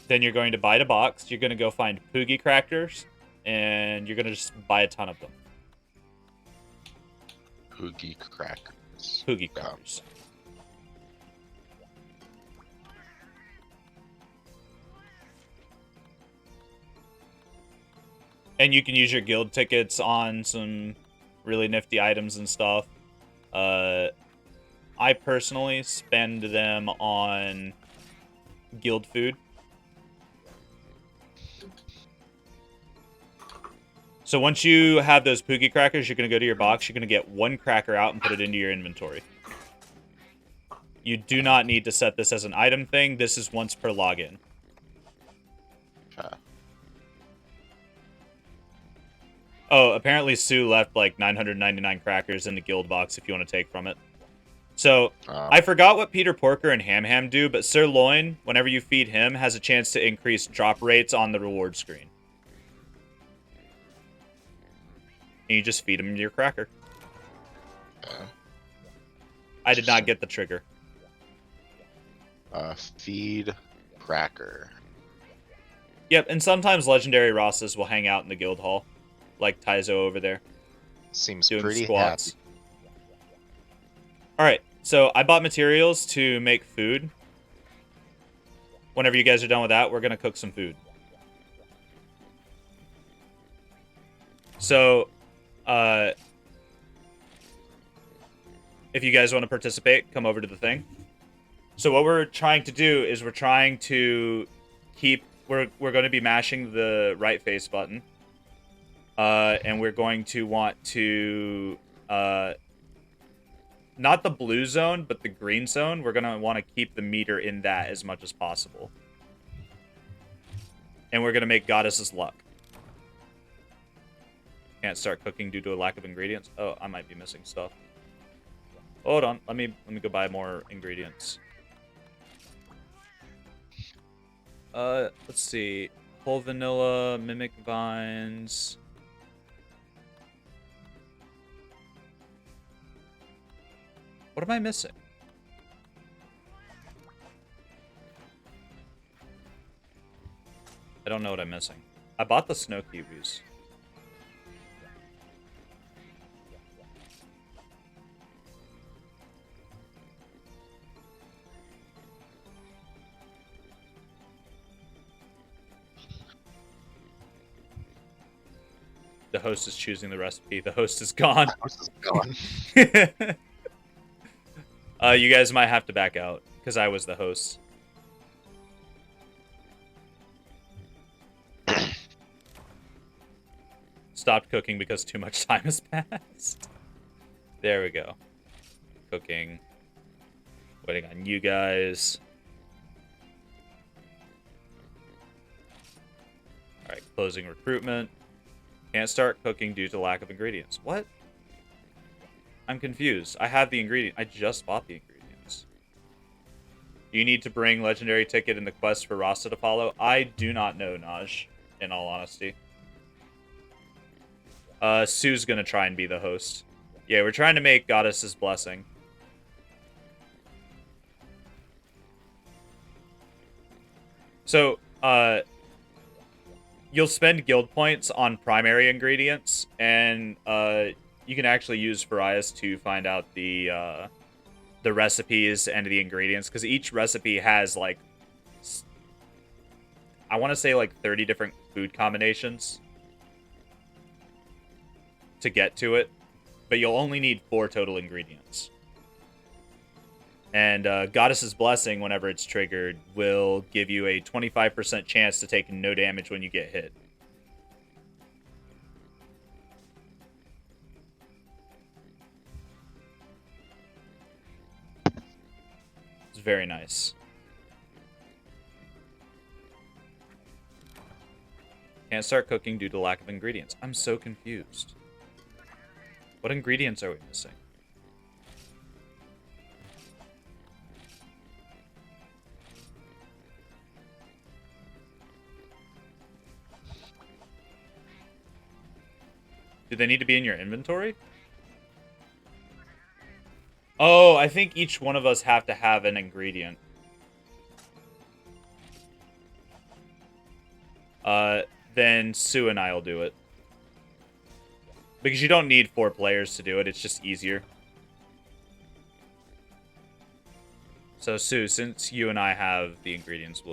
A: Then you're going to buy the box. You're going to go find Poogie crackers, and you're going to just buy a ton of them.
D: Poogie Crackers.
A: Poogie crackers. And you can use your guild tickets on some really nifty items and stuff. I personally spend them on guild food. So once you have those Poogie crackers, you're going to go to your box. You're going to get one cracker out and put it into your inventory. You do not need to set this as an item thing. This is once per login.
D: Okay.
A: Oh, apparently Sue left like 999 crackers in the guild box if you want to take from it. So, I forgot what Peter Porker and Ham Ham do, but Sirloin, whenever you feed him, has a chance to increase drop rates on the reward screen. And you just feed him your cracker.
D: Okay.
A: I did not get the trigger.
D: Feed Cracker.
A: Yep, and sometimes legendary Rosses will hang out in the guild hall. Like Taizo over there.
D: Seems
A: Doing
D: pretty
A: squats.
D: happy.
A: Alright, so I bought materials to make food. Whenever you guys are done with that, we're going to cook some food. So, if you guys want to participate, come over to the thing. So what we're trying to do is we're trying to keep... We're going to be mashing the right face button. And we're going to want to... not the blue zone, but the green zone. We're going to want to keep the meter in that as much as possible. And we're going to make Goddess's Luck. Can't start cooking due to a lack of ingredients. Oh, I might be missing stuff. Hold on. Let me go buy more ingredients. Let's see. Whole vanilla, mimic vines. What am I missing? I don't know what I'm missing. I bought the snow kiwis. The host is choosing the recipe. The host is gone.
D: What's this going?
A: You guys might have to back out because I was the host. Stopped cooking because too much time has passed. There we go. Cooking. Waiting on you guys. Alright, closing recruitment. Can't start cooking due to lack of ingredients. What? I'm confused. I have the ingredient. I just bought the ingredients. You need to bring legendary ticket in the quest for Rasta to follow. I do not know, Naj, in all honesty. Sue's gonna try and be the host. Yeah, we're trying to make Goddess's Blessing. So, you'll spend guild points on primary ingredients, and you can actually use Farias to find out the recipes and the ingredients, because each recipe has, like, I want to say, like, 30 different food combinations to get to it, but you'll only need 4 total ingredients. And Goddess's Blessing, whenever it's triggered, will give you a 25% chance to take no damage when you get hit. It's very nice. Can't start cooking due to lack of ingredients. I'm so confused. What ingredients are we missing? Do they need to be in your inventory? Oh, I think each one of us have to have an ingredient. Then Sue and I will do it. Because you don't need 4 players to do it, it's just easier. So Sue, since you and I have the ingredients,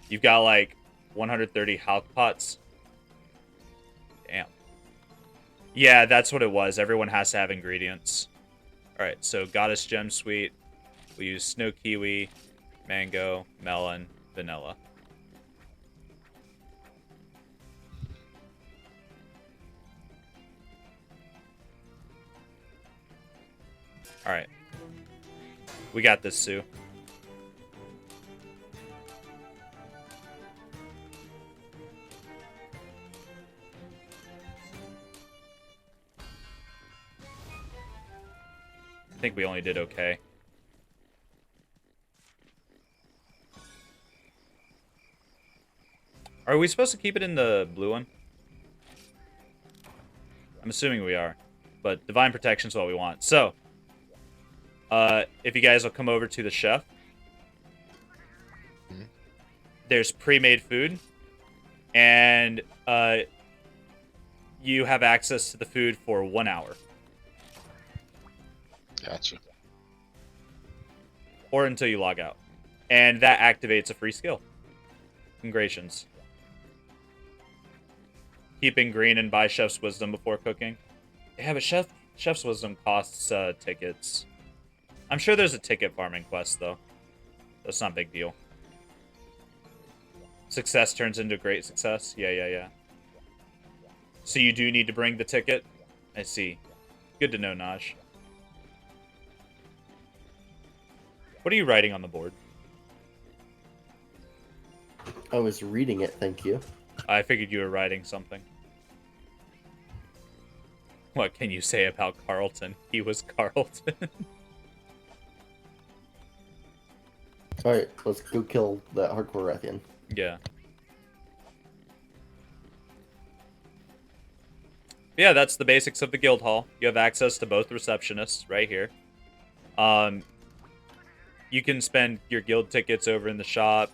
A: you've got like 130 halk pots. Damn. Yeah, that's what it was. Everyone has to have ingredients. Alright, so Goddess Gem Sweet. We use Snow Kiwi, Mango, Melon, Vanilla. Alright. We got this, Sue. I think we only did okay. Are we supposed to keep it in the blue one? I'm assuming we are. But Divine Protection is what we want. So, if you guys will come over to the chef. There's pre-made food. And you have access to the food for 1 hour.
D: Gotcha.
A: Or until you log out. And that activates a free skill. Congrations. Keeping green and buy Chef's Wisdom before cooking. Yeah, but Chef's Wisdom costs tickets. I'm sure there's a ticket farming quest, though. That's not a big deal. Success turns into great success. Yeah. So you do need to bring the ticket? I see. Good to know, Naj. What are you writing on the board?
C: I was reading it, thank you.
A: I figured you were writing something. What can you say about Carlton? He was Carlton.
C: Alright, let's go kill that hardcore Rathian.
A: Yeah. Yeah, that's the basics of the guild hall. You have access to both receptionists right here. You can spend your guild tickets over in the shop.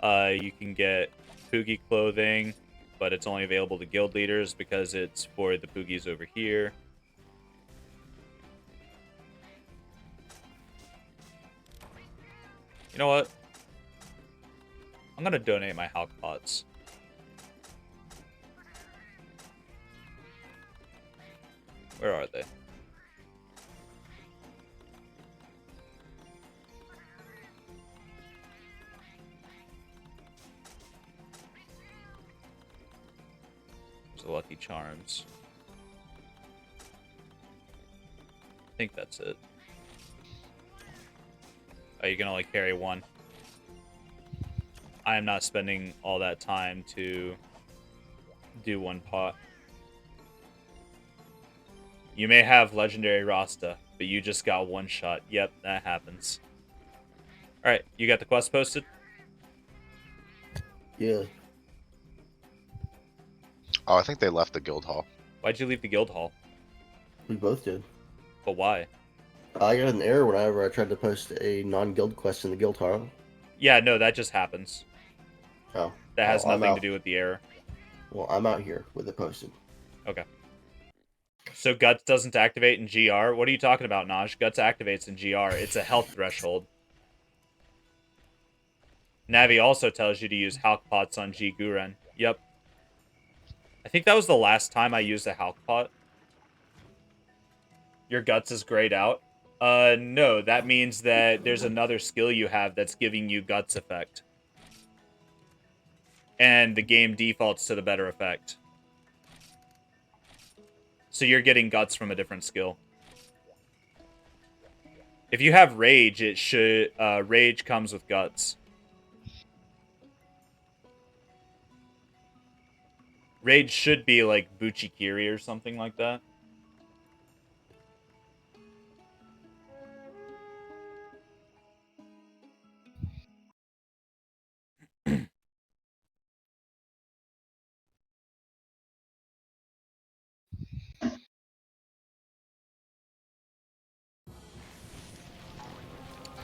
A: You can get Poogie clothing, but it's only available to guild leaders because it's for the Poogies over here. You know what? I'm gonna donate my Hulk pots. Where are they? There's the Lucky Charms. I think that's it. Oh, you can only carry one. I am not spending all that time to do one pot. You may have legendary Rasta, but you just got one shot. Yep, that happens. Alright, you got the quest posted?
C: Yeah.
D: Oh, I think they left the guild hall.
A: Why'd you leave the guild hall?
C: We both did.
A: But why?
C: I got an error whenever I tried to post a non-guild quest in the guild hall.
A: Yeah, no, that just happens.
C: Oh.
A: That has
C: I'm
A: nothing
C: out.
A: to do with the error.
C: Well, I'm out here with it posted.
A: Okay. So Guts doesn't activate in GR? What are you talking about, Naj? Guts activates in GR. It's a health threshold. Navi also tells you to use Hulk pots on G Guren. Yep. I think that was the last time I used a Hulk pot. Your Guts is grayed out. No, that means that there's another skill you have that's giving you Guts effect. And the game defaults to the better effect. So you're getting Guts from a different skill. If you have Rage, it should... Rage comes with Guts. Rage should be like Buchikiri or something like that.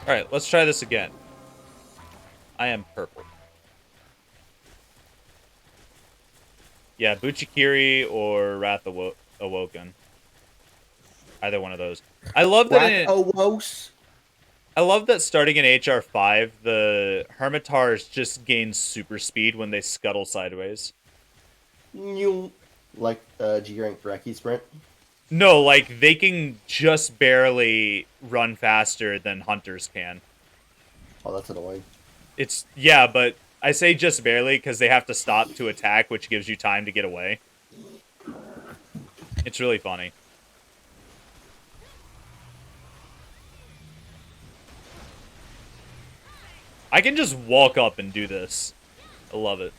A: Alright, let's try this again. I am purple. Yeah, Buchikiri or Wrath Awoken. Either one of those. I love that I love that starting in HR5, the Hermitars just gain super speed when they scuttle sideways.
C: Like G rank Reki sprint.
A: No, like, they can just barely run faster than Hunters can.
C: Oh, that's annoying.
A: Yeah, but I say just barely because they have to stop to attack, which gives you time to get away. It's really funny. I can just walk up and do this. I love it.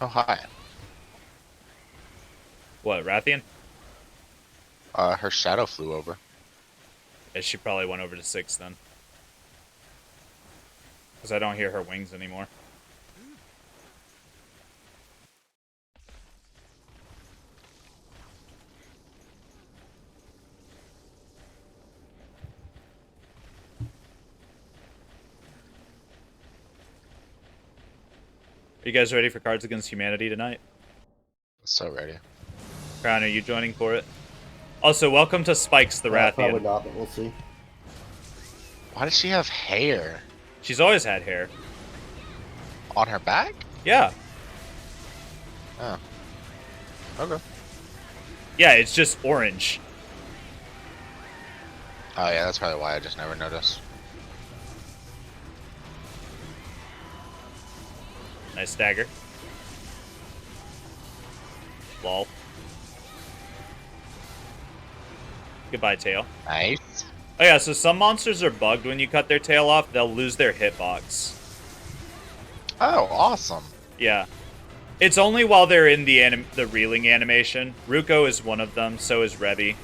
D: Oh, hi.
A: What, Rathian?
D: Her shadow flew over.
A: Yeah, she probably went over to 6 then. Because I don't hear her wings anymore. Are you guys ready for Cards Against Humanity tonight?
D: So ready.
A: Crown, are you joining for it? Also, welcome to Spikes the Rathian.
C: Probably not, but we'll see.
D: Why does she have hair?
A: She's always had hair.
D: On her back?
A: Yeah.
D: Oh. Okay.
A: Yeah, it's just orange.
D: Oh yeah, that's probably why I just never noticed.
A: Nice dagger. Lol. Goodbye, tail.
D: Nice.
A: Oh yeah, so some monsters are bugged when you cut their tail off. They'll lose their hitbox.
D: Oh, awesome.
A: Yeah. It's only while they're in the reeling animation. Ruko is one of them, so is Rebby.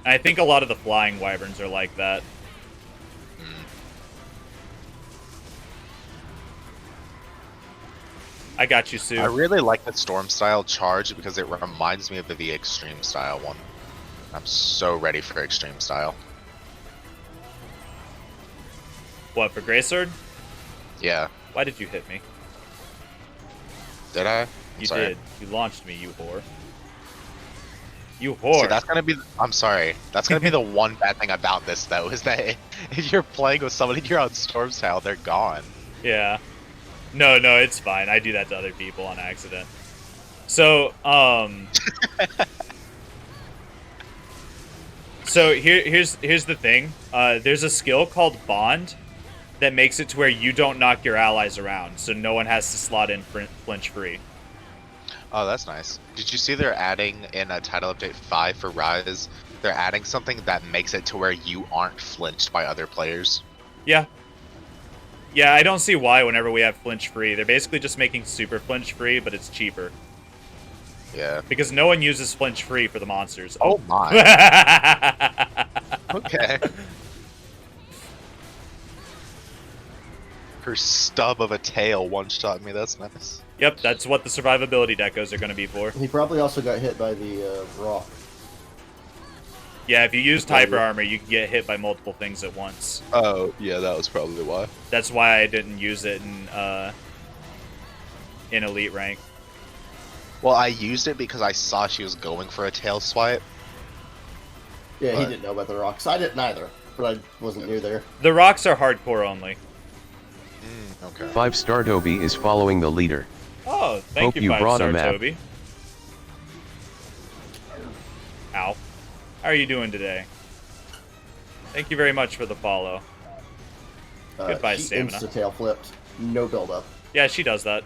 A: I think a lot of the flying wyverns are like that. I got you, Sue.
D: I really like the storm style charge because it reminds me of the extreme style one. I'm so ready for extreme style.
A: What, for Greysword?
D: Yeah.
A: Why did you hit me?
D: Did I?
A: You
D: sorry.
A: did. You launched me, you whore. You whore.
D: See, that's gonna be. I'm sorry. That's gonna be the one bad thing about this, though, is that if you're playing with somebody and you're on storm style, they're gone.
A: Yeah. No, it's fine. I do that to other people on accident. So, so here's the thing. There's a skill called Bond that makes it to where you don't knock your allies around, so no one has to slot in flinch free.
D: Oh, that's nice. Did you see they're adding in a title update 5 for Rise? They're adding something that makes it to where you aren't flinched by other players.
A: Yeah. Yeah, I don't see why whenever we have flinch free. They're basically just making super flinch free, but it's cheaper.
D: Yeah.
A: Because no one uses flinch free for the monsters.
D: Oh my. Okay. Her stub of a tail one-shot me. That's nice.
A: Yep, that's what the survivability decos are going to be for.
C: He probably also got hit by the rock.
A: Yeah, if you use Hyper Armor, you can get hit by multiple things at once.
D: Oh, yeah, that was probably why.
A: That's why I didn't use it in Elite rank.
D: Well, I used it because I saw she was going for a tail swipe.
C: Yeah, he
D: But-
C: didn't know about the rocks. I didn't either, but I wasn't near there.
A: The rocks are hardcore only.
D: Okay.
B: 5-star Toby is following the leader.
A: Oh, thank
B: Hope
A: you,
B: you brought a
A: 5-star
B: map.
A: Toby. Ow. How are you doing today? Thank you very much for the follow. Goodbye,
C: she
A: stamina.
C: insta-tail flipped. No build-up.
A: Yeah, she does that.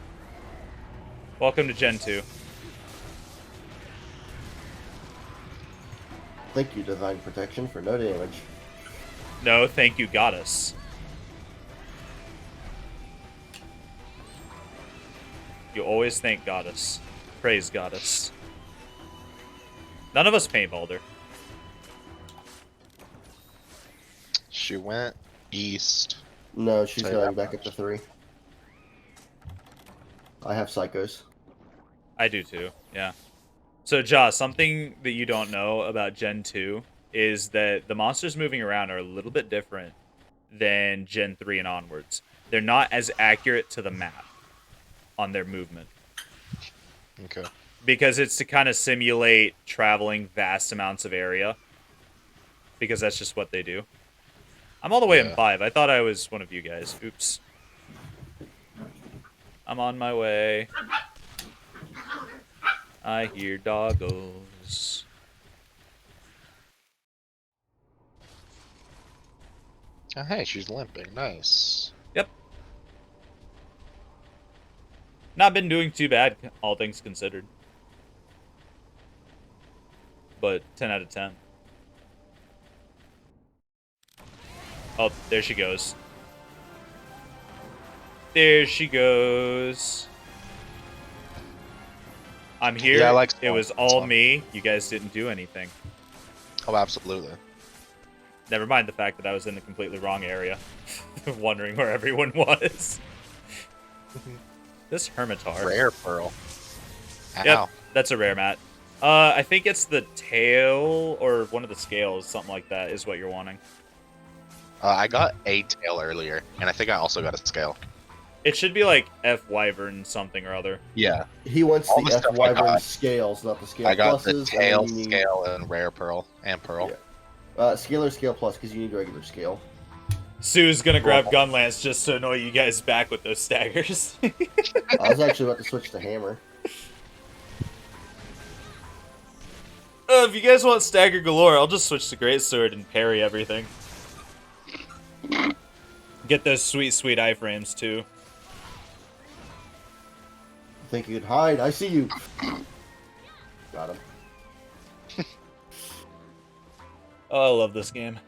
A: Welcome to Gen 2.
C: Thank you, Divine Protection, for no damage.
A: No, thank you, Goddess. You always thank Goddess. Praise Goddess. None of us paintballed her.
D: She went east.
C: No, she's
D: Tell you
C: going
D: that
C: back up to
D: much.
C: 3. I have Psychos.
A: I do too, yeah. So, Josh, something that you don't know about Gen 2 is that the monsters moving around are a little bit different than Gen 3 and onwards. They're not as accurate to the map on their movement.
D: Okay.
A: Because it's to kind of simulate traveling vast amounts of area. Because that's just what they do. I'm all the way in
D: Yeah.
A: 5. I thought I was one of you guys. Oops. I'm on my way. I hear doggos.
D: Oh, hey, she's limping. Nice.
A: Yep. Not been doing too bad, all things considered. But 10 out of 10. Oh, there she goes. There she goes. I'm here.
D: Yeah, I like
A: it was
D: Spawn.
A: all
D: Spawn.
A: me. You guys didn't do anything.
D: Oh, absolutely.
A: Never mind the fact that I was in the completely wrong area. Wondering where everyone was. This Hermitar.
D: Rare pearl. Ow.
A: Yep, that's a rare mat. I think it's the tail or one of the scales, something like that, is what you're wanting.
D: I got a tail earlier, and I think I also got a scale.
A: It should be like F Wyvern something or other.
D: Yeah.
C: He wants
D: All
C: the
D: the
C: F
D: stuff I
C: Wyvern
D: got.
C: scales, not the scale
D: I got
C: pluses.
D: the
C: and
D: tail,
C: then you need,
D: scale, and rare pearl. And pearl.
C: Yeah. Scale or scale plus, because you need regular scale.
A: Sue's gonna grab Gunlance just to annoy you guys back with those staggers.
C: I was actually about to switch to hammer.
A: If you guys want stagger galore, I'll just switch to Greatsword and parry everything. Get those sweet, sweet iframes too.
C: Think you could hide? I see you. Got him.
A: Oh, I love this game.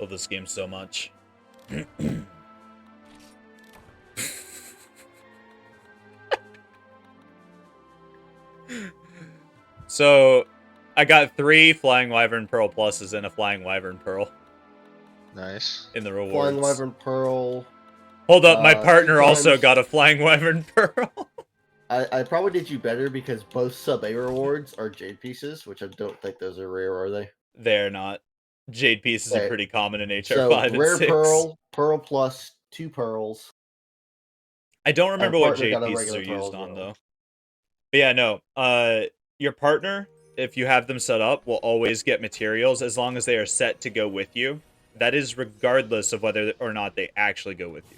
A: Love this game so much. So, I got 3 Flying Wyvern Pearl pluses and a Flying Wyvern Pearl
D: Nice.
A: in the rewards.
C: Flying Wyvern Pearl.
A: Hold up, my
C: 2
A: partner also
C: times.
A: got a Flying Wyvern Pearl.
C: I probably did you better because both sub A rewards are jade pieces, which I don't think those are rare, are they?
A: They're not. Jade pieces are
C: Okay.
A: pretty common in HR
C: So
A: 5 and
C: rare
A: 6.
C: pearl, pearl plus 2 pearls.
A: I don't remember
C: And
A: what
C: partner
A: jade
C: got a
A: pieces are
C: regular pearl
A: used
C: as
A: on,
C: well.
A: though. But yeah, no. Your partner, if you have them set up, will always get materials as long as they are set to go with you. That is regardless of whether or not they actually go with you.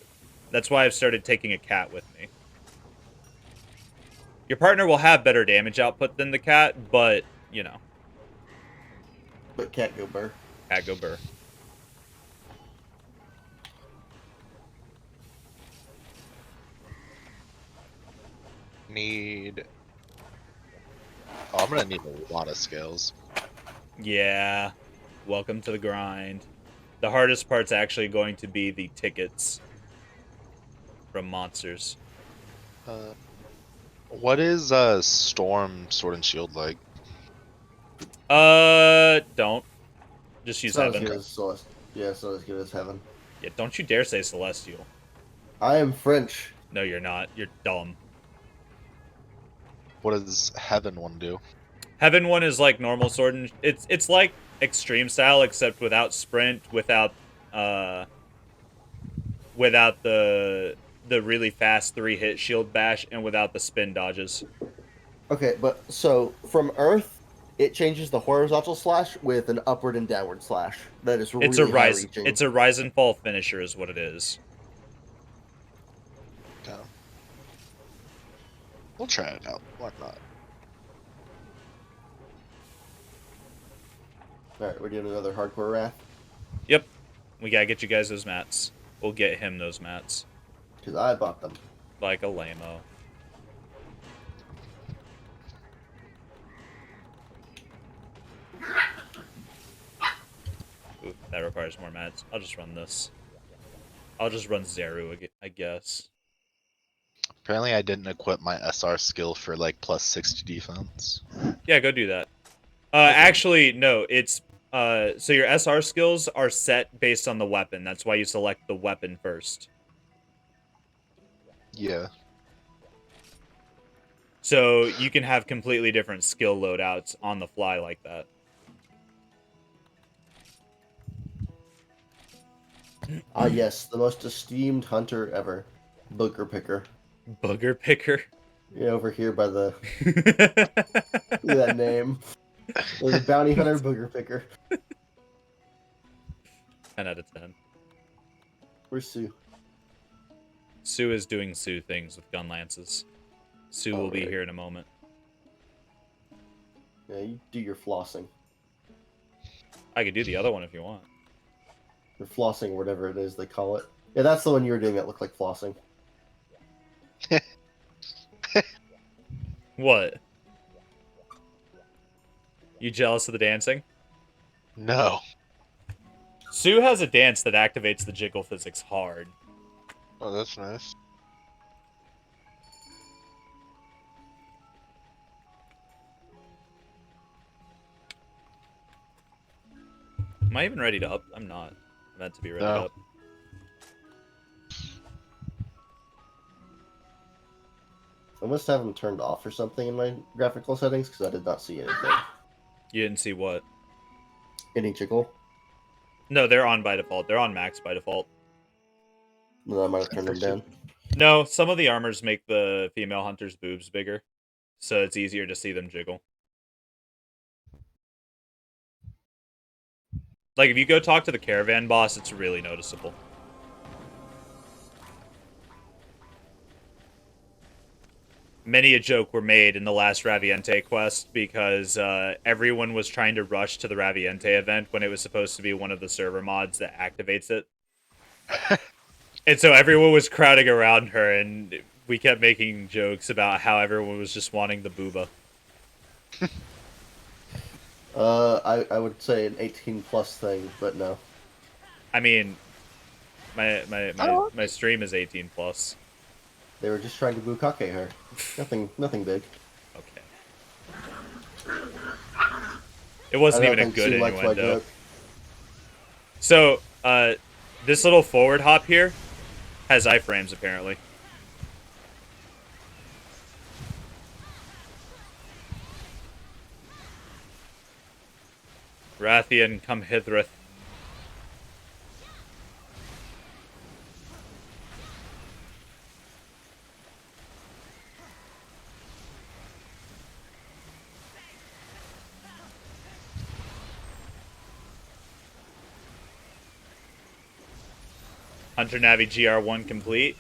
A: That's why I've started taking a cat with me. Your partner will have better damage output than the cat, but, you know,
C: But cat go burr.
A: cat go burr.
D: Need. Oh, I'm gonna need a lot of skills.
A: Yeah. Welcome to the grind. The hardest part's actually going to be the tickets from monsters.
D: What is Storm Sword and Shield like?
A: Don't. Just use
C: It's not as
A: Heaven.
C: good as Celeste. Yeah, it's not as good as Heaven.
A: Yeah, don't you dare say Celestial.
C: I am French.
A: No, you're not. You're dumb.
D: What does Heaven one do?
A: Heaven one is like normal sword, and it's like extreme style except without sprint, without the really fast 3-hit shield bash, and without the spin dodges.
C: Okay, but so from Earth, it changes the horizontal slash with an upward and downward slash. That is really
A: It's a
C: high
A: rise.
C: reaching.
A: It's a rise and fall finisher, is what it is.
D: Okay. We'll try it out. Why not?
C: Alright, we're doing another hardcore wrath.
A: Yep, we gotta get you guys those mats. We'll get him those mats,
C: Because I bought them.
A: like a lame-o. Ooh, that requires more mats. I'll just run this. I'll just run Zeru, I guess.
D: Apparently, I didn't equip my SR skill for like plus 60 defense.
A: Yeah, go do that. Actually, no. It's so your SR skills are set based on the weapon. That's why you select the weapon first.
D: Yeah.
A: So you can have completely different skill loadouts on the fly like that.
C: Ah, yes, the most esteemed hunter ever. Booger Picker.
A: Booger picker.
C: Yeah, over here by the... Look at that name. There's a bounty hunter, Booger Picker.
A: 10 out of 10.
C: Where's Sue?
A: Sue is doing Sue things with gun lances. Sue will be
C: Alright.
A: here in a moment.
C: Yeah, you do your flossing.
A: I could do the other one if you want.
C: Or flossing, or whatever it is they call it. Yeah, that's the one you were doing that looked like flossing.
A: What? You jealous of the dancing?
D: No.
A: Sue has a dance that activates the jiggle physics hard.
D: Oh, that's nice.
A: Am I even ready to up? I'm not. I'm meant to be ready
D: No.
A: to up.
C: I must have them turned off or something in my graphical settings because I did not see anything.
A: You didn't see what?
C: Any jiggle?
A: No, they're on by default. They're on max by default.
C: Then I might have turned them down.
A: No, some of the armors make the female hunter's boobs bigger, so it's easier to see them jiggle. Like, if you go talk to the caravan boss, it's really noticeable. Many a joke were made in the last Raviente quest because everyone was trying to rush to the Raviente event when it was supposed to be one of the server mods that activates it. And so everyone was crowding around her, and we kept making jokes about how everyone was just wanting the booba.
C: I would say an 18 plus thing, but no.
A: I mean, my stream is 18 plus.
C: They were just trying to bukkake her. Nothing big.
A: Okay. It
C: I
A: wasn't
C: don't
A: even a
C: think
A: good
C: Sue likes my
A: innuendo.
C: joke.
A: So, this little forward hop here has iframes apparently. Rathian, come hithereth. Hunter Navi GR1 complete.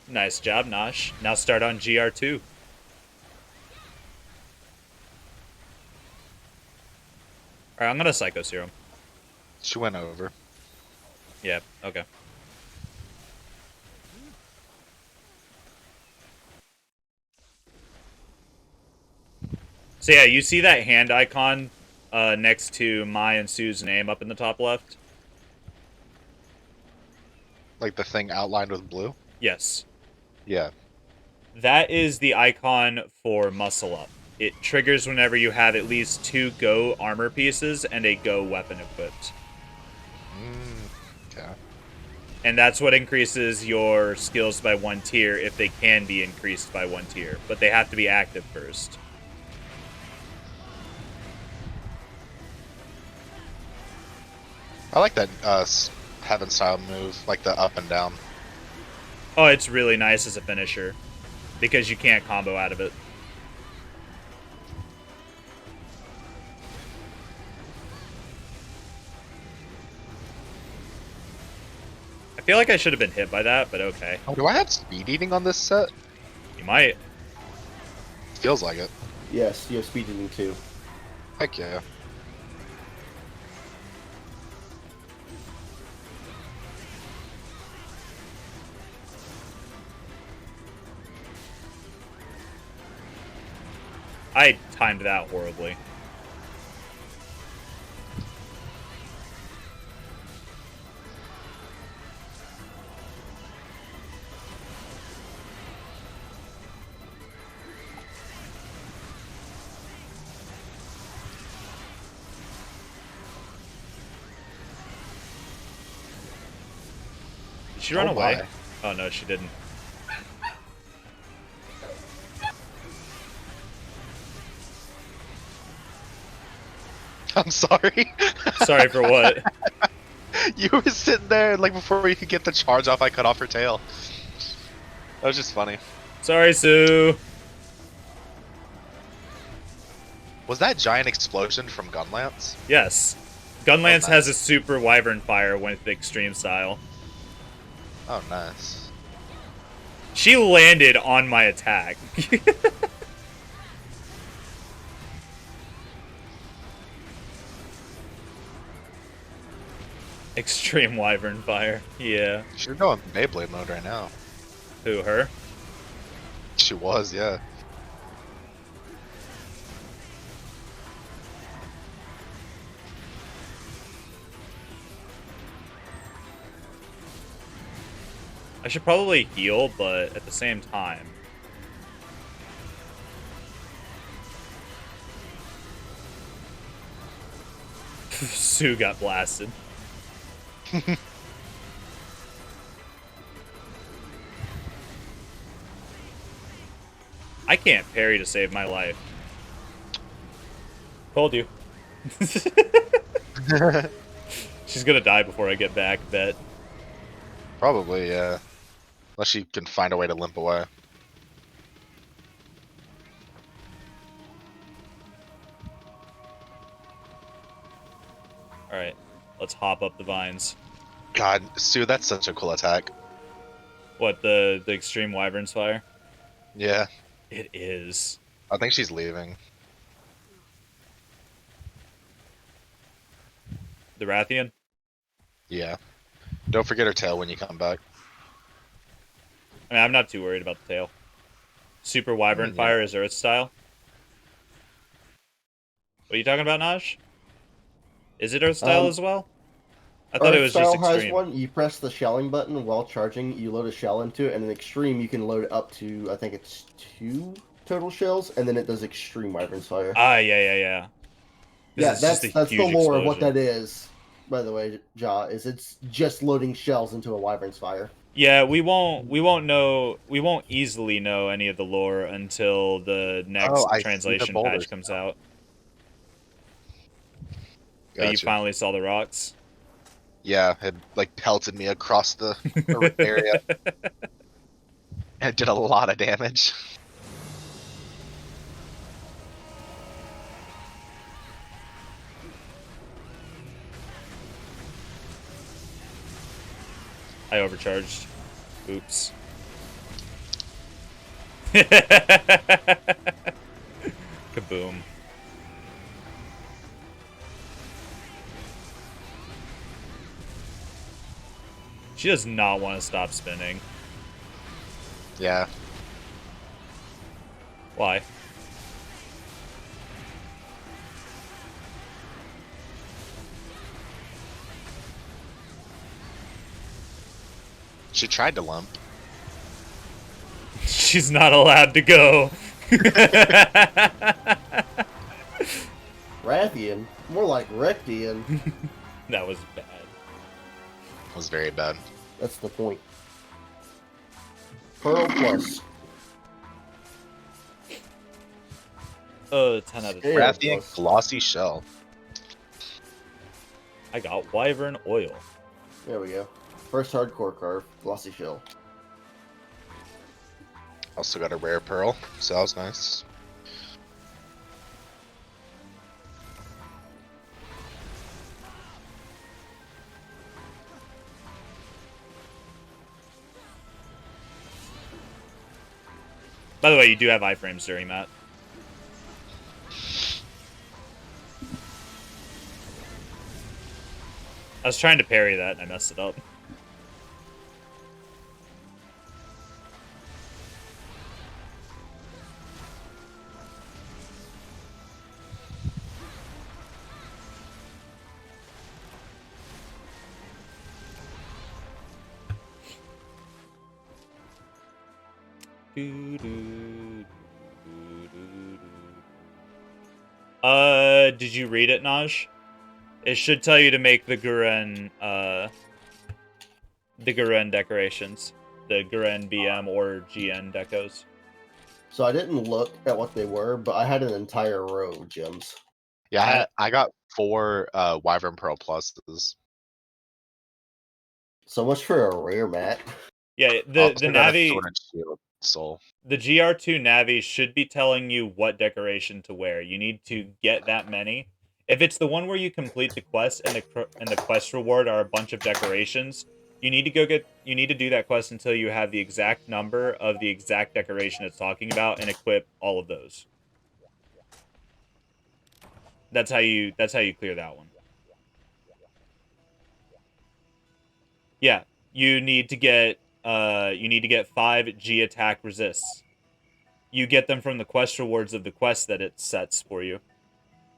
A: Nice job, Nosh. Now start on GR2. Alright, I'm gonna Psycho Serum.
D: She went over.
A: Yeah, okay. So yeah, you see that hand icon next to my and Sue's name up in the top left?
D: Like the thing outlined with blue?
A: Yes.
D: Yeah.
A: That is the icon for Muscle Up. It triggers whenever you have at least 2 Go armor pieces and a Go weapon equipped.
D: Okay.
A: And that's what increases your skills by 1 tier if they can be increased by 1 tier. But they have to be active first.
D: I like that heaven style move, like the up and down.
A: Oh, it's really nice as a finisher. Because you can't combo out of it. I feel like I should have been hit by that, but okay.
D: Oh, do I have speed eating on this set?
A: You might.
D: Feels like it.
C: Yes, you have speed eating too.
D: Heck yeah.
A: I timed that horribly. Did she run
D: Oh,
A: away?
D: my.
A: Oh no, she didn't.
D: I'm sorry.
A: Sorry for what?
D: You were sitting there, like, before you could get the charge off, I cut off her tail. That was just funny.
A: Sorry, Sue.
D: Was that giant explosion from Gunlance?
A: Yes. Gunlance
D: Oh, nice.
A: has a super wyvern fire with extreme style.
D: Oh, nice.
A: She landed on my attack. Extreme wyvern fire. Yeah.
D: She's going Beyblade mode right now.
A: Who, her?
D: She was, yeah.
A: I should probably heal, but at the same time. Sue got blasted. I can't parry to save my life. Told you. She's gonna die before I get back, bet.
D: Probably, yeah. Unless she can find a way to limp away.
A: Alright, let's hop up the vines.
D: God, Sue, that's such a cool attack.
A: What, the extreme wyvern's fire?
D: Yeah.
A: It is.
D: I think she's leaving.
A: The Rathian?
D: Yeah. Don't forget her tail when you come back.
A: I mean, I'm not too worried about the tail. Super wyvern
D: Yeah.
A: fire is Earth style. What are you talking about, Naj? Is it Earth style as well? I thought it
C: Earth
A: was just
C: style has
A: extreme.
C: one. You press the shelling button while charging. You load a shell into it, and in extreme you can load up to I think it's 2 total shells, and then it does extreme Wyvern's Fire.
A: Ah, yeah.
C: Yeah,
A: It's just a
C: that's the
A: huge
C: lore of what
A: explosion.
C: that is. By the way, Ja, is it's just loading shells into a Wyvern's Fire.
A: Yeah, we won't easily know any of the lore until the
D: Oh,
A: next
D: I see the
A: translation patch
D: boulders.
A: comes out. Oh, you
D: Gotcha.
A: finally saw the rocks?
D: Yeah, it like pelted me across the area. It did a lot of damage.
A: I overcharged. Oops. Kaboom. She does not want to stop spinning.
D: Yeah.
A: Why?
D: She tried to lump.
A: She's not allowed to go.
C: Rathian, more like Rectian.
A: That was bad.
D: It was very bad.
C: That's the point. Pearl plus.
A: 10 out of 10.
C: Yeah.
D: Rathian glossy shell.
A: I got Wyvern oil.
C: There we go. First hardcore carve, glossy shell.
D: Also got a rare pearl, so that was nice.
A: By the way, you do have iframes during that. I was trying to parry that and I messed it up. Did you read it, Naj? It should tell you to make the Gurren decorations. The Gurren BM or GN decos.
C: So I didn't look at what they were, but I had an entire row of gems.
D: Yeah, I got 4 Wyvern Pearl pluses.
C: So much for a rare mat.
A: Yeah,
D: Oh,
A: the
D: I got a
A: Navi,
D: Sword and Shield soul.
A: the GR2 Navi should be telling you what decoration to wear. You need to get that many. If it's the one where you complete the quest and the quest reward are a bunch of decorations, you need to do that quest until you have the exact number of the exact decoration it's talking about and equip all of those. That's how you clear that one. Yeah, you need to get 5 G attack resists. You get them from the quest rewards of the quest that it sets for you.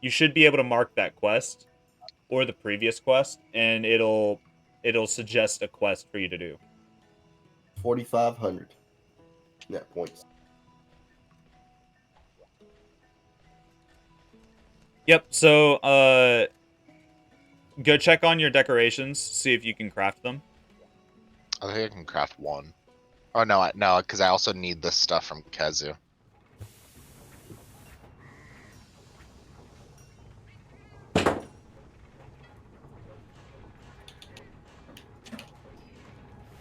A: You should be able to mark that quest or the previous quest, and it'll suggest a quest for you to do.
C: 4,500 net points.
A: Yep. So go check on your decorations, see if you can craft them.
D: I think I can craft 1. Oh no, no, because I also need this stuff from Kazu.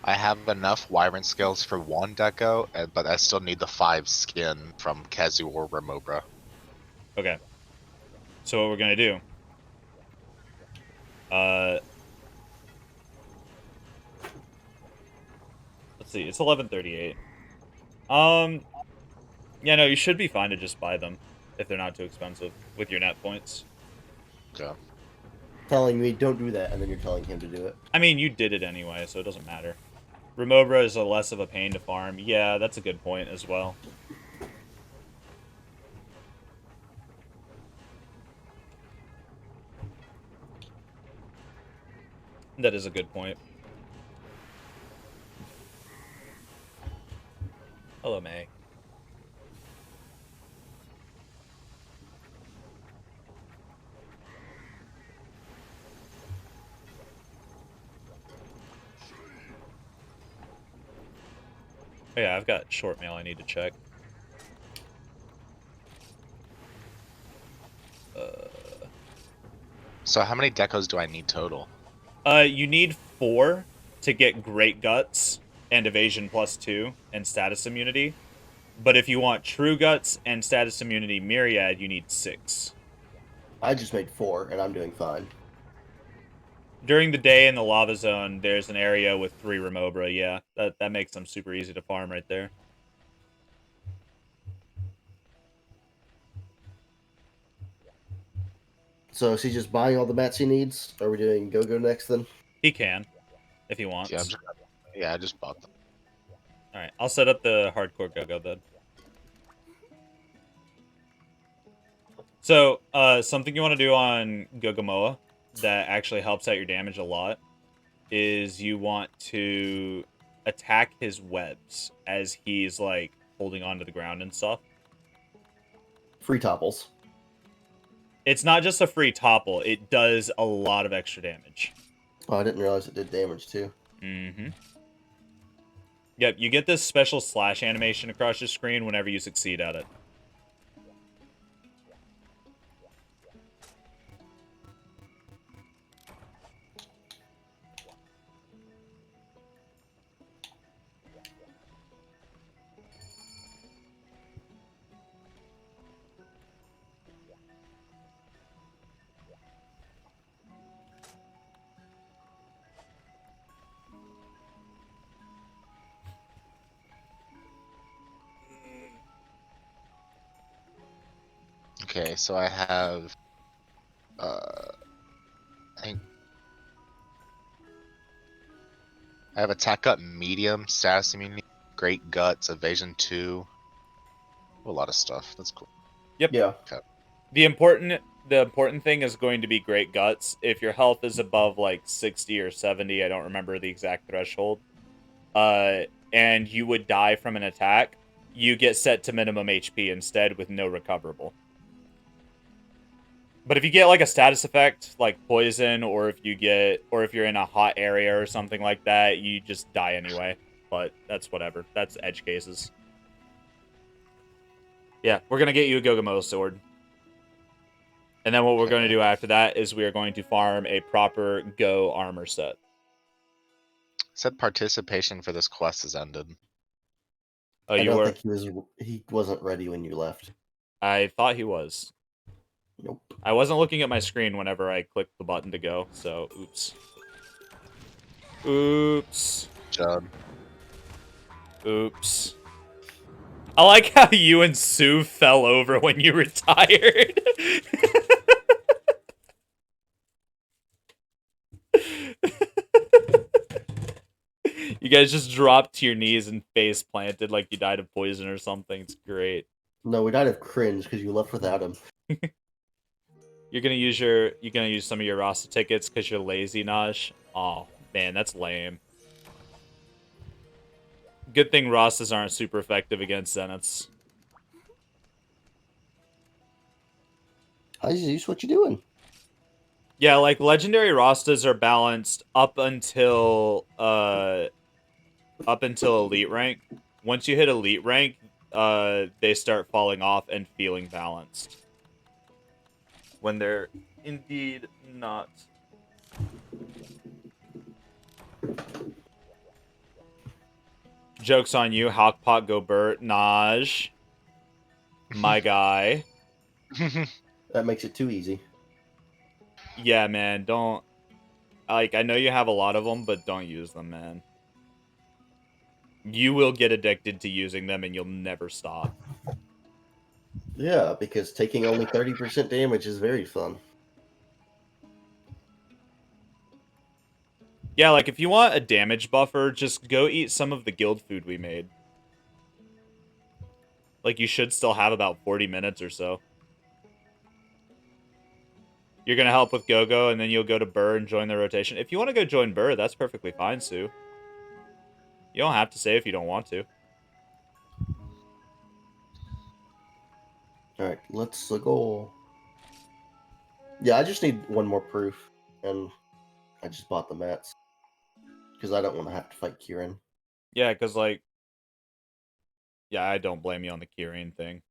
D: I have enough Wyvern skills for 1 deco, but I still need the 5 skin from Kazu or Remobra.
A: Okay. So what we're gonna do? Let's see. It's 11:38. Yeah, no, you should be fine to just buy them if they're not too expensive with your net points.
D: Okay.
C: Telling me don't do that, and then you're telling him to do it.
A: I mean, you did it anyway, so it doesn't matter. Remobra is a less of a pain to farm. Yeah, that's a good point as well. That is a good point. Hello, May. Oh, yeah, I've got short mail I need to check.
D: So how many decos do I need total?
A: You need 4 to get Great Guts and Evasion +2 and status immunity. But if you want True Guts and status immunity Myriad, you need 6.
C: I just made 4, and I'm doing fine.
A: During the day in the lava zone, there's an area with 3 Remobra. Yeah, that makes them super easy to farm right there.
C: So is he just buying all the mats he needs? Are we doing go next then?
A: He can, if he wants.
D: Yeah, I just bought them.
A: Alright, I'll set up the hardcore go then. So, something you want to do on Gogomoa that actually helps out your damage a lot is you want to attack his webs as he's, like, holding onto the ground and stuff.
C: Free topples.
A: It's not just a free topple, it does a lot of extra damage.
C: Oh, I didn't realize it did damage too.
A: Mm-hmm. Yep, you get this special slash animation across your screen whenever you succeed at it.
D: Okay, so I have, I think I have attack up medium, status immunity, great guts, evasion 2. A lot of stuff. That's cool.
A: Yep.
C: Yeah.
D: Okay.
A: The important thing is going to be Great Guts. If your health is above like 60 or 70, I don't remember the exact threshold, and you would die from an attack, you get set to minimum HP instead with no recoverable. But if you get like a status effect like poison, or if you're in a hot area or something like that, you just die anyway. But that's whatever. That's edge cases. Yeah, we're gonna get you a Gogomo sword. And then what we're going to do after that is we are going to farm a proper Go armor set.
D: Said participation for this quest has ended.
A: Oh,
C: I
A: you
C: don't
A: were?
C: think he wasn't ready when you left.
A: I thought he was.
C: Nope.
A: I wasn't looking at my screen whenever I clicked the button to go, so oops. Oops.
D: John.
A: Oops. I like how you and Sue fell over when you retired. You guys just dropped to your knees and face planted like you died of poison or something. It's great.
C: No, we died of cringe because you left without him.
A: You're gonna use some of your Rasta tickets because you're lazy, Naj. Oh man, that's lame. Good thing Rastas aren't super effective against Zeniths.
C: How you what you doing?
A: Yeah, like legendary Rastas are balanced up until elite rank. Once you hit elite rank, they start falling off and feeling balanced. When they're indeed not. Joke's on you, Hawkpot Gobert, Naj. My guy.
C: That makes it too easy.
A: Yeah, man, don't... Like, I know you have a lot of them, but don't use them, man. You will get addicted to using them, and you'll never stop.
C: Yeah, because taking only 30% damage is very fun.
A: Yeah, like, if you want a damage buffer, just go eat some of the guild food we made. Like, you should still have about 40 minutes or so. You're gonna help with Go-Go, and then you'll go to Burr and join the rotation. If you want to go join Burr, that's perfectly fine, Sue. You don't have to say if you don't want to.
C: Alright, let's go. Yeah, I just need one more proof, and I just bought the mats. Because I don't want to have to fight Kieran.
A: Yeah, because, like... Yeah, I don't blame you on the Kyrian thing.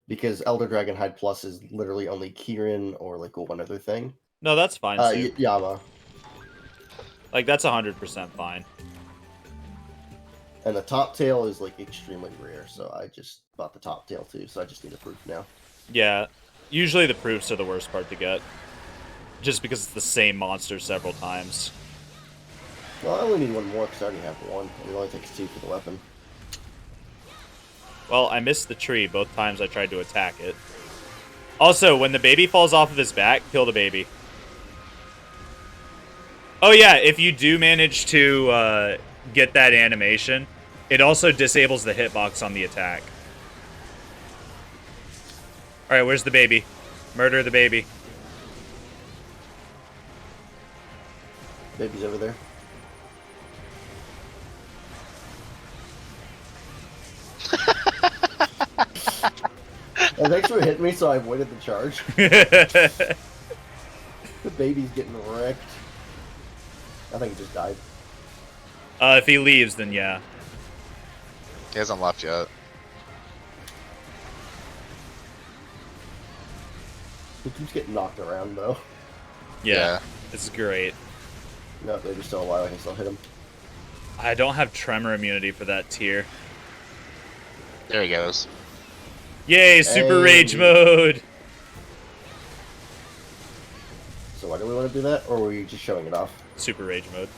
C: Because Elder Dragon Hide Plus is literally only Kieran or, like, one other thing.
A: No, that's fine, Sue.
C: Yama.
A: Like, that's 100% fine.
C: And the top tail is, like, extremely rare, so I just bought the top tail, too, so I just need a proof now.
A: Yeah, usually the proofs are the worst part to get. Just because it's the same monster several times.
C: Well, I only need one more, because I already have one. It only takes 2 for the weapon.
A: Well, I missed the tree both times I tried to attack it. Also, when the baby falls off of his back, kill the baby. Oh yeah, if you do manage to get that animation, it also disables the hitbox on the attack. Alright, where's the baby? Murder the baby.
C: Baby's over there. And thanks for hitting me, so I avoided the charge. The baby's getting wrecked. I think he just died.
A: If he leaves, then yeah.
D: He hasn't left yet.
C: He keeps getting knocked around, though.
A: Yeah. This is great.
C: No, baby's still alive. I can still hit him.
A: I don't have tremor immunity for that tier.
D: There he goes.
A: Yay, super
C: Hey.
A: rage mode!
C: So why do we want to do that, or were you just showing it off?
A: Super rage mode.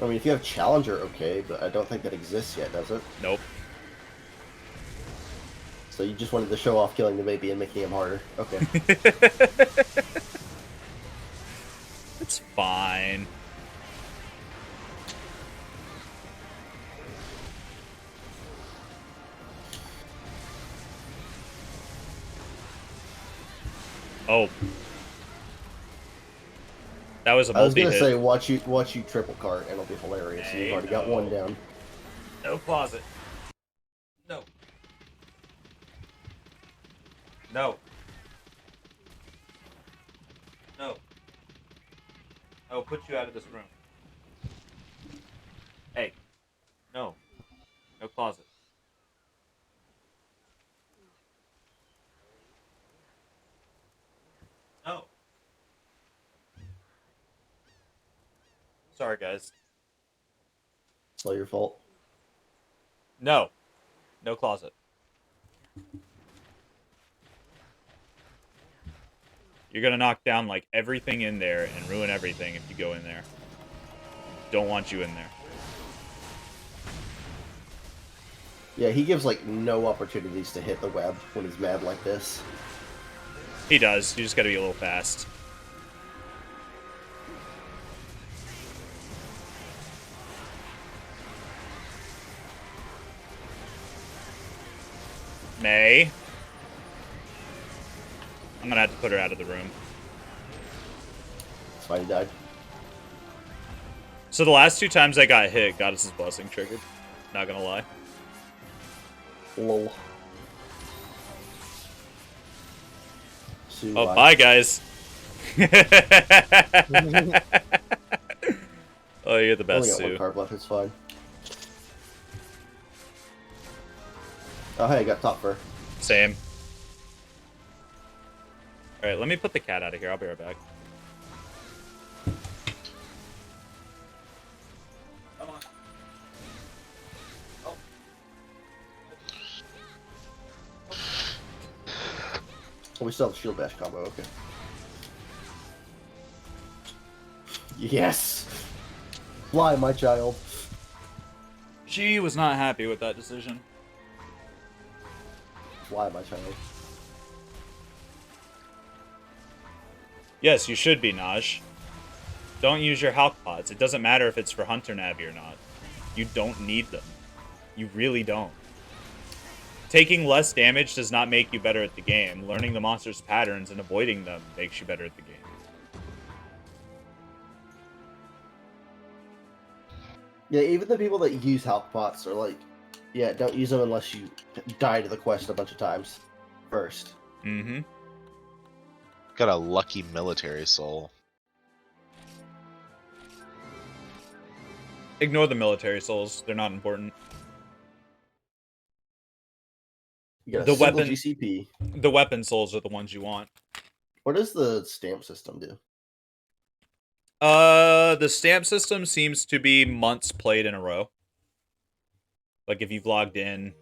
C: I mean, if you have Challenger, okay, but I don't think that exists yet, does it?
A: Nope.
C: So you just wanted to show off killing the baby and making him harder. Okay.
A: It's fine. Oh. That was a
C: I was
A: multi-hit.
C: gonna say, watch you triple cart, and it'll be hilarious.
A: Hey,
C: You've already got one down.
A: No closet. No. No. No. I will put you out of this room. Hey. No. No closet. No. Sorry, guys.
C: It's all your fault.
A: No. No closet. You're gonna knock down, like, everything in there and ruin everything if you go in there. Don't want you in there.
C: Yeah, he gives, like, no opportunities to hit the web when he's mad like this.
A: He does. You just gotta be a little fast. May. I'm gonna have to put her out of the room.
C: That's why he died.
A: So the last 2 times I got hit, Goddess's Blessing triggered. Not gonna lie.
C: Lol.
A: Oh, bye, guys. Oh, you're the
C: I only
A: best,
C: got one
A: Sue.
C: card left, it's fine. Oh, hey, I got top fur.
A: Same. Alright, let me put the cat out of here. I'll be right back. Come on. Oh.
C: Oh, we still have the shield bash combo, okay. Yes! Fly, my child.
A: She was not happy with that decision.
C: Fly, my child.
A: Yes, you should be, Naj. Don't use your Hulk pods. It doesn't matter if it's for Hunter Navi or not. You don't need them. You really don't. taking less damage does not make you better at the game. Learning the monster's patterns and avoiding them makes you better at the game.
C: Yeah, even the people that use health pots are like, yeah, don't use them unless you die to the quest a bunch of times first.
A: Mm-hmm.
D: Got a lucky military soul.
A: Ignore the military souls. They're not important.
C: You got a
A: The
C: single
A: weapon-
C: GCP.
A: The weapon souls are the ones you want.
C: What does the stamp system do?
A: The stamp system seems to be months played in a row. Like if you've logged in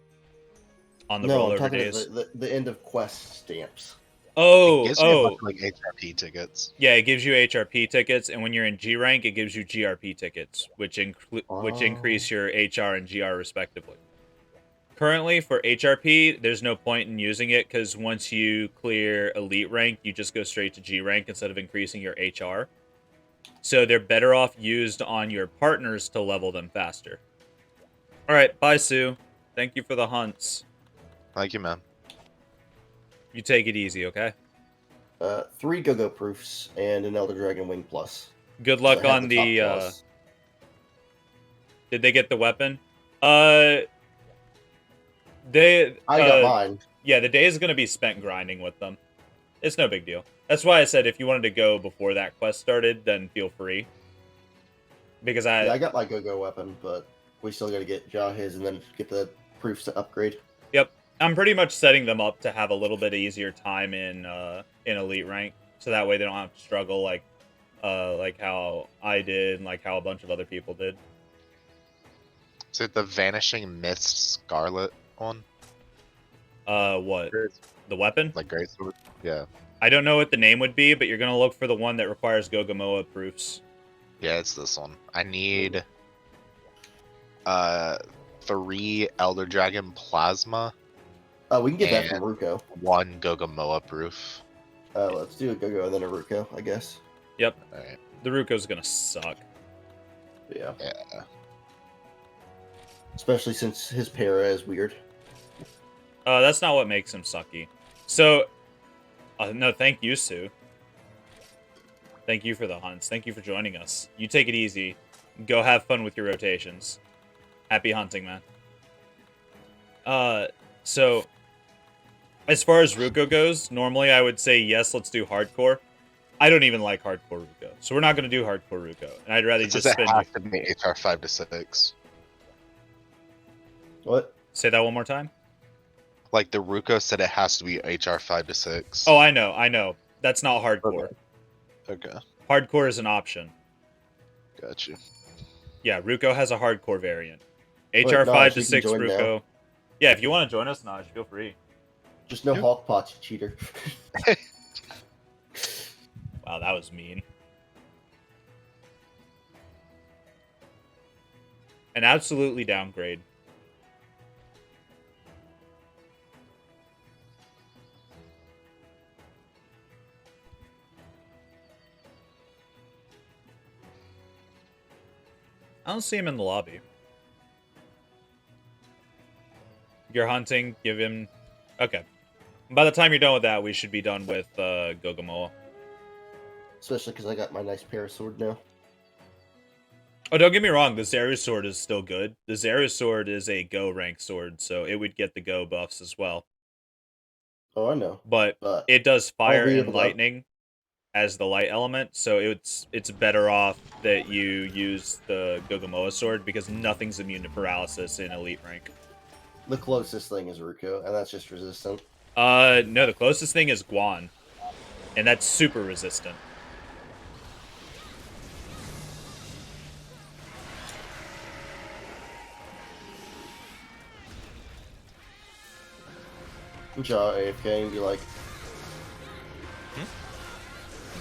A: on the
C: No, I'm
A: rollover
C: talking
A: days.
C: about the end of quest stamps.
A: Oh,
D: It gives me a bunch of, like HRP tickets.
A: Yeah, it gives you HRP tickets, and when you're in G rank, it gives you GRP tickets, which
C: Oh.
A: increase your HR and GR respectively. Currently, for HRP, there's no point in using it because once you clear elite rank, you just go straight to G rank instead of increasing your HR. So they're better off used on your partners to level them faster. All right, bye, Sue. Thank you for the hunts.
D: Thank you, man.
A: You take it easy, okay?
C: 3 go-go proofs and an Elder Dragon Wing Plus.
A: Good
C: I
A: luck
C: have
A: on
C: the top
A: the.
C: claws.
A: Did they get the weapon? They.
C: I got mine.
A: Yeah, the day is going to be spent grinding with them. It's no big deal. That's why I said if you wanted to go before that quest started, then feel free. Because
C: Yeah, I got my go-go weapon, but we still got to get Ja his and then get the proofs to upgrade.
A: Yep, I'm pretty much setting them up to have a little bit easier time in elite rank, so that way they don't have to struggle like how I did and like how a bunch of other people did.
D: Is it the Vanishing Mist Scarlet one?
A: What? The weapon?
D: Like Greatsword? Yeah.
A: I don't know what the name would be, but you're gonna look for the one that requires Gogamoa proofs.
D: Yeah, it's this one. I need 3 Elder Dragon Plasma,
C: We can get that from
D: And-
C: Ruko.
D: 1 Gogamoa proof.
C: Let's do a go-go and then a Ruko, I guess.
A: Yep,
D: Alright.
A: the Ruko's gonna suck.
C: But yeah.
D: Yeah.
C: Especially since his para is weird.
A: That's not what makes him sucky. So, no, thank you, Sue. Thank you for the hunts. Thank you for joining us. You take it easy. Go have fun with your rotations. Happy hunting, man. So, as far as Ruko goes, normally I would say, yes, let's do hardcore. I don't even like hardcore Ruko, so we're not going to do hardcore Ruko. And I'd rather
D: It
A: just
D: says it
A: spend...
D: has to be HR 5 to 6.
C: What?
A: Say that one more time?
D: Like, the Ruko said it has to be HR 5 to 6.
A: Oh, I know. That's not hardcore.
D: Okay.
A: Hardcore is an option.
D: Got you.
A: Yeah, Ruko has a hardcore variant.
C: Wait,
A: HR 5
C: Naj,
A: to
C: you can
A: 6
C: join now.
A: Ruko. Yeah, if you want to join us, Naj, feel free.
C: Just no
D: Yep.
C: Hulk pots, you cheater.
A: Wow, that was mean. An absolutely downgrade. I don't see him in the lobby. You're hunting, give him... Okay. By the time you're done with that, we should be done with Gogamoa.
C: Especially because I got my nice para sword now.
A: Oh, don't get me wrong, the Zera's sword is still good. The Zera's sword is a Go rank sword, so it would get the Go buffs as well.
C: Oh, I know.
A: But
C: But
A: it does fire
C: be
A: and
C: able to-
A: lightning as the light element, so it's better off that you use the Gogamoa sword because nothing's immune to paralysis in elite rank.
C: the closest thing is Ruko, and that's just resistant.
A: No, the closest thing is Guan, and that's super resistant.
C: Ja AFK and be like,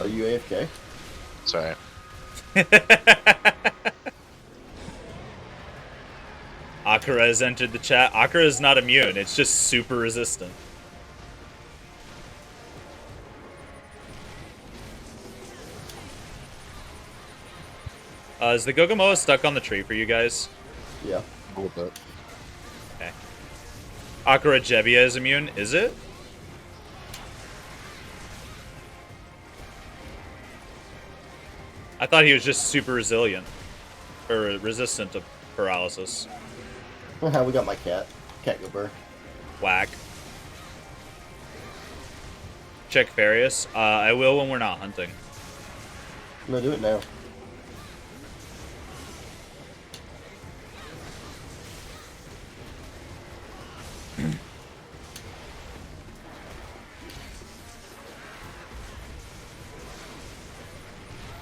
C: are you AFK?
D: Sorry.
A: Akira has entered the chat. Akira is not immune, it's just super resistant. Is the Gogamoa stuck on the tree for you guys?
C: Yeah.
D: A little bit.
A: Okay. Akira Jebia is immune, is it? I thought he was just super resilient. Or resistant to paralysis.
C: We got my cat. Cat go burr.
A: Whack. Check Farius. I will when we're not hunting.
C: No, do it now.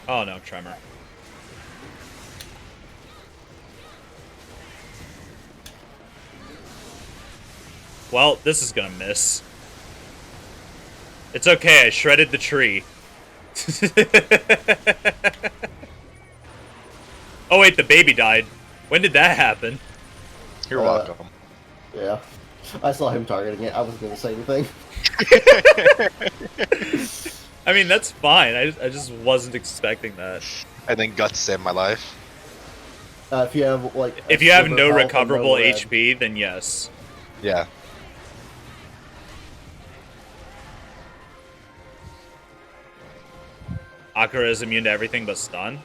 A: Oh no, Tremor. Well, this is gonna miss. It's okay, I shredded the tree. Oh wait, the baby died. When did that happen?
D: You're welcome.
C: Yeah. I saw him targeting it. I wasn't going to say anything.
A: I mean, that's fine. I just wasn't expecting that.
D: And then Guts saved my life.
C: If you have, like...
A: If you have no
C: health and
A: recoverable
C: red.
A: HP, then yes.
D: Yeah.
A: Akira is immune to everything but stun.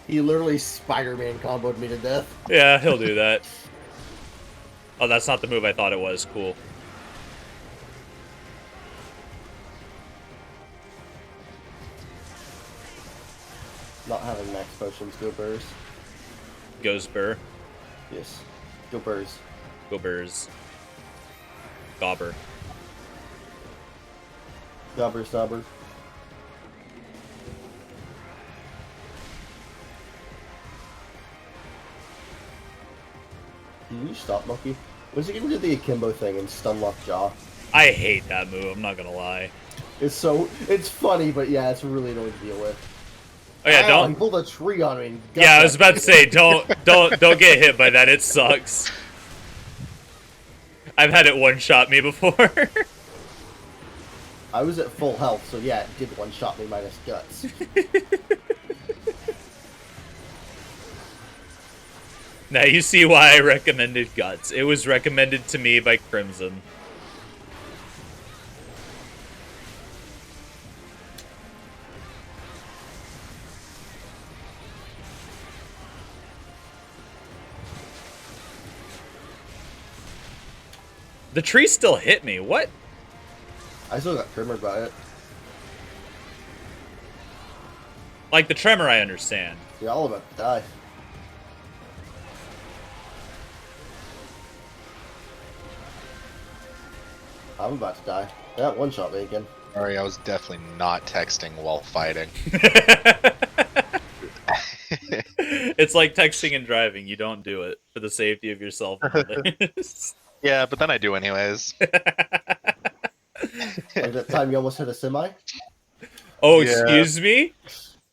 C: He literally Spider-Man comboed me to death.
A: Yeah, he'll do that. Oh, that's not the move I thought it was. Cool.
C: Not having max potions, go burrs.
A: Goes Burr.
C: Yes. Go burrs.
A: Go Burrs. Gobber.
C: Gobber, stobber. Can you stop, Monkey? Was he gonna do the akimbo thing and stun lock jaw?
A: I hate that move, I'm not gonna lie.
C: It's funny, but yeah, it's really annoying to deal with.
A: Oh yeah,
C: Ow, he
A: don't.
C: pulled a tree on me. And got
A: Yeah, I
C: that
A: was about to
C: tree.
A: say, don't get hit by that. It sucks. I've had it one-shot me before.
C: I was at full health, so yeah, it did one-shot me minus guts.
A: Now you see why I recommended Guts. It was recommended to me by Crimson. The tree still hit me. What?
C: I still got triggered by it.
A: Like the tremor, I understand.
C: You're all about to die. I'm about to die. That one-shot me again.
D: Sorry, I was definitely not texting while fighting.
A: It's like texting and driving. You don't do it for the safety of yourself and others.
D: Yeah, but then I do anyways.
C: Like that time you almost hit a semi?
A: Oh,
D: Yeah.
A: excuse me?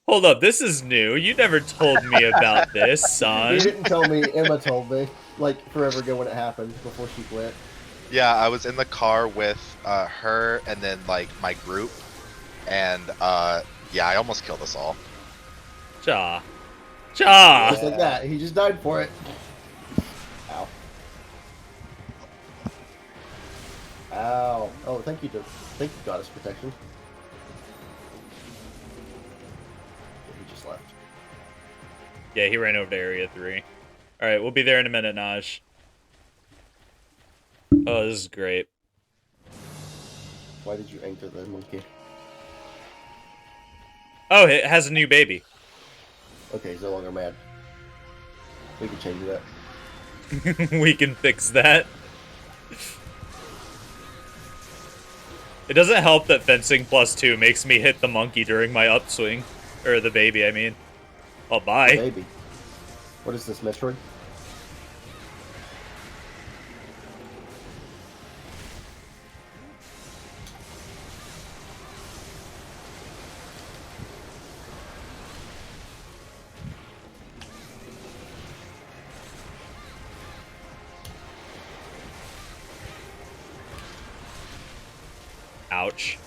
A: Hold up, this is new. You never told me about this, son.
C: You didn't tell me, Emma told me. Like, forever ago when it happened, before she quit.
D: Yeah, I was in the car with her and then like my group, and yeah, I almost killed us all.
A: Cha. Cha!
C: Just like that. He just died for it. Ow. Ow. Oh, thank you, Goddess Protection. He just left.
A: Yeah, he ran over to Area 3. Alright, we'll be there in a minute, Naj. Oh, this is great.
C: Why did you anchor the monkey?
A: Oh, it has a new baby.
C: Okay, he's no longer mad. We can change that.
A: We can fix that. It doesn't help that fencing +2 makes me hit the monkey during my upswing. Or the baby, I mean. Oh, bye.
C: Baby. What is this, Metroid?
A: Ouch.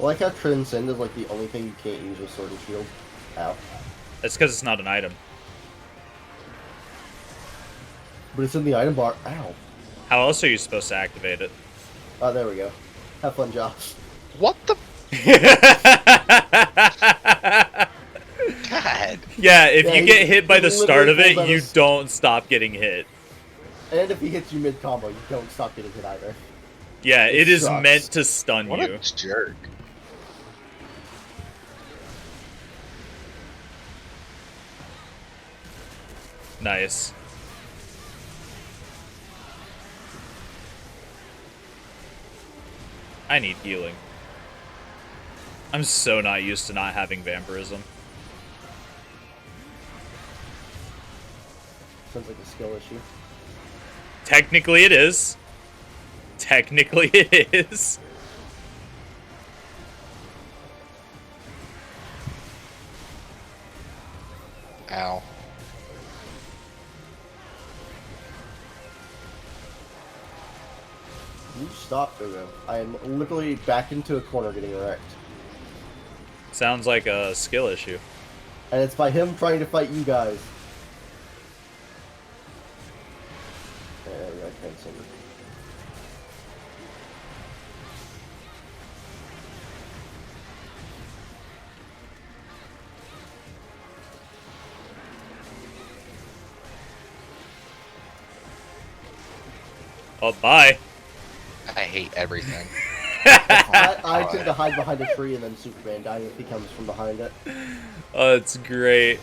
C: I like how Transcend is like the only thing you can't use with Sword and Shield. Ow.
A: That's because it's not an item.
C: But it's in the item bar. Ow.
A: How else are you supposed to activate it?
C: Oh, there we go. Have fun, Josh.
D: What the? God.
A: Yeah, if
C: Yeah,
A: you get hit by
C: he
A: the start of
C: literally
A: it,
C: pulls out
A: you
C: his-
A: don't stop getting hit.
C: And if he hits you mid-combo, you don't stop getting hit either.
A: Yeah,
C: It
A: it is
C: sucks.
A: meant to stun
D: What
A: you.
D: a jerk.
A: Nice. I need healing. I'm so not used to not having vampirism.
C: Sounds like a skill issue.
A: Technically it is. Technically it is.
D: Ow.
C: You stop, Gogo. I am literally back into a corner getting wrecked.
A: Sounds like a skill issue.
C: And it's by him trying to fight you guys. There we go, Transcend.
A: Oh, bye.
D: I hate everything.
C: I took the hide behind a tree and then Superman dying if he comes from behind it.
A: Oh, it's great.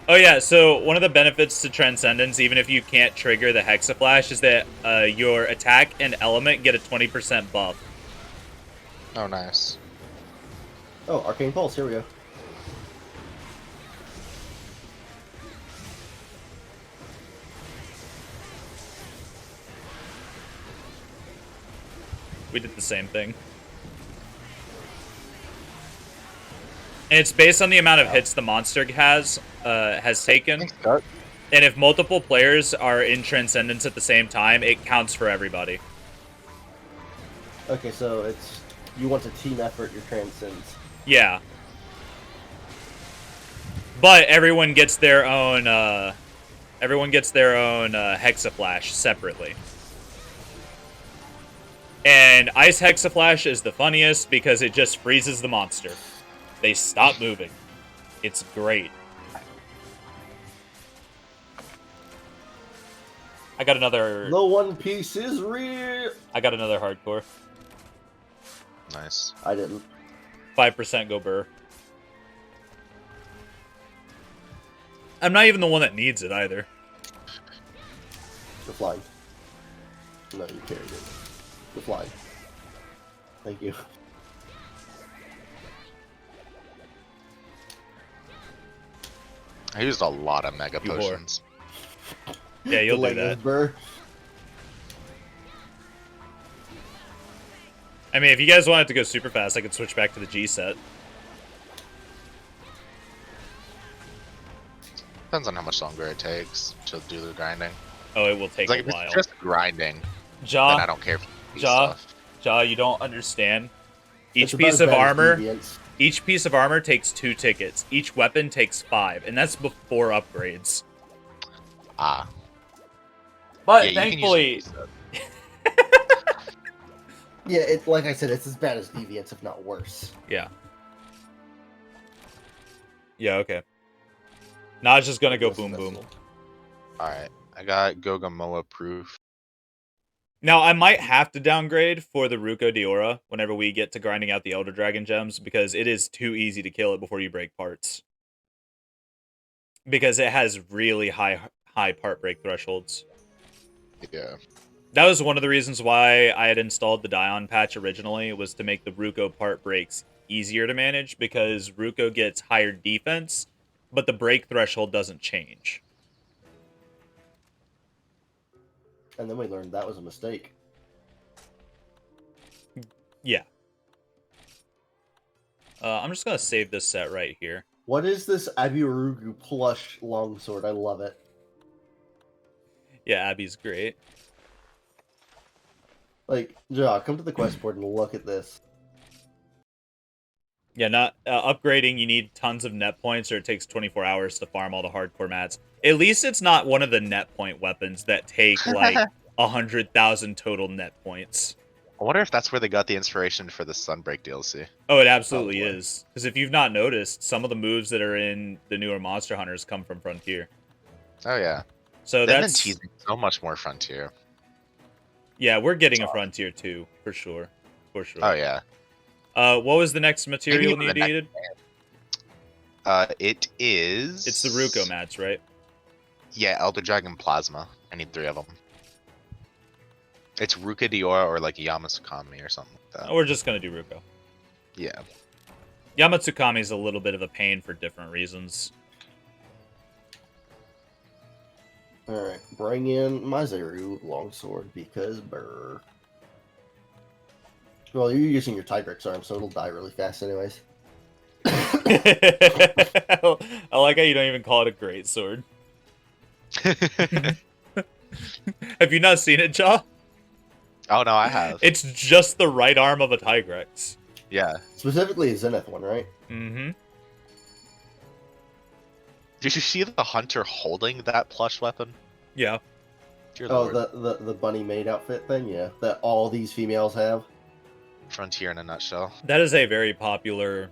A: Oh yeah, so one of the benefits to Transcendence, even if you can't trigger the Hexaflash, is that your attack and element get a 20% buff.
D: Oh, nice.
C: Oh, Arcane Pulse, here we go.
A: We did the same thing. And it's based on the amount of hits the monster has taken.
D: Thanks, Dart.
A: And if multiple players are in Transcendence at the same time, it counts for everybody.
C: Okay, so it's... You want a team effort, your Transcends.
A: Yeah. But everyone gets their own Hexaflash separately. And Ice Hexaflash is the funniest because it just freezes the monster. They stop moving. It's great. I got another...
C: The One Piece is real!
A: I got another hardcore.
D: Nice.
C: I didn't.
A: 5% go burr. I'm not even the one that needs it either.
C: You're flying. No, you carried it. You're flying. Thank you.
D: I used a lot of mega
A: You whore.
D: potions.
A: Yeah, you'll
C: The
A: do that.
C: Lego's Burr.
A: I mean, if you guys wanted to go super fast, I could switch back to the G set.
D: Depends on how much longer it takes to do the grinding.
A: Oh, it will take
D: Like,
A: a
D: if
A: while.
D: it's just grinding, then I
A: Ja,
D: don't care for
A: Ja,
D: stuff.
A: Ja, you don't understand.
C: It's
A: Each
C: about
A: piece
C: as
A: of
C: bad as
A: armor,
C: Deviants.
A: each piece of armor takes 2 tickets. Each weapon takes 5, and that's before upgrades.
D: Ah.
A: But
D: Yeah, you can
A: thankfully,
D: use it.
C: Yeah, it's like I said, it's as bad as Deviants, if not worse.
A: yeah. Yeah, okay. Now it's just gonna go
C: Yes,
A: boom
C: that's
A: boom.
C: cool.
D: Alright. I got Gogamoa proof.
A: Now, I might have to downgrade for the Ruko Diora whenever we get to grinding out the Elder Dragon gems, because it is too easy to kill it before you break parts. Because it has really high part break thresholds.
D: Yeah.
A: That was one of the reasons why I had installed the Dion patch originally, was to make the Ruko part breaks easier to manage, because Ruko gets higher defense, but the break threshold doesn't change.
C: And then we learned that was a mistake.
A: Yeah. I'm just gonna save this set right here.
C: What is this Abirugu plush longsword? I love it.
A: Yeah, Abby's great.
C: Like, Ja, come to the quest board and look at this.
A: Yeah, not upgrading. You need tons of net points, or it takes 24 hours to farm all the hardcore mats. At least it's not one of the net point weapons that take like 100,000 total net points.
D: I wonder if that's where they got the inspiration for the Sunbreak DLC.
A: Oh, it absolutely
C: Probably.
A: is. Because if you've not noticed, some of the moves that are in the newer Monster Hunters come from Frontier.
D: Oh yeah.
A: So
D: They've been
A: that's
D: teasing so much more Frontier.
A: yeah, we're getting a Frontier too for sure, for sure.
D: Oh yeah.
A: What was the next material
D: even
A: you
D: the next-
A: needed?
D: It is.
A: It's the Ruko mats, right?
D: Yeah, Elder Dragon Plasma. I need 3 of them. It's Ruka Diora or like Yamasukami or something like that.
A: We're just gonna do Ruko.
D: Yeah.
A: Yamatsukami is a little bit of a pain for different reasons.
C: Alright, bring in my Zeru longsword because brr. Well, you're using your Tigrex arm, so it'll die really fast anyways.
A: I like how you don't even call it a great sword. Have you not seen it, Jaw?
D: Oh no, I have.
A: It's just the right arm of a Tigrex.
D: Yeah.
C: Specifically a Zenith one, right?
A: Mm-hmm.
D: Did you see the hunter holding that plush weapon?
A: Yeah.
D: Dear
C: Oh,
D: Lord.
C: the bunny maid outfit thing, yeah. That all these females have.
D: Frontier in a nutshell.
A: That is a very popular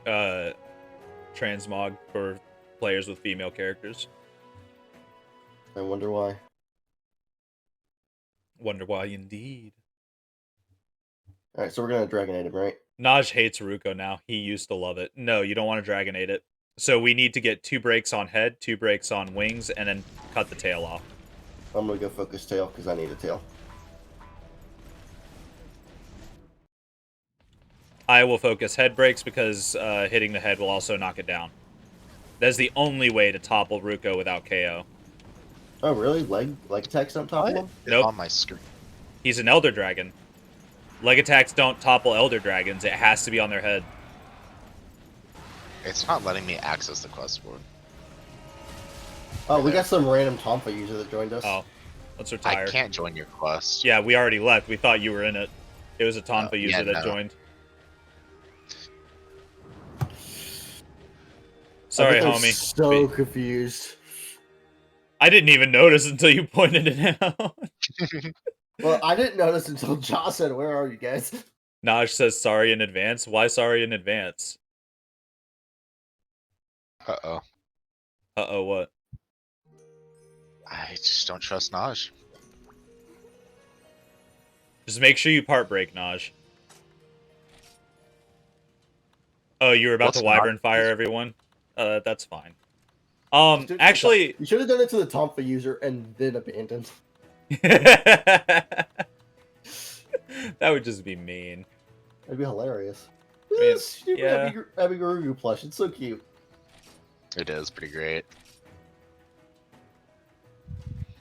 A: transmog for players with female characters.
C: I wonder why.
A: Wonder why, indeed.
C: Alright, so we're gonna Dragonade him, right?
A: Naj hates Ruko now. He used to love it. No, you don't want to Dragonade it. So we need to get 2 breaks on head, 2 breaks on wings, and then cut the tail off.
C: I'm gonna go focus tail because I need a tail.
A: I will focus head breaks because hitting the head will also knock it down. That's the only way to topple Ruko without KO.
C: Oh, really? Leg attacks on top of him?
D: It's
A: Nope.
D: on my screen.
A: He's an Elder Dragon. Leg attacks don't topple Elder Dragons. It has to be on their head.
D: It's not letting me access the quest board.
C: Oh, we got some random Tomfa user that joined us.
A: Oh, let's retire.
D: I can't join your quest.
A: Yeah, we already left. We thought you were in it. It was a Tonfa user
D: yeah,
A: that
D: no.
A: joined. Sorry,
C: I'm
A: homie.
C: so confused.
A: I didn't even notice until you pointed it out.
C: Well, I didn't notice until Josh said, "Where are you guys?"
A: Naj says sorry in advance. Why sorry in advance?
D: Uh-oh.
A: Uh-oh, what?
D: I just don't trust Naj.
A: Just make sure you part break, Naj. Oh, you were about
D: What's
A: to Wyvern
D: not-
A: fire everyone? That's fine.
C: Dude,
A: Actually...
C: you should have done it to the Tomfa user and then abandoned.
A: that would just be mean.
C: That'd be hilarious.
A: Man,
C: This stupid
A: yeah.
C: Abigaru plush. It's so cute.
D: It is pretty great.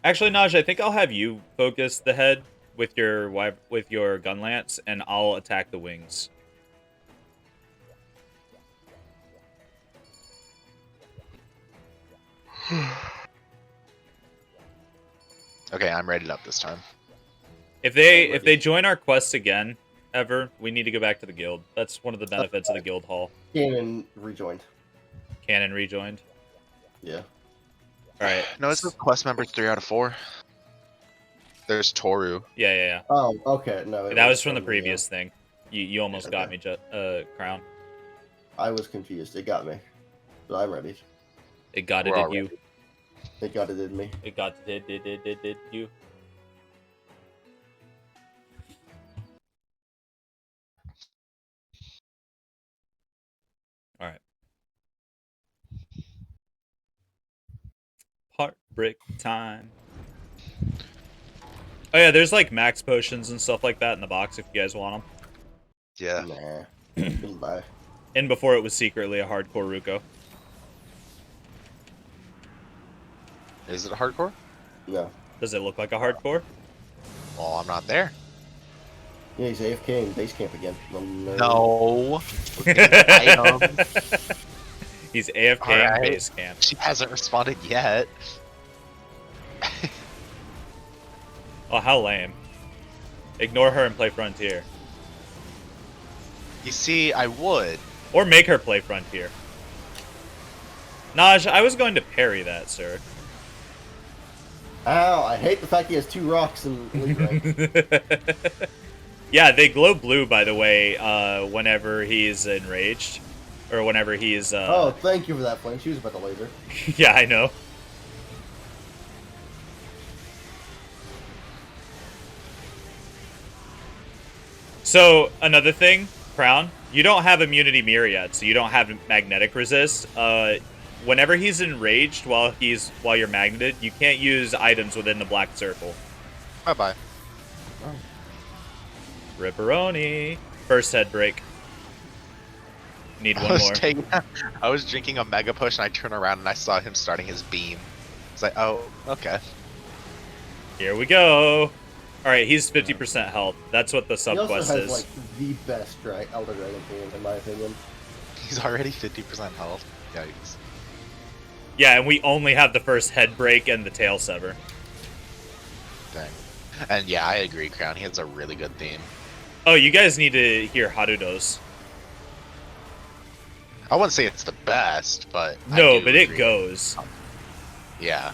A: Actually, Naj, I think I'll have you focus the head with your gun lance, and I'll attack the wings.
D: Okay, I'm rated up this time.
A: If they join our quest again, ever, we need to go back to the guild. That's one of the benefits of the guild hall.
C: Cannon rejoined.
A: Canon rejoined.
C: Yeah.
A: All right.
D: No, it's the quest members 3 out of 4. There's Toru.
A: Yeah.
C: Oh, okay. No, it
A: That was from the
C: from
A: previous thing. You almost got me, Crown.
C: I was confused. It got me. So I'm ready.
A: It got it
D: We're
A: at
D: all
A: you.
D: ready.
C: It got it in me.
A: It got did you. All right. Heartbreak time. Oh yeah, there's like max potions and stuff like that in the box if you guys want them.
D: Yeah.
C: Nah. Goodbye.
A: And before it was secretly a hardcore Ruko.
D: Is it hardcore?
C: No.
A: Does it look like a hardcore?
D: Well, I'm not there.
C: Yeah, he's AFK in base camp again.
D: No. Item.
A: He's AFK in
D: Alright.
A: base camp.
D: She hasn't responded yet.
A: Oh, how lame. Ignore her and play Frontier.
D: You see, I would.
A: Or make her play Frontier. Naj, I was going to parry that, sir.
C: Ow, I hate the fact he has 2 rocks in Elite rank.
A: Yeah, they glow blue, by the way, whenever he's enraged. Or whenever he's,
C: Oh, thank you for that, Flame. She was about to laser.
A: Yeah, I know. So, another thing, Crown, you don't have Immunity Mirror yet, so you don't have Magnetic Resist. Whenever he's enraged while you're magneted, you can't use items within the black circle.
D: Bye-bye.
A: Ripperoni. First head break. Need one more.
D: I was drinking a Mega Push, and I turned around, and I saw him starting his beam. It's like, oh, okay.
A: Here we go. Alright, he's 50% health. That's what the
C: He also
A: subquest
C: has,
A: is.
C: like, the best Elder Dragon team, in my opinion.
D: He's already 50% health. Yikes.
A: Yeah, and we only have the first head break and the tail sever.
D: Dang. And yeah, I agree, Crown. He has a really good theme.
A: Oh, you guys need to hear Harudo's.
D: I wouldn't say it's the best, but
A: No,
D: I do
A: but it
D: agree.
A: goes.
D: Yeah.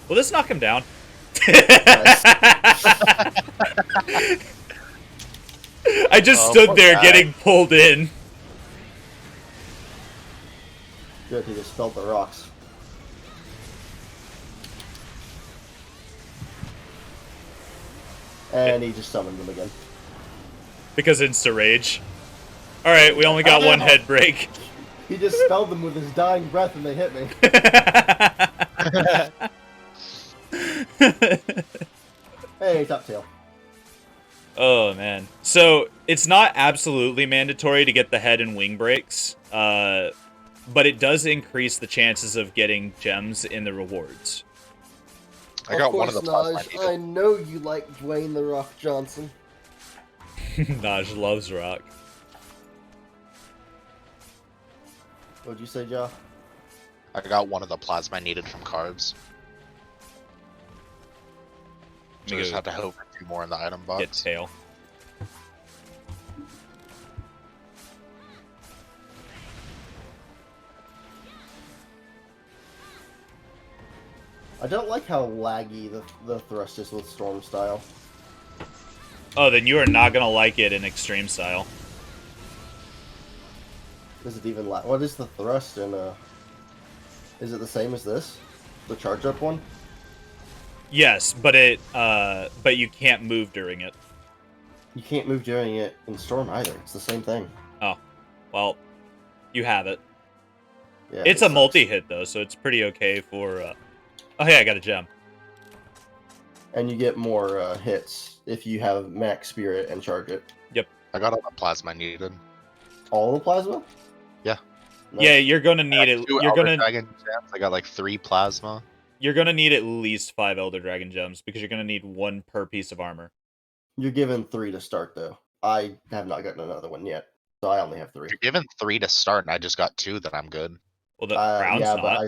A: Will this knock him down? I just stood there getting pulled in.
C: Good, he just spelled the rocks. And he just summoned them again.
A: Because Insta Rage. Alright, we only got one head break.
C: He just spelled them with his dying breath and they hit me. Hey, top tail.
A: Oh, man. So, it's not absolutely mandatory to get the head and wing breaks, but it does increase the chances of getting gems in the rewards.
D: I got one of the plasma
C: Naj, I know you like Dwayne The Rock Johnson.
A: Naj loves rock.
C: What'd you say, Ja?
D: I got one of the plasma needed from carbs. So I just have to hope for 2 more in the item box.
A: Get tail.
C: I don't like how laggy the thrust is with Storm style.
A: Oh, then you are not gonna like it in extreme style.
C: Is it even what is the thrust in is it the same as this? The charge up one?
A: Yes, but but you can't move during it.
C: You can't move during it in Storm either. It's the same thing.
A: Oh, well, you have it.
C: Yeah,
A: It's
C: it
A: a
C: sucks.
A: multi-hit though, so it's pretty okay for. Oh, hey, I got a gem.
C: And you get more hits if you have max spirit and charge it.
A: Yep.
D: I got all the plasma I needed.
C: All the plasma?
D: Yeah.
C: Nice.
A: Yeah, you're gonna need
D: I
A: it.
D: got 2
A: You're
D: Elder
A: gonna
D: Dragon gems. I got like 3 plasma.
A: you're gonna need at least 5 Elder Dragon gems because you're gonna need 1 per piece of armor.
C: You're given 3 to start though. I have not gotten another one yet, so I only have 3.
D: You're given 3 to start, and I just got 2 that I'm good.
A: Well, the crown's
C: yeah,
A: not.
C: but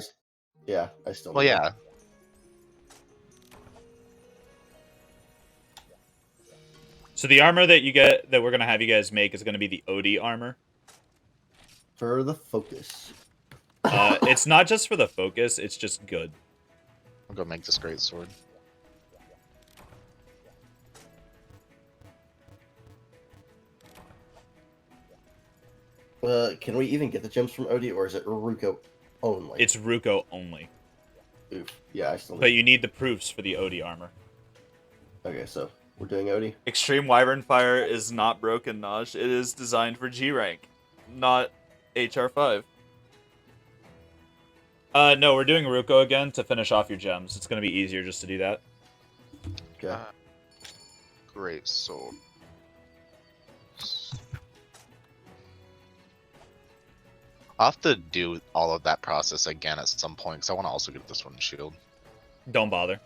C: I still.
D: Well,
C: need
D: yeah.
C: it.
A: So the armor that we're gonna have you guys make is gonna be the OD armor.
C: For the focus.
A: It's not just for the focus; it's just good.
D: I'll go make this great sword.
C: Can we even get the gems from OD, or is it Ruko only?
A: It's Ruko only,
C: Oof. Yeah, I still.
A: but you need the proofs for the OD armor.
C: Okay, so we're doing OD.
A: Extreme Wyvern Fire is not broken, Naj. It is designed for G rank, not HR5. No, we're doing Ruko again to finish off your gems. It's gonna be easier just to do that.
C: Okay.
D: Great sword. I'll have to do all of that process again at some point, because I want to also get this one shield.
A: Don't bother.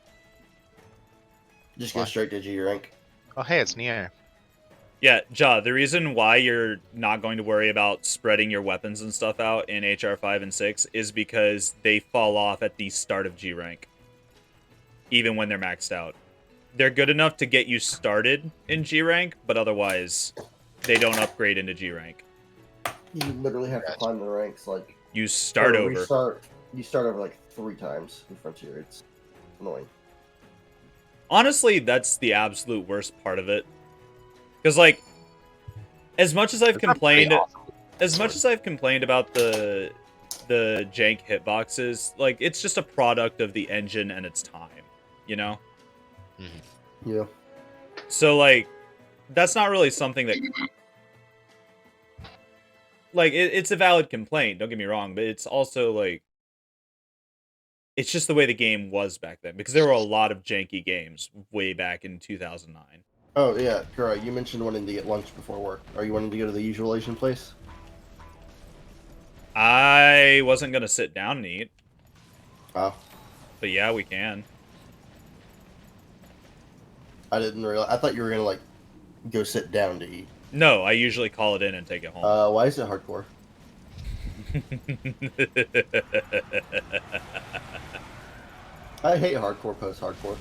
C: Just go
D: Why?
C: straight to G rank.
D: Oh, hey, it's near.
A: Yeah, Ja, the reason why you're not going to worry about spreading your weapons and stuff out in HR 5 and 6 is because they fall off at the start of G rank. Even when they're maxed out. they're good enough to get you started in G rank, but otherwise, they don't upgrade into G rank.
C: You literally have to climb the ranks like
A: You start
C: or
A: over.
C: Restart. You start over like 3 times in Frontier. It's annoying.
A: Honestly, that's the absolute worst part of it. Because like, as much as I've complained, about the jank hitboxes, like it's just a product of the engine and its time, you know.
C: Yeah.
A: So like, that's not really something that, like, it's a valid complaint. Don't get me wrong, but it's also like, it's just the way the game was back then, because there were a lot of janky games way back in 2009.
C: Oh yeah, correct. You mentioned wanting to get lunch before work. Are you wanting to go to the usual Asian place?
A: I wasn't gonna sit down and eat,
C: Oh,
A: but yeah, we can.
C: I didn't realize. I thought you were gonna like go sit down to eat.
A: No, I usually call it in and take it home.
C: Why is it hardcore? I hate hardcore post hardcore.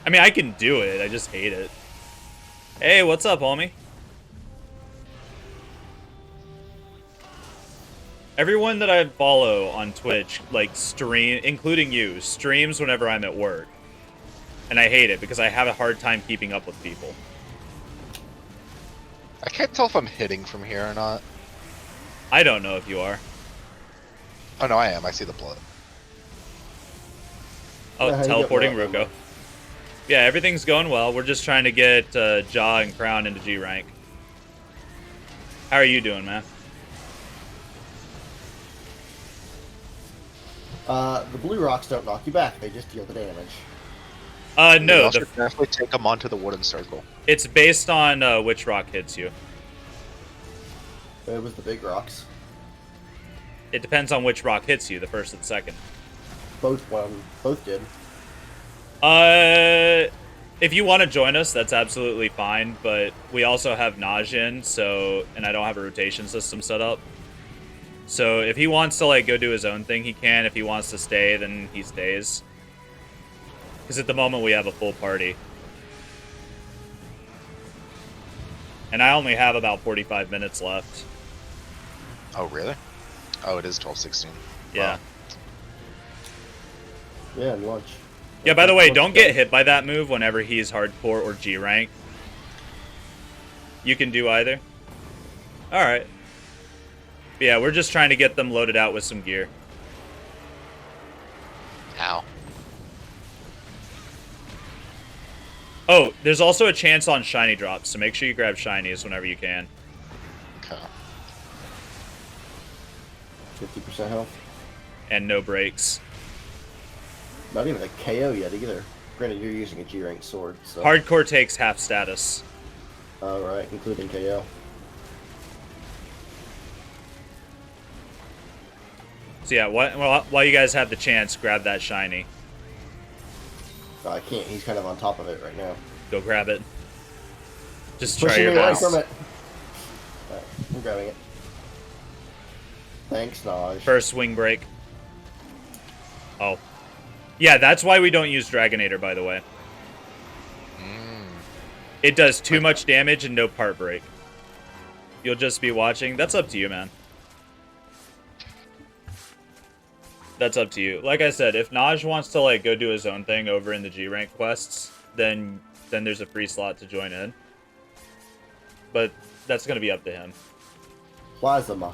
A: I mean, I can do it. I just hate it. Hey, what's up, homie? Everyone that I follow on Twitch, like, stream, including you, streams whenever I'm at work. And I hate it because I have a hard time keeping up with people.
D: I can't tell if I'm hitting from here or not.
A: I don't know if you are.
D: Oh no, I am. I see the blood.
A: Oh,
C: Yeah, you
A: teleporting
C: get blood.
A: Ruko. Yeah, everything's going well. We're just trying to get Jaw and Crown into G rank. How are you doing, man?
C: The blue rocks don't knock you back; they just deal the damage.
D: You
A: No,
D: also definitely take them onto the wooden circle.
A: it's based on which rock hits you.
C: It was the big rocks.
A: It depends on which rock hits you, the first and second.
C: Both did.
A: If you want to join us, that's absolutely fine, but we also have Najin, so, and I don't have a rotation system set up. So if he wants to, like, go do his own thing, he can. If he wants to stay, then he stays. Because at the moment, we have a full party. And I only have about 45 minutes left.
D: Oh really? Oh, it is 12:16.
A: Yeah.
D: Wow.
C: Yeah, and lunch.
A: Yeah, by the way, don't get hit by that move whenever he's hardcore or G rank. You can do either. Alright. Yeah, we're just trying to get them loaded out with some gear.
D: Ow.
A: Oh, there's also a chance on shiny drops, so make sure you grab shinies whenever you can.
D: Okay.
C: 50% health.
A: And no breaks.
C: Not even a KO yet either. Granted, you're using a G rank sword, so.
A: Hardcore takes half status.
C: Alright, including KO.
A: So yeah, while you guys have the chance, grab that shiny.
C: I can't. He's kind of on top of it right now.
A: Go grab it. Just try
C: Pushing
A: your
C: me away
A: best.
C: from it. Alright, I'm grabbing it. Thanks, Naj.
A: First swing break. Oh. Yeah, that's why we don't use Dragonator, by the way. It does too much damage and no part break. You'll just be watching. That's up to you, man. That's up to you. Like I said, if Naj wants to like go do his own thing over in the G rank quests, then there's a free slot to join in. But that's gonna be up to him.
C: Plasma.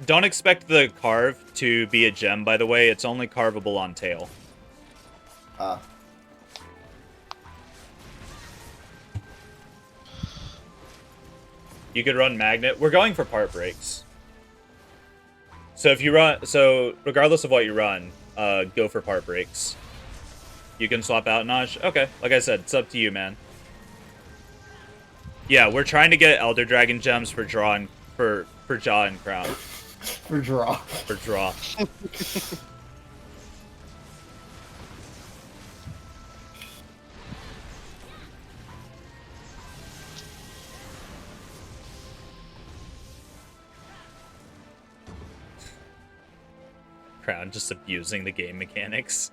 A: Don't expect the carve to be a gem, by the way. It's only carvable on tail.
C: Ah.
A: You could run magnet. We're going for part breaks. So if you run, regardless of what you run, go for part breaks. You can swap out Naj. Okay, like I said, it's up to you, man. Yeah, we're trying to get Elder Dragon gems for draw and for Jaw and Crown.
C: For draw.
A: For draw. background, just abusing the game mechanics.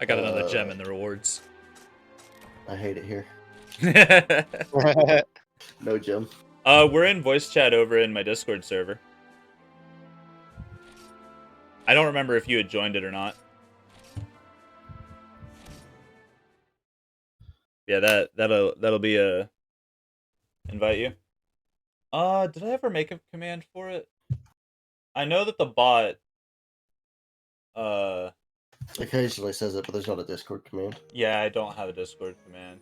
A: I got another gem in the rewards.
C: I hate it here. No gem.
A: We're in voice chat over in my Discord server. I don't remember if you had joined it or not. Yeah, that'll be a invite you. Did I ever make a command for it? I know that the bot
C: Occasionally says it, but there's not a Discord command.
A: yeah, I don't have a Discord command.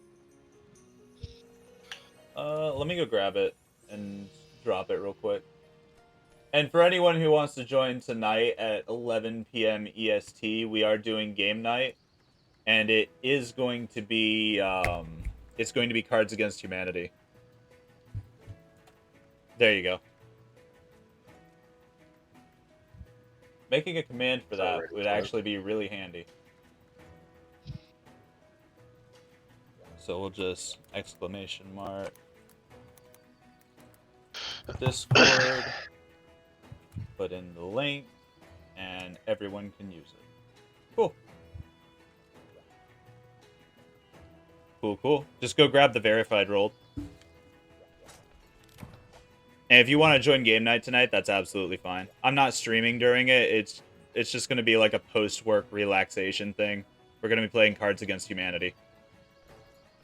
A: Let me go grab it and drop it real quick. And for anyone who wants to join tonight at 11 p.m. EST, we are doing game night, and it is going to be it's going to be Cards Against Humanity. There you go. Making a command for that would actually be really handy. So we'll just exclamation mark Discord, put in the link, and everyone can use it. Cool. Cool. Just go grab the verified role. And if you want to join game night tonight, that's absolutely fine. I'm not streaming during it. It's just going to be like a post-work relaxation thing. We're going to be playing Cards Against Humanity.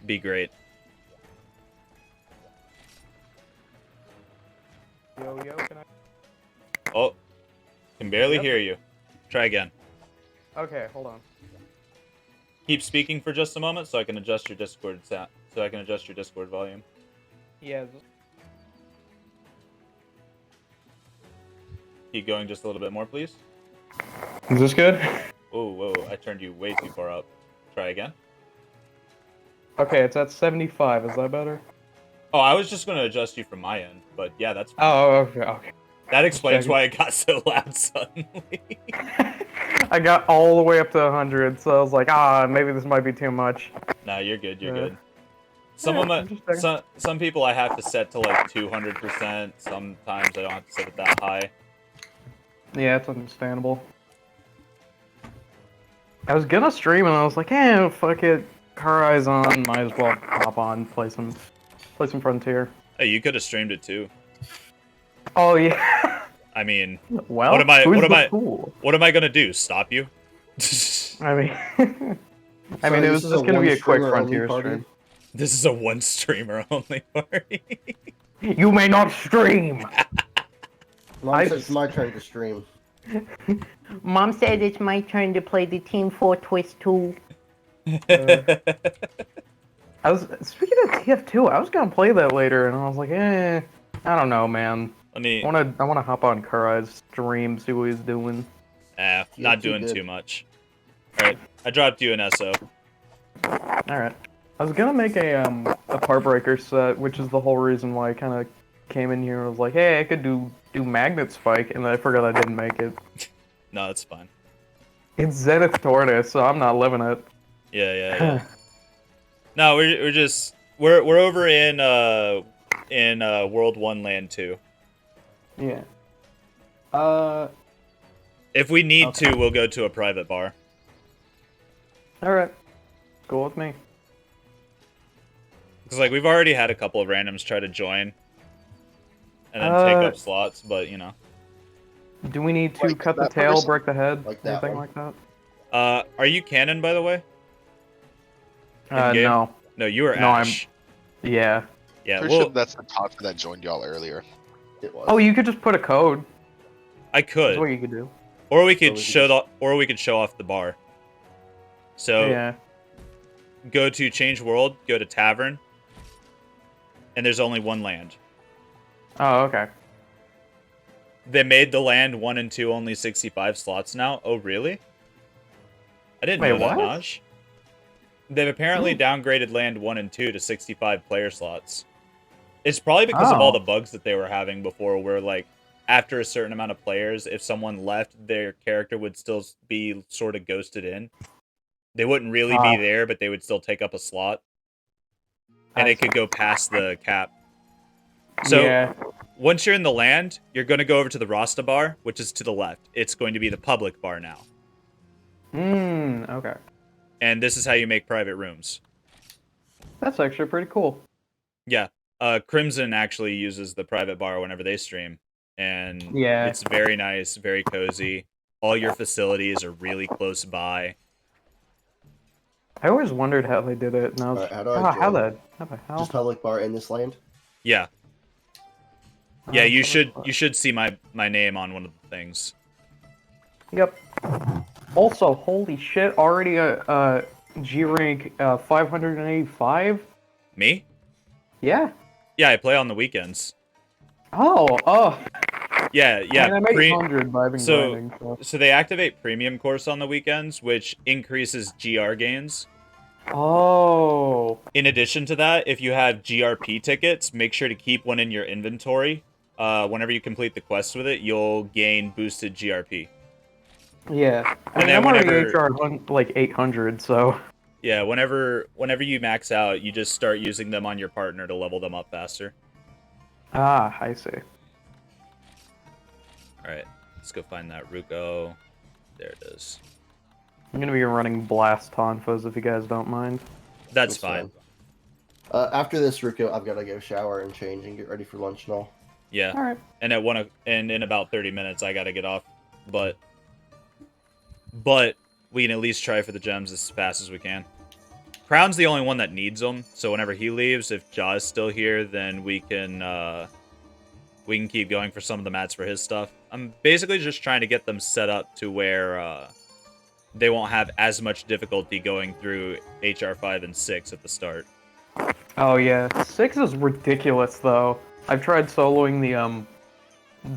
A: Be great.
E: Yo, can I?
A: Oh, can barely hear you. Try again.
E: Okay, hold on.
A: Keep speaking for just a moment so I can adjust your Discord volume.
E: Yeah.
A: Keep going just a little bit more, please.
E: Is this good?
A: Oh, whoa, I turned you way too far up. Try again.
E: Okay, it's at 75. Is that better?
A: Oh, I was just going to adjust you from my end, but yeah, that's fine.
E: Oh, okay.
A: That explains
E: checking.
A: why it got so loud suddenly.
E: I got all the way up to 100, so I was like, maybe this might be too much.
A: No, you're good. You're
E: Yeah.
A: good. Some
E: Yeah,
A: of my
E: I'm just checking.
A: some people I have to set to like 200%. Sometimes I don't have to set it that high.
E: Yeah, it's understandable. I was gonna stream and I was like, fuck it. Car eyes on, might as well hop on, play some Frontier.
A: Hey, you could have streamed it too.
E: Oh yeah.
A: I mean,
E: Well,
A: what am I
E: fool?
A: what am I gonna do? Stop you?
E: I mean,
C: Sorry,
E: it was
C: this is
E: just gonna be a quick
C: one-streamer only
E: Frontier
C: party?
E: stream.
A: This is a one streamer only party.
E: You may not stream.
C: Mom said it's my turn to stream.
F: Mom said it's my turn to play the Team Fortress 2.
E: I was speaking of TF2. I was gonna play that later, and I was like, I don't know, man. I wanna hop on Kurai's stream, see what he's doing.
A: Not doing too much. All right, I dropped you an SO.
E: All right. I was gonna make a part breaker set, which is the whole reason why I kind of came in here and was like, hey, I could do magnet spike, and then I forgot I didn't make it.
A: No, that's fine.
E: It's Zenith Tortoise, so I'm not living it.
A: Yeah. No, we're over in World 1 Land 2.
E: Yeah.
A: If we need to, we'll go to a private bar.
E: All right. Cool with me.
A: Because like we've already had a couple of randoms try to join and then take up slots, but you know.
E: Do we need to
D: Like
E: cut the
D: that
E: tail,
D: person?
E: break the head,
C: Like that
E: anything
C: one.
E: like that?
A: Are you canon, by the way? In-game?
E: No.
A: No, you are
E: No,
A: Ash.
E: Yeah.
A: Yeah,
D: Pretty
A: well,
D: sure that's the Todger that joined y'all earlier.
C: It was.
E: Oh, you could just put a code.
A: I
E: That's
A: could,
E: what you could do.
A: or we could
C: we could
A: show off the bar. So
E: Yeah.
A: go to change world, go to tavern, and there's only one land.
E: Oh, okay.
A: They made the land 1 and 2 only 65 slots now. Oh, really? I didn't
E: Wait,
A: know that,
E: what?
A: Naj. They've apparently downgraded land 1 and 2 to 65 player slots. It's probably because of all
E: Oh.
A: the bugs that they were having before, where, like, after a certain amount of players, if someone left, their character would still be sort of ghosted in. They wouldn't really be there, but they would still take up a slot. And
E: I
A: it could go past the cap. So,
E: yeah.
A: once you're in the land, you're going to go over to the Rasta bar, which is to the left. It's going to be the public bar now.
E: Okay.
A: And this is how you make private rooms.
E: That's actually pretty cool.
A: Yeah. Crimson actually uses the private bar whenever they stream. And
E: Yeah.
A: it's very nice, very cozy. All your facilities are really close by.
E: I always wondered how they did it, and I was
C: Alright, how do I
E: how
C: join?
E: the hell?
C: Just public bar in this land?
A: Yeah. Yeah, you
E: Public bar.
A: should see my name on one of the things.
E: Yep. Also, holy shit! Already a G rank 585.
A: Me?
E: Yeah.
A: Yeah, I play on the weekends.
E: Oh.
A: Yeah.
E: I mean, I'm 800, but I've been grinding.
A: So they activate premium course on the weekends, which increases GR gains.
E: Oh.
A: In addition to that, if you have GRP tickets, make sure to keep one in your inventory. Whenever you complete the quest with it, you'll gain boosted GRP.
E: Yeah. I
A: And
E: mean,
A: then
E: I'm already
A: whenever-
E: HR like 800, so.
A: Yeah, whenever you max out, you just start using them on your partner to level them up faster.
E: Ah, I see.
A: Alright, let's go find that Ruko. There it is.
E: I'm gonna be running Blast Tonfas if you guys don't mind.
A: That's fine.
C: After this, Ruko, I've got to go shower and change and get ready for lunch and all.
A: Yeah.
E: Alright.
A: And in about 30 minutes I gotta get off. But we can at least try for the gems as fast as we can. Crown's the only one that needs them, so whenever he leaves, if Jaw is still here, then we can keep going for some of the mats for his stuff. I'm basically just trying to get them set up to where they won't have as much difficulty going through HR5 and 6 at the start.
E: Oh yeah, 6 is ridiculous though. I've tried soloing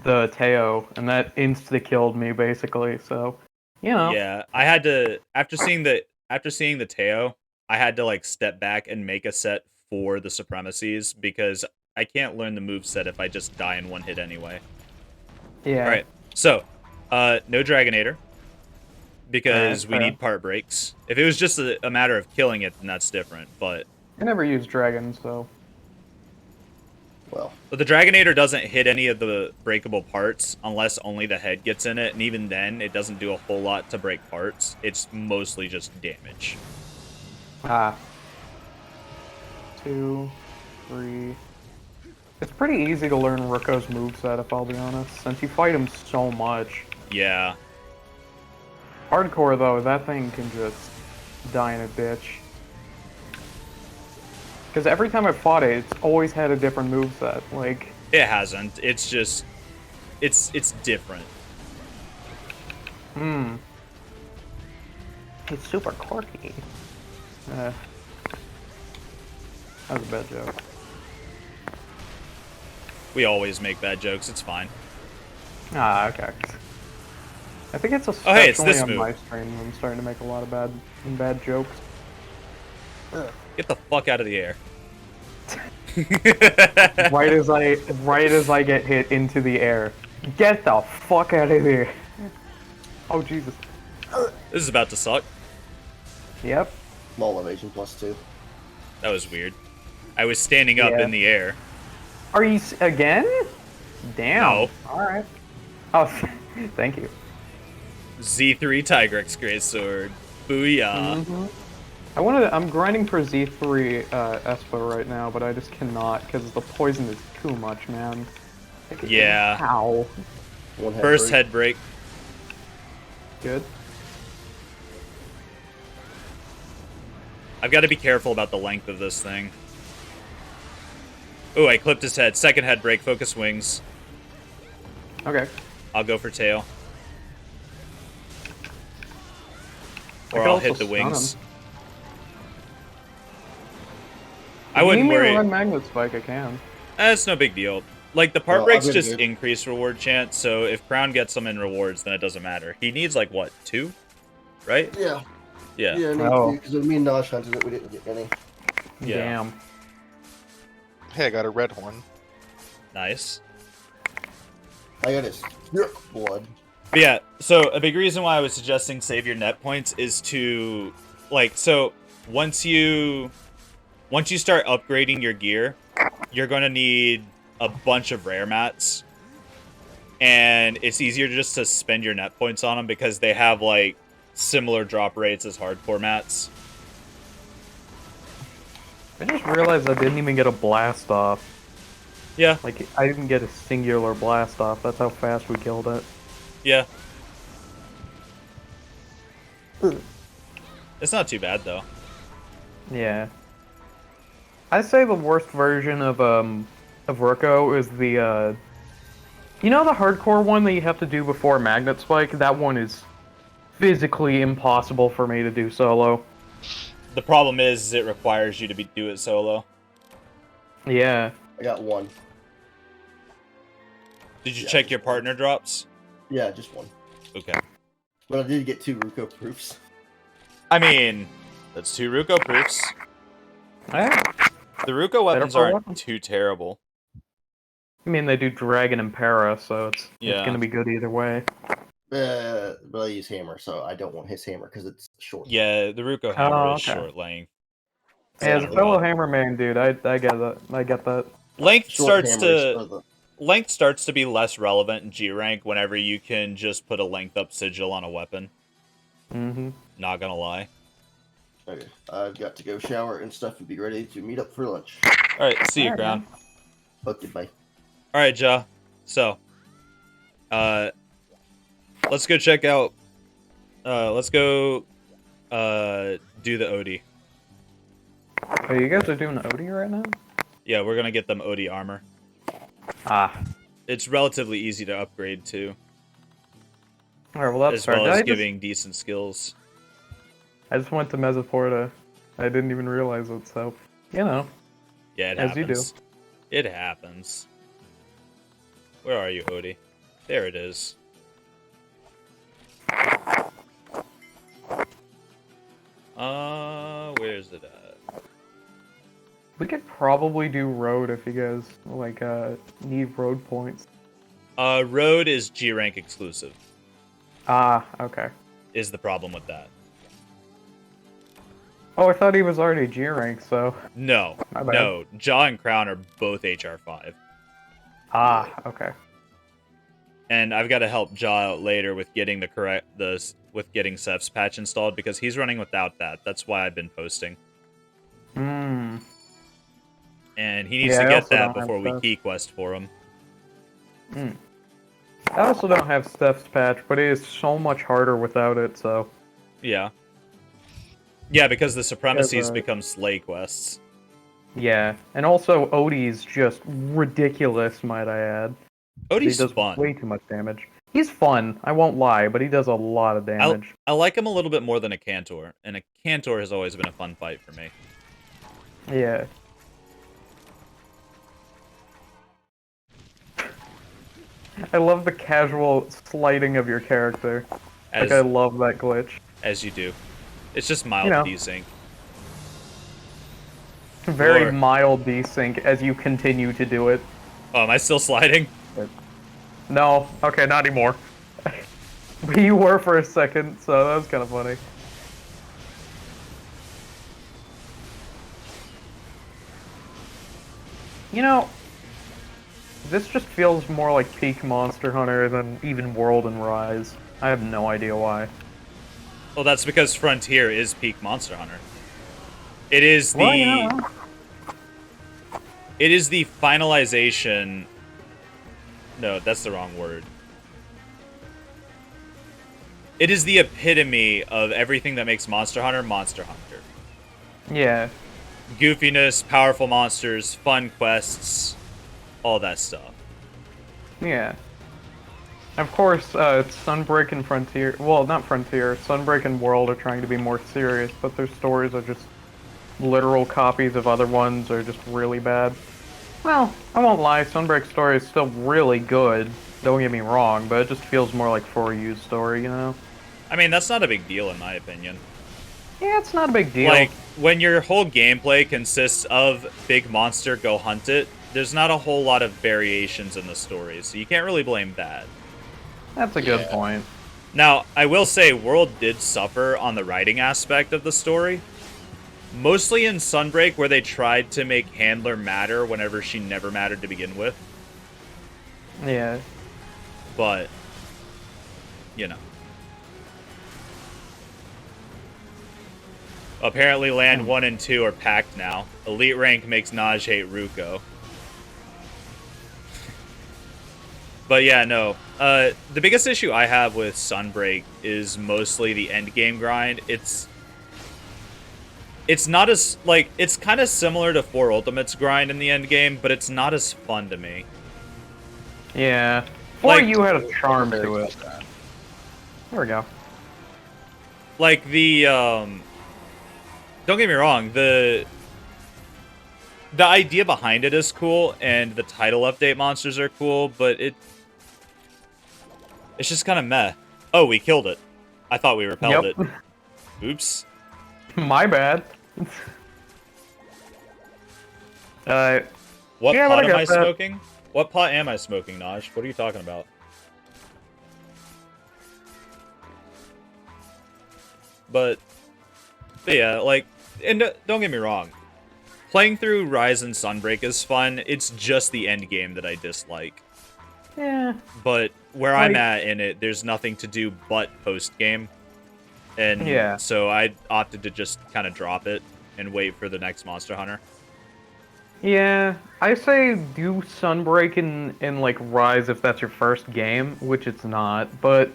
E: the Teo, and that insta-killed me basically, so, you know.
A: Yeah, I had to, after seeing the Teo, I had to like step back and make a set for the supremacies because I can't learn the moveset if I just die in one hit anyway.
E: Yeah.
A: Alright, so, no Dragonator, because we
E: fair.
A: need part breaks. If it was just a matter of killing it, then that's different, but
E: I never used dragons, so.
C: Well,
A: the Dragonator doesn't hit any of the breakable parts unless only the head gets in it, and even then, it doesn't do a whole lot to break parts. It's mostly just damage.
E: 2, 3. It's pretty easy to learn Ruko's moveset, if I'll be honest, since you fight him so much.
A: Yeah.
E: Hardcore, though, that thing can just die in a bitch. Because every time I fought it, it's always had a different moveset. Like,
A: It hasn't. It's just... It's different.
E: it's super quirky. That was a bad joke.
A: We always make bad jokes. It's fine.
E: Ah, okay. I think it's
A: Oh, hey, it's
E: especially
A: this
E: on
A: move.
E: my stream I'm starting to make a lot of bad jokes.
A: Get the fuck out of the air.
E: right as I get hit into the air. Get the fuck out of here. Oh Jesus.
A: This is about to suck.
E: Yep.
C: small evasion +2.
A: That was weird. I was standing up
E: Yeah.
A: in the air.
E: Are you again? Damn.
A: No.
E: Alright. Oh, thank you.
A: Z3 Tigrex Greatsword. Booyah.
E: I'm grinding for Z3 Espa right now, but I just cannot because the poison is too much, man. Like,
A: Yeah.
E: How?
C: One head
A: First
C: break.
A: head break.
E: Good.
A: I've got to be careful about the length of this thing. Ooh, I clipped his head. Second head break. Focus wings.
E: Okay.
A: I'll go for tail.
E: I
A: Or
E: could
A: I'll
E: also
A: hit the
E: stun
A: wings.
E: him.
A: I wouldn't
E: If you need me
A: worry.
E: to run Magnet Spike, I can.
A: That's no big deal. Like, the part
C: Well,
A: breaks
C: I'm gonna
A: just
C: do-
A: increase reward chance, so if Crown gets them in rewards, then it doesn't matter. He needs, like, what, 2? Right?
C: Yeah.
A: Yeah.
C: Yeah,
E: Oh.
C: because me and Nosh hunted it, we didn't get any.
A: Yeah.
E: Damn.
D: Hey, I got a red horn.
A: Nice.
C: I got his blood.
A: But yeah, so a big reason why I was suggesting save your net points is to, like, so once you start upgrading your gear, you're going to need a bunch of rare mats, and it's easier just to spend your net points on them because they have like similar drop rates as hardcore mats.
E: I just realized I didn't even get a blast off.
A: Yeah.
E: Like, I didn't get a singular blast off. That's how fast we killed it.
A: Yeah. It's not too bad though.
E: Yeah. I'd say the worst version of Ruko is the you know the hardcore one that you have to do before Magnet Spike? That one is physically impossible for me to do solo.
A: The problem is it requires you to do it solo.
E: Yeah.
C: I got one.
A: Did you check your partner drops?
C: Yeah, just one.
A: Okay.
C: But I did get 2 Ruko proofs.
A: I mean, that's 2 Ruko proofs.
E: Yeah.
A: The Ruko weapons
E: for
A: aren't
E: weapon.
A: too terrible.
E: I mean, they do Dragon and Para, so it's gonna be good either way.
C: But I use hammer, so I don't want his hammer because it's short.
A: Yeah, the Ruko hammer is
E: okay.
A: short length.
E: Hey, as a fellow hammerman, dude, I get that. I get that.
A: Length
C: Short
A: starts to be less relevant in G rank whenever you can just put a length up sigil on a weapon.
E: Mm-hmm.
A: Not gonna lie.
C: Okay, I've got to go shower and stuff and be ready to meet up for lunch.
A: Alright, see you, Crown.
C: Okay, bye.
A: Alright, Ja. So, let's go check out, let's go, do the OD.
E: Oh, you guys are doing OD right now?
A: Yeah, we're gonna get them OD armor.
E: Ah.
A: It's relatively easy to upgrade, too.
E: Alright, well that's
A: as well
E: fair.
A: as giving decent skills.
E: I just went to Mesoporta. I didn't even realize it, so, you know.
A: Yeah, it
E: as
A: happens.
E: you do.
A: It happens. Where are you, Odie? There it is. Where's it at?
E: We could probably do road if you guys, like, need road points.
A: Road is G rank exclusive.
E: Ah, okay.
A: Is the problem with that.
E: Oh, I thought he was already G rank, so...
A: No. No. Jaw and Crown are both HR5.
E: Ah, okay.
A: And I've got to help Jaw out later with getting with getting Seth's patch installed because he's running without that. That's why I've been posting.
E: Hmm.
A: And he needs to get that before we key quest for him.
E: Hmm. I also don't have Steph's patch, but it is so much harder without it, so...
A: Yeah. Yeah, because the supremacies become slay quests.
E: Yeah, and also Odie's just ridiculous, might I add.
A: Odie's
E: he does
A: fun.
E: Way too much damage. He's fun, I won't lie, but he does a lot of damage.
A: I like him a little bit more than a Cantor, and a Cantor has always been a fun fight for me.
E: Yeah. I love the casual slighting of your character. Like, I love that glitch.
A: As you do. It's just mild desync.
E: Very mild desync as you continue to do it.
A: Oh, am I still sliding?
E: No. Okay, not anymore. But you were for a second, so that was kind of funny. You know, this just feels more like peak Monster Hunter than even World and Rise. I have no idea why.
A: Well, that's because Frontier is peak Monster Hunter. It is the...
E: Well, yeah.
A: It is the finalization... No, that's the wrong word. It is the epitome of everything that makes Monster Hunter, Monster Hunter.
E: Yeah.
A: Goofiness, powerful monsters, fun quests, all that stuff.
E: Yeah. Of course, Sunbreak and Frontier... Well, not Frontier. Sunbreak and World are trying to be more serious, but their stories are just literal copies of other ones or just really bad. Well, I won't lie, Sunbreak's story is still really good, don't get me wrong, but it just feels more like For You's story, you know?
A: I mean, that's not a big deal in my opinion.
E: Yeah, it's not a big deal.
A: Like, when your whole gameplay consists of big monster, go hunt it, there's not a whole lot of variations in the story, so you can't really blame that.
E: That's a good point.
A: Now, I will say World did suffer on the writing aspect of the story. Mostly in Sunbreak, where they tried to make Handler matter whenever she never mattered to begin with.
E: Yeah.
A: But, you know. Apparently land 1 and 2 are packed now. Elite rank makes Naj hate Ruko. But yeah, no. The biggest issue I have with Sunbreak is mostly the end game grind. It's not as, like, it's kind of similar to 4 Ultimates grind in the end game, but it's not as fun to me.
E: Yeah. 4
A: Like,
E: you had a charm to it. There we go.
A: Like, the, don't get me wrong, the idea behind it is cool, and the title update monsters are cool, but it's just kind of meh. Oh, we killed it. I thought we repelled it. Oops.
E: My bad.
A: What
E: yeah,
A: pot am I smoking? What pot am I smoking, Naj? What are you talking about? But yeah, like, and don't get me wrong. Playing through Rise and Sunbreak is fun. It's just the end game that I dislike.
E: Yeah.
A: But where I'm at in it, there's nothing to do but post-game. And so I opted to just kind of drop it and wait for the next Monster Hunter.
E: Yeah, I say do Sunbreak in like Rise if that's your first game, which it's not, but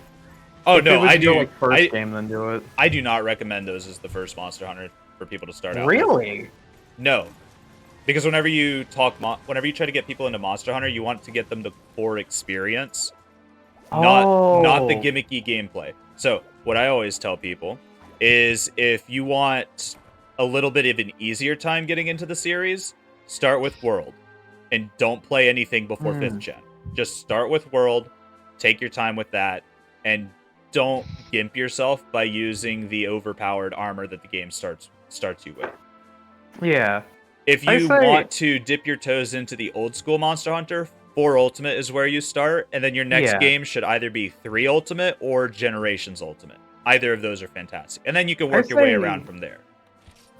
A: oh no, I do.
E: Like first game, then do it.
A: I do not recommend those as the first Monster Hunter for people to start out.
E: Really?
A: With. No, because whenever you try to get people into Monster Hunter, you want to get them the core experience, not the gimmicky gameplay. So what I always tell people is if you want a little bit of an easier time getting into the series, start with World, and don't play anything before 5th gen. Just start with World, take your time with that, and don't gimp yourself by using the overpowered armor that the game starts you with.
E: Yeah.
A: If you want to dip your toes into the old school Monster Hunter, 4 Ultimate is where you start, and then your next game should either be 3 Ultimate or Generations Ultimate. Either of those are fantastic. And then you can work your way around from there.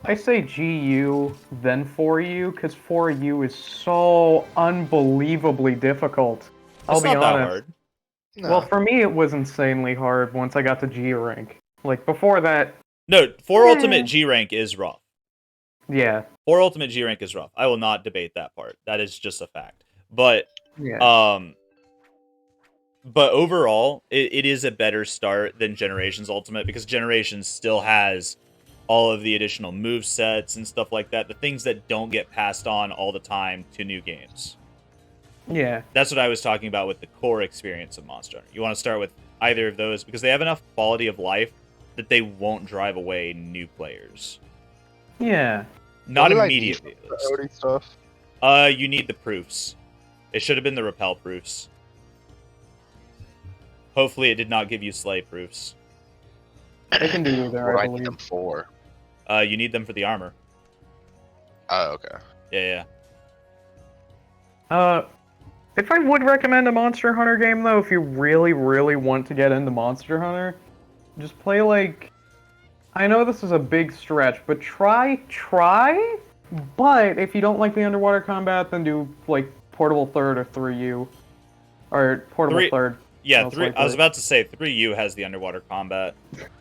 A: I
E: say GU, then 4U, because 4U is so unbelievably difficult. I'll be honest. That hard. No. Well, for me, it was insanely hard once I got to G rank. Like, before that...
A: No, 4 Ultimate G rank is rough.
E: Yeah.
A: 4 Ultimate G rank is rough. I will not debate that part. That is just a fact. But, but overall, it is a better start than Generations Ultimate, because Generations still has all of the additional move sets and stuff like that, the things that don't get passed on all the time to new games.
E: Yeah.
A: That's what I was talking about with the core experience of Monster Hunter. You want to start with either of those because they have enough quality of life that they won't drive away new players.
E: Yeah.
A: Not immediately.
D: Stuff?
A: You need the proofs. It should have been the repel proofs. Hopefully it did not give you slay proofs.
E: They can do either, I believe.
D: Need them for?
A: You need them for the armor.
D: Oh, okay.
A: Yeah.
E: If I would recommend a Monster Hunter game, though, if you really, really want to get into Monster Hunter, just play, like... I know this is a big stretch, but try, but if you don't like the underwater combat, then do, like, Portable Third or 3U. Or Portable Third.
A: Yeah, I was about to say 3U has the underwater combat.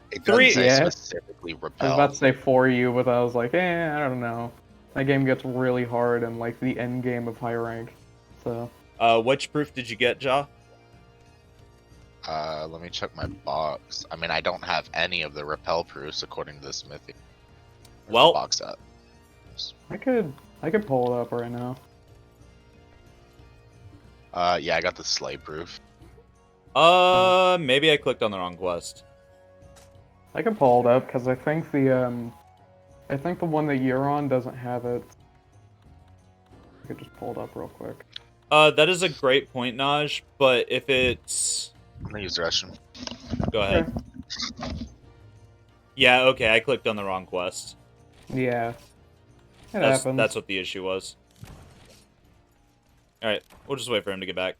D: It doesn't say specifically repel.
E: I was about to say 4U, but I was like, I don't know. That game gets really hard in, like, the end game of high rank. So.
A: Which proof did you get, Ja?
D: Let me check my box. I mean, I don't have any of the repel proofs according to the smithy.
A: Well,
D: the box up.
E: I could pull it up right now.
D: Yeah, I got the slay proof.
A: Maybe I clicked on the wrong quest.
E: I can pull it up because I think the one that you're on doesn't have it. I could just pull it up real quick.
A: That is a great point, Naj, but if it's...
D: I'm gonna use the restroom.
A: Go ahead. Okay. Yeah, okay, I clicked on the wrong quest.
E: Yeah. It happens.
A: That's what the issue was. Alright, we'll just wait for him to get back.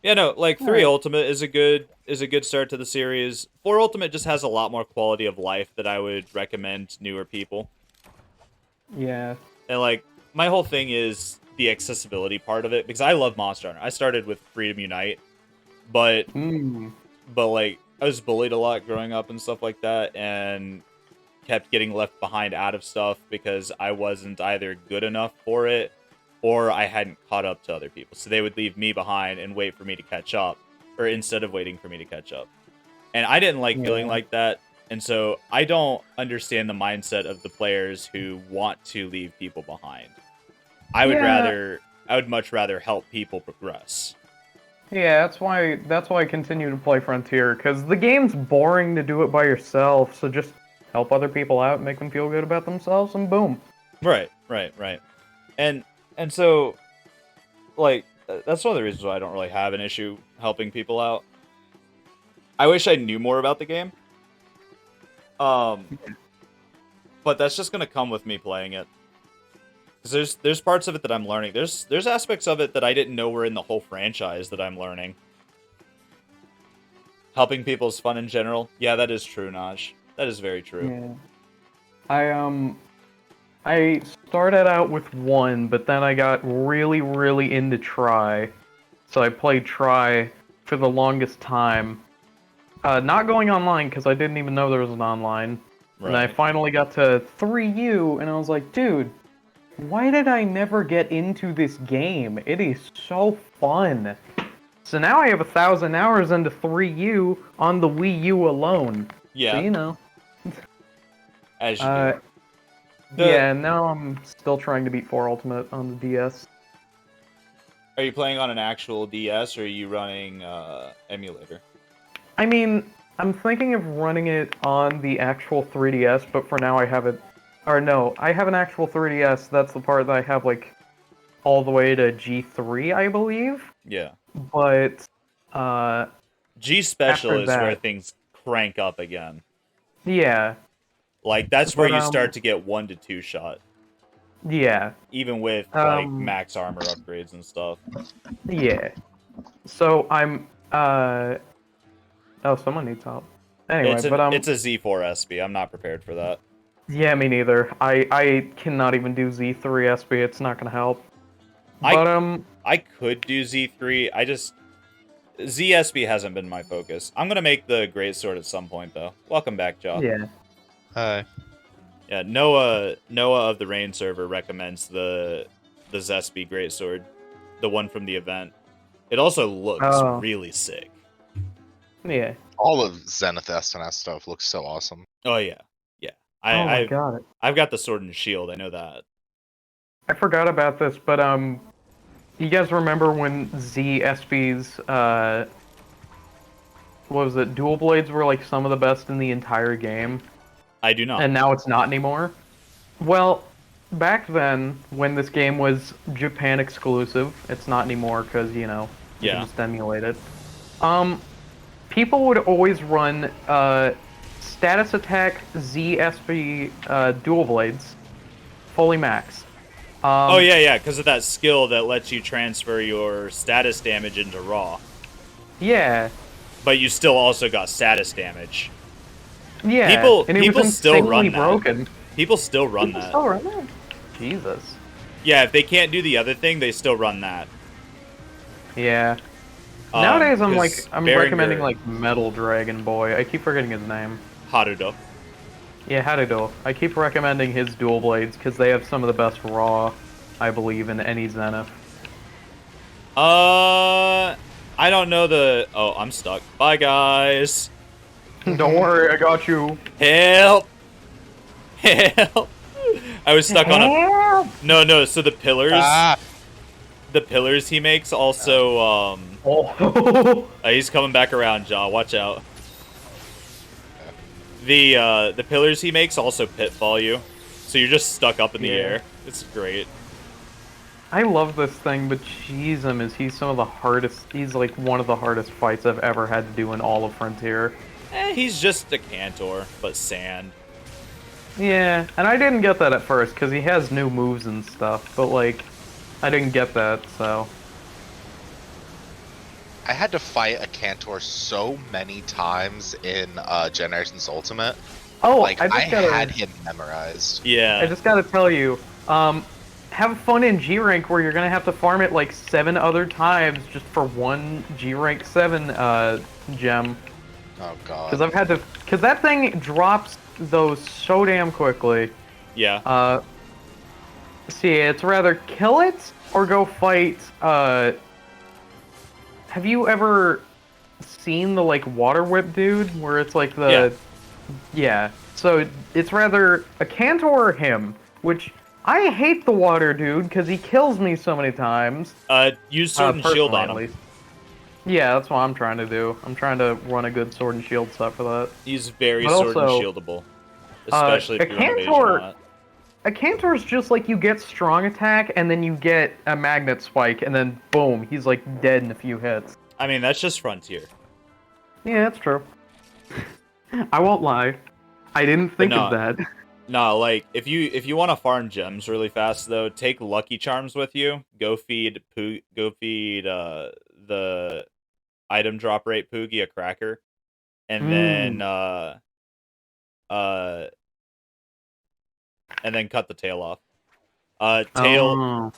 A: Yeah, no, like 3 Ultimate is a good start to the series. 4 Ultimate just has a lot more quality of life that I would recommend to newer people.
E: Yeah.
A: And like my whole thing is the accessibility part of it because I love Monster Hunter. I started with Freedom Unite, but like I was bullied a lot growing up and stuff like that, and kept getting left behind out of stuff because I wasn't either good enough for it or I hadn't caught up to other people. So they would leave me behind and wait for me to catch up, or instead of waiting for me to catch up. And I didn't like feeling like that. And so I don't understand the mindset of the players who want to leave people behind. I would much rather help people progress.
E: Yeah, that's why I continue to play Frontier, because the game's boring to do it by yourself, so just help other people out, make them feel good about themselves, and boom.
A: Right. And so, like, that's one of the reasons why I don't really have an issue helping people out. I wish I knew more about the game. But that's just gonna come with me playing it. Because there's parts of it that I'm learning. There's aspects of it that I didn't know were in the whole franchise that I'm learning. Helping people is fun in general. Yeah, that is true, Naj. That is very true.
E: Yeah. I started out with 1, but then I got really, really into Try. So I played Try for the longest time. Not going online, because I didn't even know there was an online. Right. And I finally got to 3U, and I was like, dude, why did I never get into this game? It is so fun. So now I have 1,000 hours into 3U on the Wii U alone.
A: Yeah.
E: So, you know.
A: As you do.
E: Yeah, now I'm still trying to beat 4 Ultimate on the DS.
A: Are you playing on an actual DS, or are you running emulator?
E: I mean, I'm thinking of running it on the actual 3DS, but for now I have it... Or no, I have an actual 3DS. That's the part that I have, like, all the way to G3, I believe.
A: Yeah.
E: But,
A: G Special is where things crank up again.
E: Yeah.
A: Like, that's where you start to get 1 to 2 shot.
E: Yeah.
A: Even with, like, max armor upgrades and stuff.
E: Yeah. So, I'm, Oh, someone needs help. Anyway,
A: it's a Z4 SB. I'm not prepared for that.
E: Yeah, me neither. I cannot even do Z3 SB. It's not gonna help.
A: But, I could do Z3. ZSB hasn't been my focus. I'm gonna make the Greatsword at some point, though. Welcome back, Jaw.
E: Yeah.
D: Hi.
A: Yeah, Noah of the Rain server recommends the Zesby Greatsword, the one from the event. It also looks really sick.
E: Yeah.
D: All of Zenith SNS stuff looks so awesome.
A: Oh yeah. I've got the Sword and Shield. I know that.
E: I forgot about this, but you guys remember when ZSB's what was it? Dual blades were like some of the best in the entire game.
A: I do not.
E: And now it's not anymore. Well, back then when this game was Japan exclusive, it's not anymore because you know you can just emulate it. People would always run status attack ZSB dual blades fully maxed.
A: Oh yeah, because of that skill that lets you transfer your status damage into raw.
E: Yeah.
A: But you still also got status damage.
E: Yeah.
A: People still run
E: broken.
A: that. People still run that.
E: Still run that? Jesus.
A: Yeah, if they can't do the other thing, they still run that.
E: Yeah. Nowadays, I'm recommending
A: Berenger,
E: like Metal Dragon Boy. I keep forgetting his name.
A: Harudo.
E: Yeah, Harudo. I keep recommending his dual blades because they have some of the best raw, I believe, in any Zenith.
A: I don't know the... Oh, I'm stuck. Bye, guys.
E: Don't worry, I got you.
A: Help! Help! I was stuck on a... No, so the pillars... The pillars he makes also, he's coming back around, Jaw. Watch out. The pillars he makes also pitfall you, so you're just stuck up in the air. It's great.
E: I love this thing, but jeez, he's some of the hardest. He's like one of the hardest fights I've ever had to do in all of Frontier.
A: He's just a Cantor, but sand.
E: Yeah, and I didn't get that at first because he has new moves and stuff, but like, I didn't get that, so.
D: I had to fight a Cantor so many times in Generations Ultimate
E: Oh,
D: Like, I
E: just gotta,
D: had him memorized.
A: Yeah.
E: I just gotta tell you, have fun in G rank where you're gonna have to farm it like 7 other times just for one G rank 7 gem.
D: Oh god.
E: Because that thing drops those so damn quickly.
A: Yeah.
E: See, it's rather kill it or go fight. Have you ever seen the like water whip dude where it's like the yeah. So it's rather a Cantor or him, which I hate the water dude because he kills me so many times.
A: Use sword and shield
E: personally,
A: on
E: at
A: him.
E: least. Yeah, that's what I'm trying to do. I'm trying to run a good sword and shield set for that.
A: He's very
E: But
A: sword and
E: also,
A: shieldable, especially if
E: a
A: you're on evasion
E: Cantor-
A: a lot.
E: A Cantor is just like you get strong attack and then you get a magnet spike and then boom, he's like dead in a few hits.
A: I mean, that's just Frontier.
E: Yeah, that's true. I won't lie. I didn't think
A: no.
E: of that.
A: No, like if you want to farm gems really fast though, take Lucky Charms with you. Go feed the item drop rate Poogie a cracker, and then cut the tail off.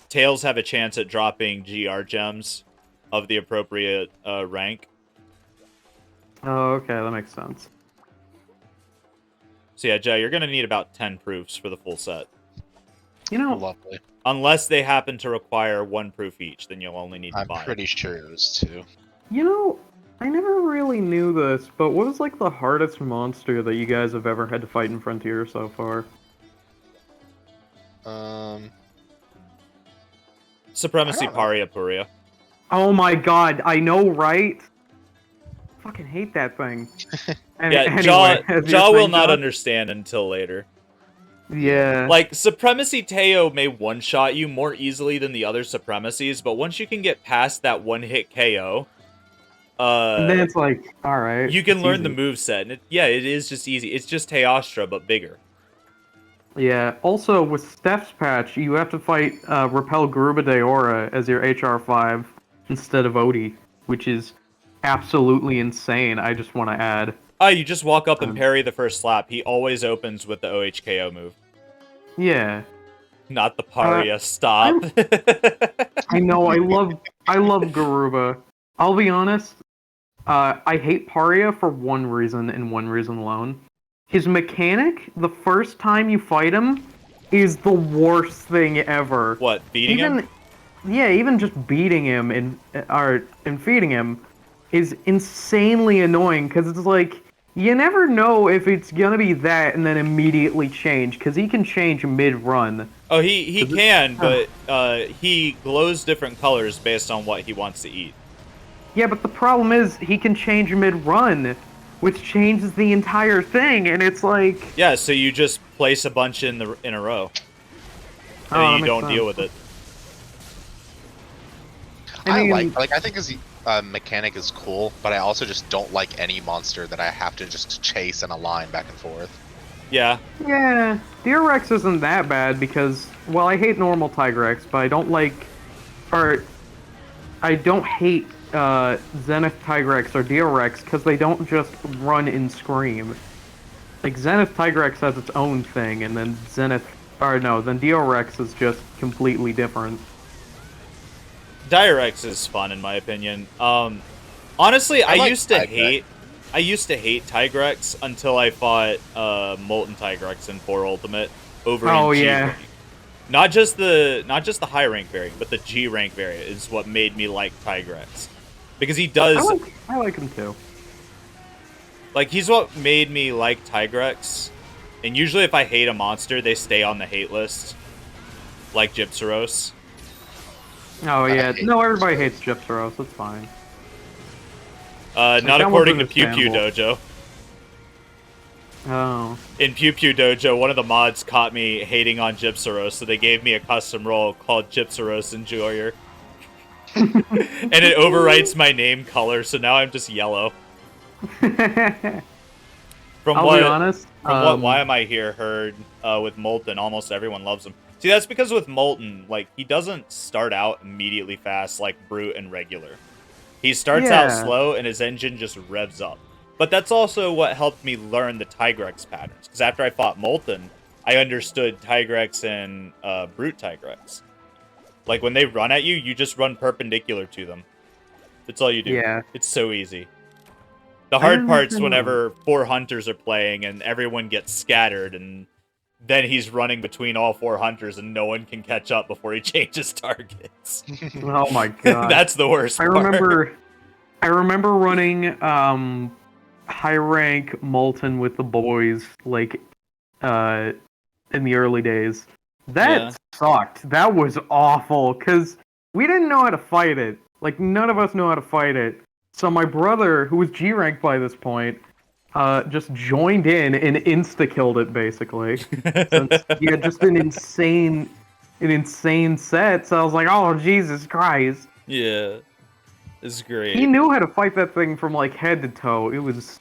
A: Tails have a chance at dropping GR gems of the appropriate rank.
E: Oh, okay, that makes sense.
A: So yeah, Joe, you're gonna need about 10 proofs for the full set.
E: You know,
D: Lovely.
A: Unless they happen to require 1 proof each, then you'll only need to buy.
D: I'm pretty sure it was 2.
E: you know, I never really knew this, but what is like the hardest monster that you guys have ever had to fight in Frontier so far?
A: Supremacy Paria Puria.
E: Oh my god, I know, right? Fucking hate that thing.
A: Yeah,
E: anyway,
A: Jaw will not understand until later.
E: Yeah.
A: Like, Supremacy Teo may one-shot you more easily than the other Supremacies, but once you can get past that one-hit KO,
E: and then it's like, alright.
A: you can learn the moveset, and it is just easy. It's just Teostra, but bigger.
E: Yeah, also with Steph's patch, you have to fight Repel Garuba Deora as your HR5 instead of Odie, which is absolutely insane, I just want to add.
A: You just walk up and parry the first slap. He always opens with the OHKO move.
E: Yeah.
A: Not the Paria, stop.
E: I know, I love Garuba. I'll be honest, I hate Paria for one reason and one reason alone. His mechanic, the first time you fight him, is the worst thing ever.
A: What, beating him?
E: Yeah, even just beating him and feeding him is insanely annoying because it's like you never know if it's gonna be that and then immediately change because he can change mid-run.
A: Oh, he can, but he glows different colors based on what he wants to eat.
E: Yeah, but the problem is he can change mid-run, which changes the entire thing, and it's like...
A: Yeah, so you just place a bunch in a row. And you don't deal with it.
E: I mean,
D: I think his mechanic is cool, but I also just don't like any monster that I have to just chase in a line back and forth.
A: Yeah.
E: Yeah, Deorex isn't that bad because, well, I hate normal Tigrex, but I don't hate Zenith Tigrex or Deorex because they don't just run and scream. Like, Zenith Tigrex has its own thing, and then then Deorex is just completely different.
A: Direx is fun in my opinion. Honestly, I used to hate Tigrex until I fought Molten Tigrex in 4 Ultimate over in G rank. Not just the high rank variant, but the G rank variant is what made me like Tigrex. Because he does
E: I like him too.
A: Like, he's what made me like Tigrex. And usually if I hate a monster, they stay on the hate list. Like Gypsaros.
E: Oh yeah, no, everybody hates Gypsaros, that's fine.
A: Not according to Pew Pew Dojo.
E: Oh.
A: In Pew Pew Dojo, one of the mods caught me hating on Gypsaros, so they gave me a custom role called Gypsaros Enjoyer. And it overwrites my name color, so now I'm just yellow.
E: I'll be honest.
A: Why Am I Here heard with Molten, almost everyone loves him. See, that's because with Molten, like, he doesn't start out immediately fast like Brute and Regular. He starts out slow, and his engine just revs up. But that's also what helped me learn the Tigrex patterns. Because after I fought Molten, I understood Tigrex and Brute Tigrex. Like, when they run at you, you just run perpendicular to them. That's all you do.
E: Yeah.
A: It's so easy. The
E: I
A: hard
E: don't
A: part's
E: know.
A: whenever 4 hunters are playing and everyone gets scattered, and then he's running between all 4 hunters and no one can catch up before he changes targets.
E: Oh my god.
A: That's the worst
E: I
A: part.
E: remember running high rank Molten with the boys like in the early days. That sucked. That was awful because we didn't know how to fight it. Like none of us know how to fight it. So my brother, who was G rank by this point, just joined in and insta killed it basically. Since he had just an insane set. So I was like, oh Jesus Christ.
A: Yeah. It's great.
E: He knew how to fight that thing from like head to toe. It was.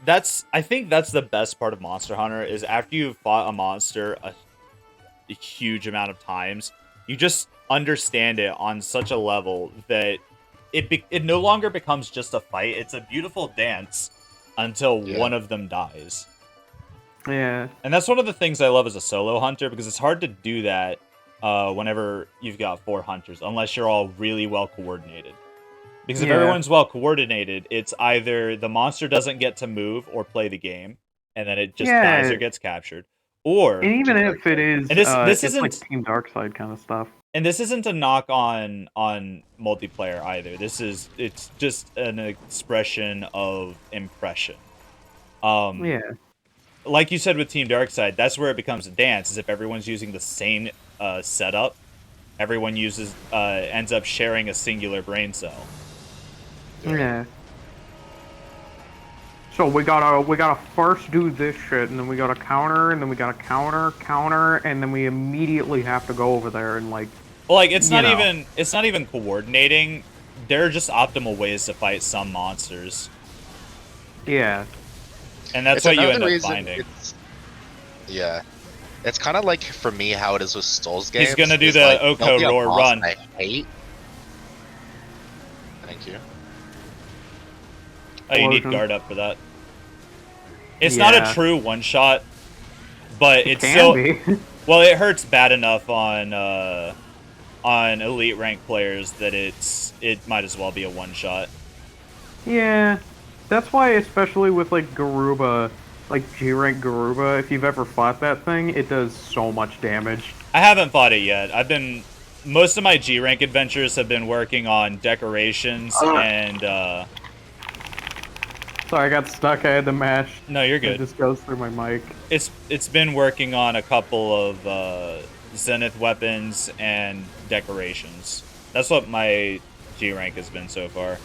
A: I think that's the best part of Monster Hunter is after you've fought a monster a huge amount of times, you just understand it on such a level that it no longer becomes just a fight. It's a beautiful dance until one of them dies.
E: Yeah.
A: And that's one of the things I love as a solo hunter, because it's hard to do that whenever you've got 4 hunters, unless you're all really well coordinated. Because if everyone's well coordinated, it's either the monster doesn't get to move or play the game, and then it just dies or gets captured. Or,
E: and even if it is,
A: and this
E: it's
A: isn't
E: like Team Darkside kind of stuff.
A: And this isn't a knock on multiplayer either. It's just an expression of impression.
E: Yeah.
A: Like you said with Team Darkside, that's where it becomes a dance. Is if everyone's using the same setup, everyone ends up sharing a singular brain cell.
E: Yeah. So we gotta first do this shit, and then we gotta counter, and then we gotta counter, and then we immediately have to go over there and like.
A: Well, like it's not even coordinating. There are just optimal ways to fight some monsters.
E: Yeah.
A: And that's what you end up finding.
D: It's kind of like, for me, how it is with Souls games.
A: He's gonna do the Oko Roar run.
D: I hate. Thank you.
A: Oh, you need guard up for that. It's not a true one-shot, but it's still... Well, it hurts bad enough on elite rank players that it might as well be a one-shot.
E: Yeah. That's why, especially with, like, Garuba, like, G-rank Garuba, if you've ever fought that thing, it does so much damage.
A: I haven't fought it yet. Most of my G-rank adventures have been working on decorations and,
E: Sorry, I got stuck. I had to mash.
A: No, you're good.
E: It just goes through my mic.
A: It's been working on a couple of, Zenith weapons and decorations. That's what my G-rank has been so far.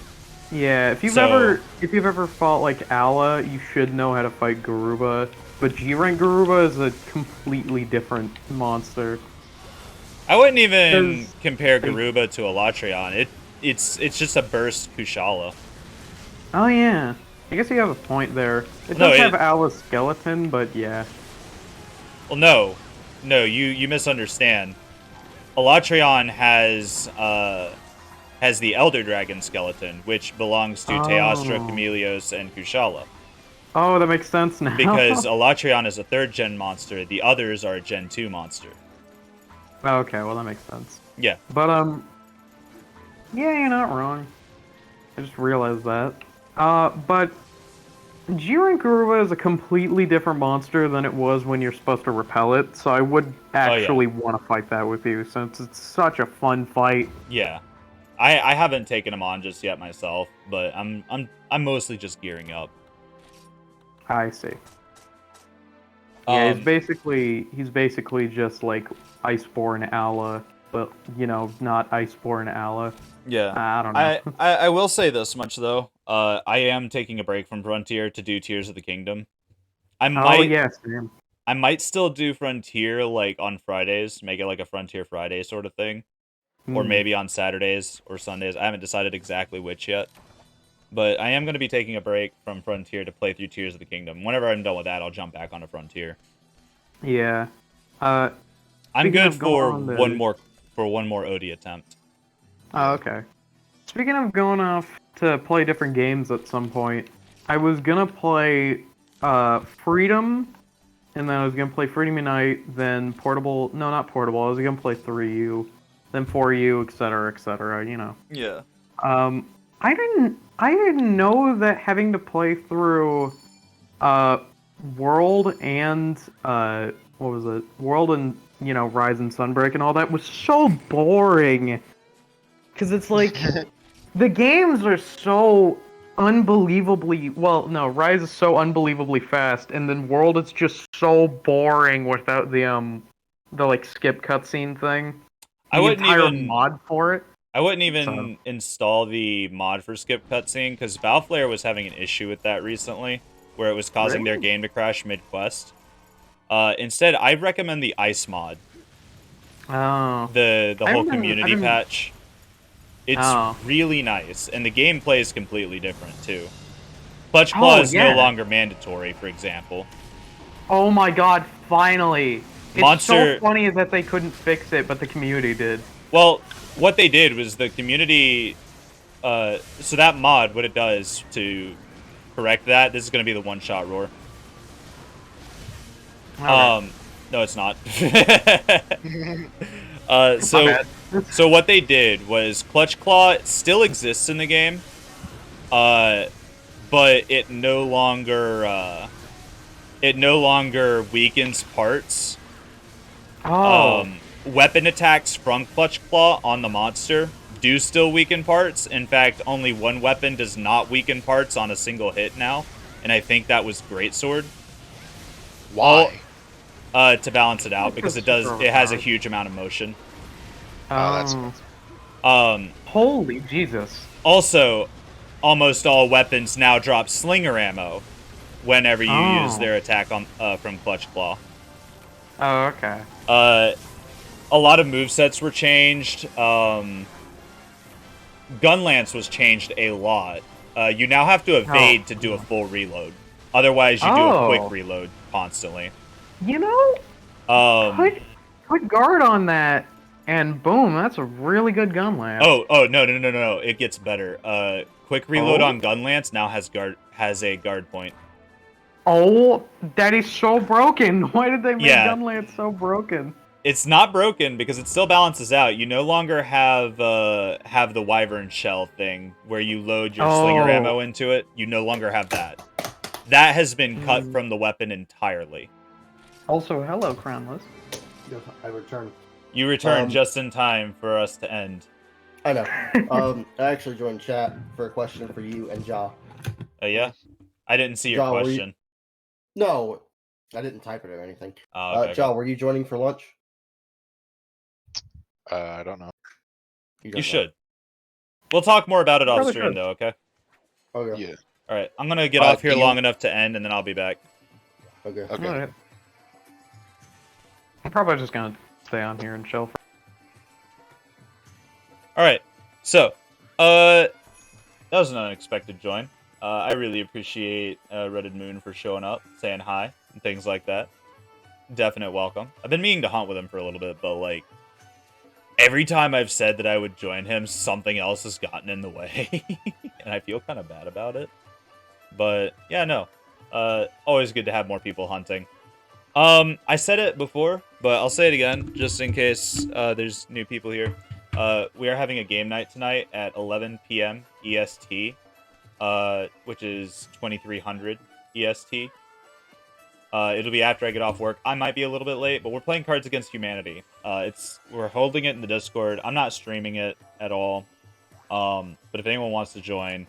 E: Yeah, if you've ever fought like Ala, you should know how to fight Garuba. But G-rank Garuba is a completely different monster.
A: I wouldn't even compare Garuba to Elatrion. It's just a burst Kushala.
E: Oh yeah, I guess you have a point there. It does have Ala's skeleton, but yeah.
A: Well, no, you misunderstand. Elatrion has the Elder Dragon skeleton, which belongs to Teostra, Chameleos, and Kushala.
E: Oh, that makes sense now.
A: Because Elatrion is a 3rd gen monster, the others are a Gen 2 monster.
E: Okay, well that makes sense.
A: Yeah.
E: But yeah, you're not wrong. I just realized that. But G-rank Garuba is a completely different monster than it was when you're supposed to repel it, so I would actually want to fight that with you, since it's such a fun fight.
A: Yeah. I haven't taken him on just yet myself, but I'm mostly just gearing up.
E: I see. Yeah, he's basically just like Iceborne Ala, but not Iceborne Ala.
A: Yeah.
E: I don't know.
A: I will say this much though. I am taking a break from Frontier to do Tears of the Kingdom. I might still do Frontier like on Fridays, make it like a Frontier Friday sort of thing. Or maybe on Saturdays or Sundays. I haven't decided exactly which yet. But I am going to be taking a break from Frontier to play through Tears of the Kingdom. Whenever I'm done with that, I'll jump back onto Frontier.
E: Yeah.
A: I'm good for one more Odie attempt.
E: Oh, okay. Speaking of going off to play different games at some point, I was gonna play Freedom, and then I was gonna play Freedom Unite, then Portable. No, not Portable. I was gonna play 3U, then 4U, etc., etc. You know.
A: Yeah.
E: I didn't know that having to play through World and what was it? World and Rise and Sunbreak and all that was so boring. Cause it's like the games are so unbelievably no, Rise is so unbelievably fast, and then World is just so boring without the like skip cutscene thing.
A: I
E: The
A: wouldn't
E: entire
A: even
E: mod for it.
A: I wouldn't even install the mod for skip cutscene because Valflare was having an issue with that recently, where it was causing their game to crash mid-quest. Instead, I recommend the ice mod.
E: Oh.
A: The whole community patch. It's really nice, and the gameplay is completely different too. Clutch Claw is no longer mandatory, for example.
E: Oh my god, finally! It's so funny that they couldn't fix it, but the community did.
A: Well, what they did was the community... so that mod, what it does to correct that, this is going to be the one-shot roar. Okay. No, it's not. So what they did was Clutch Claw still exists in the game, but it no longer weakens parts. Weapon attacks from Clutch Claw on the monster do still weaken parts. In fact, only one weapon does not weaken parts on a single hit now, and I think that was Greatsword.
D: Why?
A: To balance it out, because it has a huge amount of motion.
D: Oh,
E: that's holy Jesus.
A: Also, almost all weapons now drop slinger ammo whenever you use their attack on from Clutch Claw.
E: Oh, okay.
A: A lot of movesets were changed. Gunlance was changed a lot. You now have to evade to do a full reload. Otherwise, you do a quick reload constantly.
E: You know, put guard on that, and boom, that's a really good Gunlance.
A: Oh, no. It gets better. Quick reload on Gunlance now has a guard point.
E: Oh, that is so broken. Why did they make Gunlance so broken?
A: It's not broken because it still balances out. You no longer have the Wyvern Shell thing where you load your slinger ammo into it. You no longer have that. That has been cut from the weapon entirely.
E: Also, hello, Crownless.
C: I returned.
A: You returned just in time for us to end.
C: I know. I actually joined chat for a question for you and Ja.
A: Oh, yeah? I didn't see your question.
C: No, I didn't type it or anything.
A: Oh, okay,
C: Ja, were you joining for lunch?
D: I don't know.
A: You should. We'll talk more about it off stream, though, okay?
C: Okay.
D: Yeah.
A: Alright, I'm gonna get off here long enough to end, and then I'll be back.
C: Okay.
E: Right. I'm probably just gonna stay on here and chill.
A: Alright, so, that was an unexpected join. I really appreciate Redded Moon for showing up, saying hi, and things like that. Definite welcome. I've been meaning to hunt with him for a little bit, but, like, every time I've said that I would join him, something else has gotten in the way. And I feel kind of bad about it. But, yeah, no. Always good to have more people hunting. I said it before, but I'll say it again, just in case there's new people here. We are having a game night tonight at 11 p.m. EST, which is 2300 EST. It'll be after I get off work. I might be a little bit late, but we're playing Cards Against Humanity. We're holding it in the Discord. I'm not streaming it at all. But if anyone wants to join,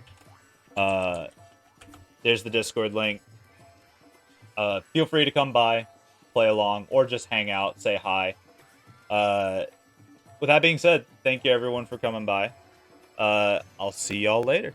A: there's the Discord link. Feel free to come by, play along, or just hang out, say hi. With that being said, thank you everyone for coming by. I'll see y'all later.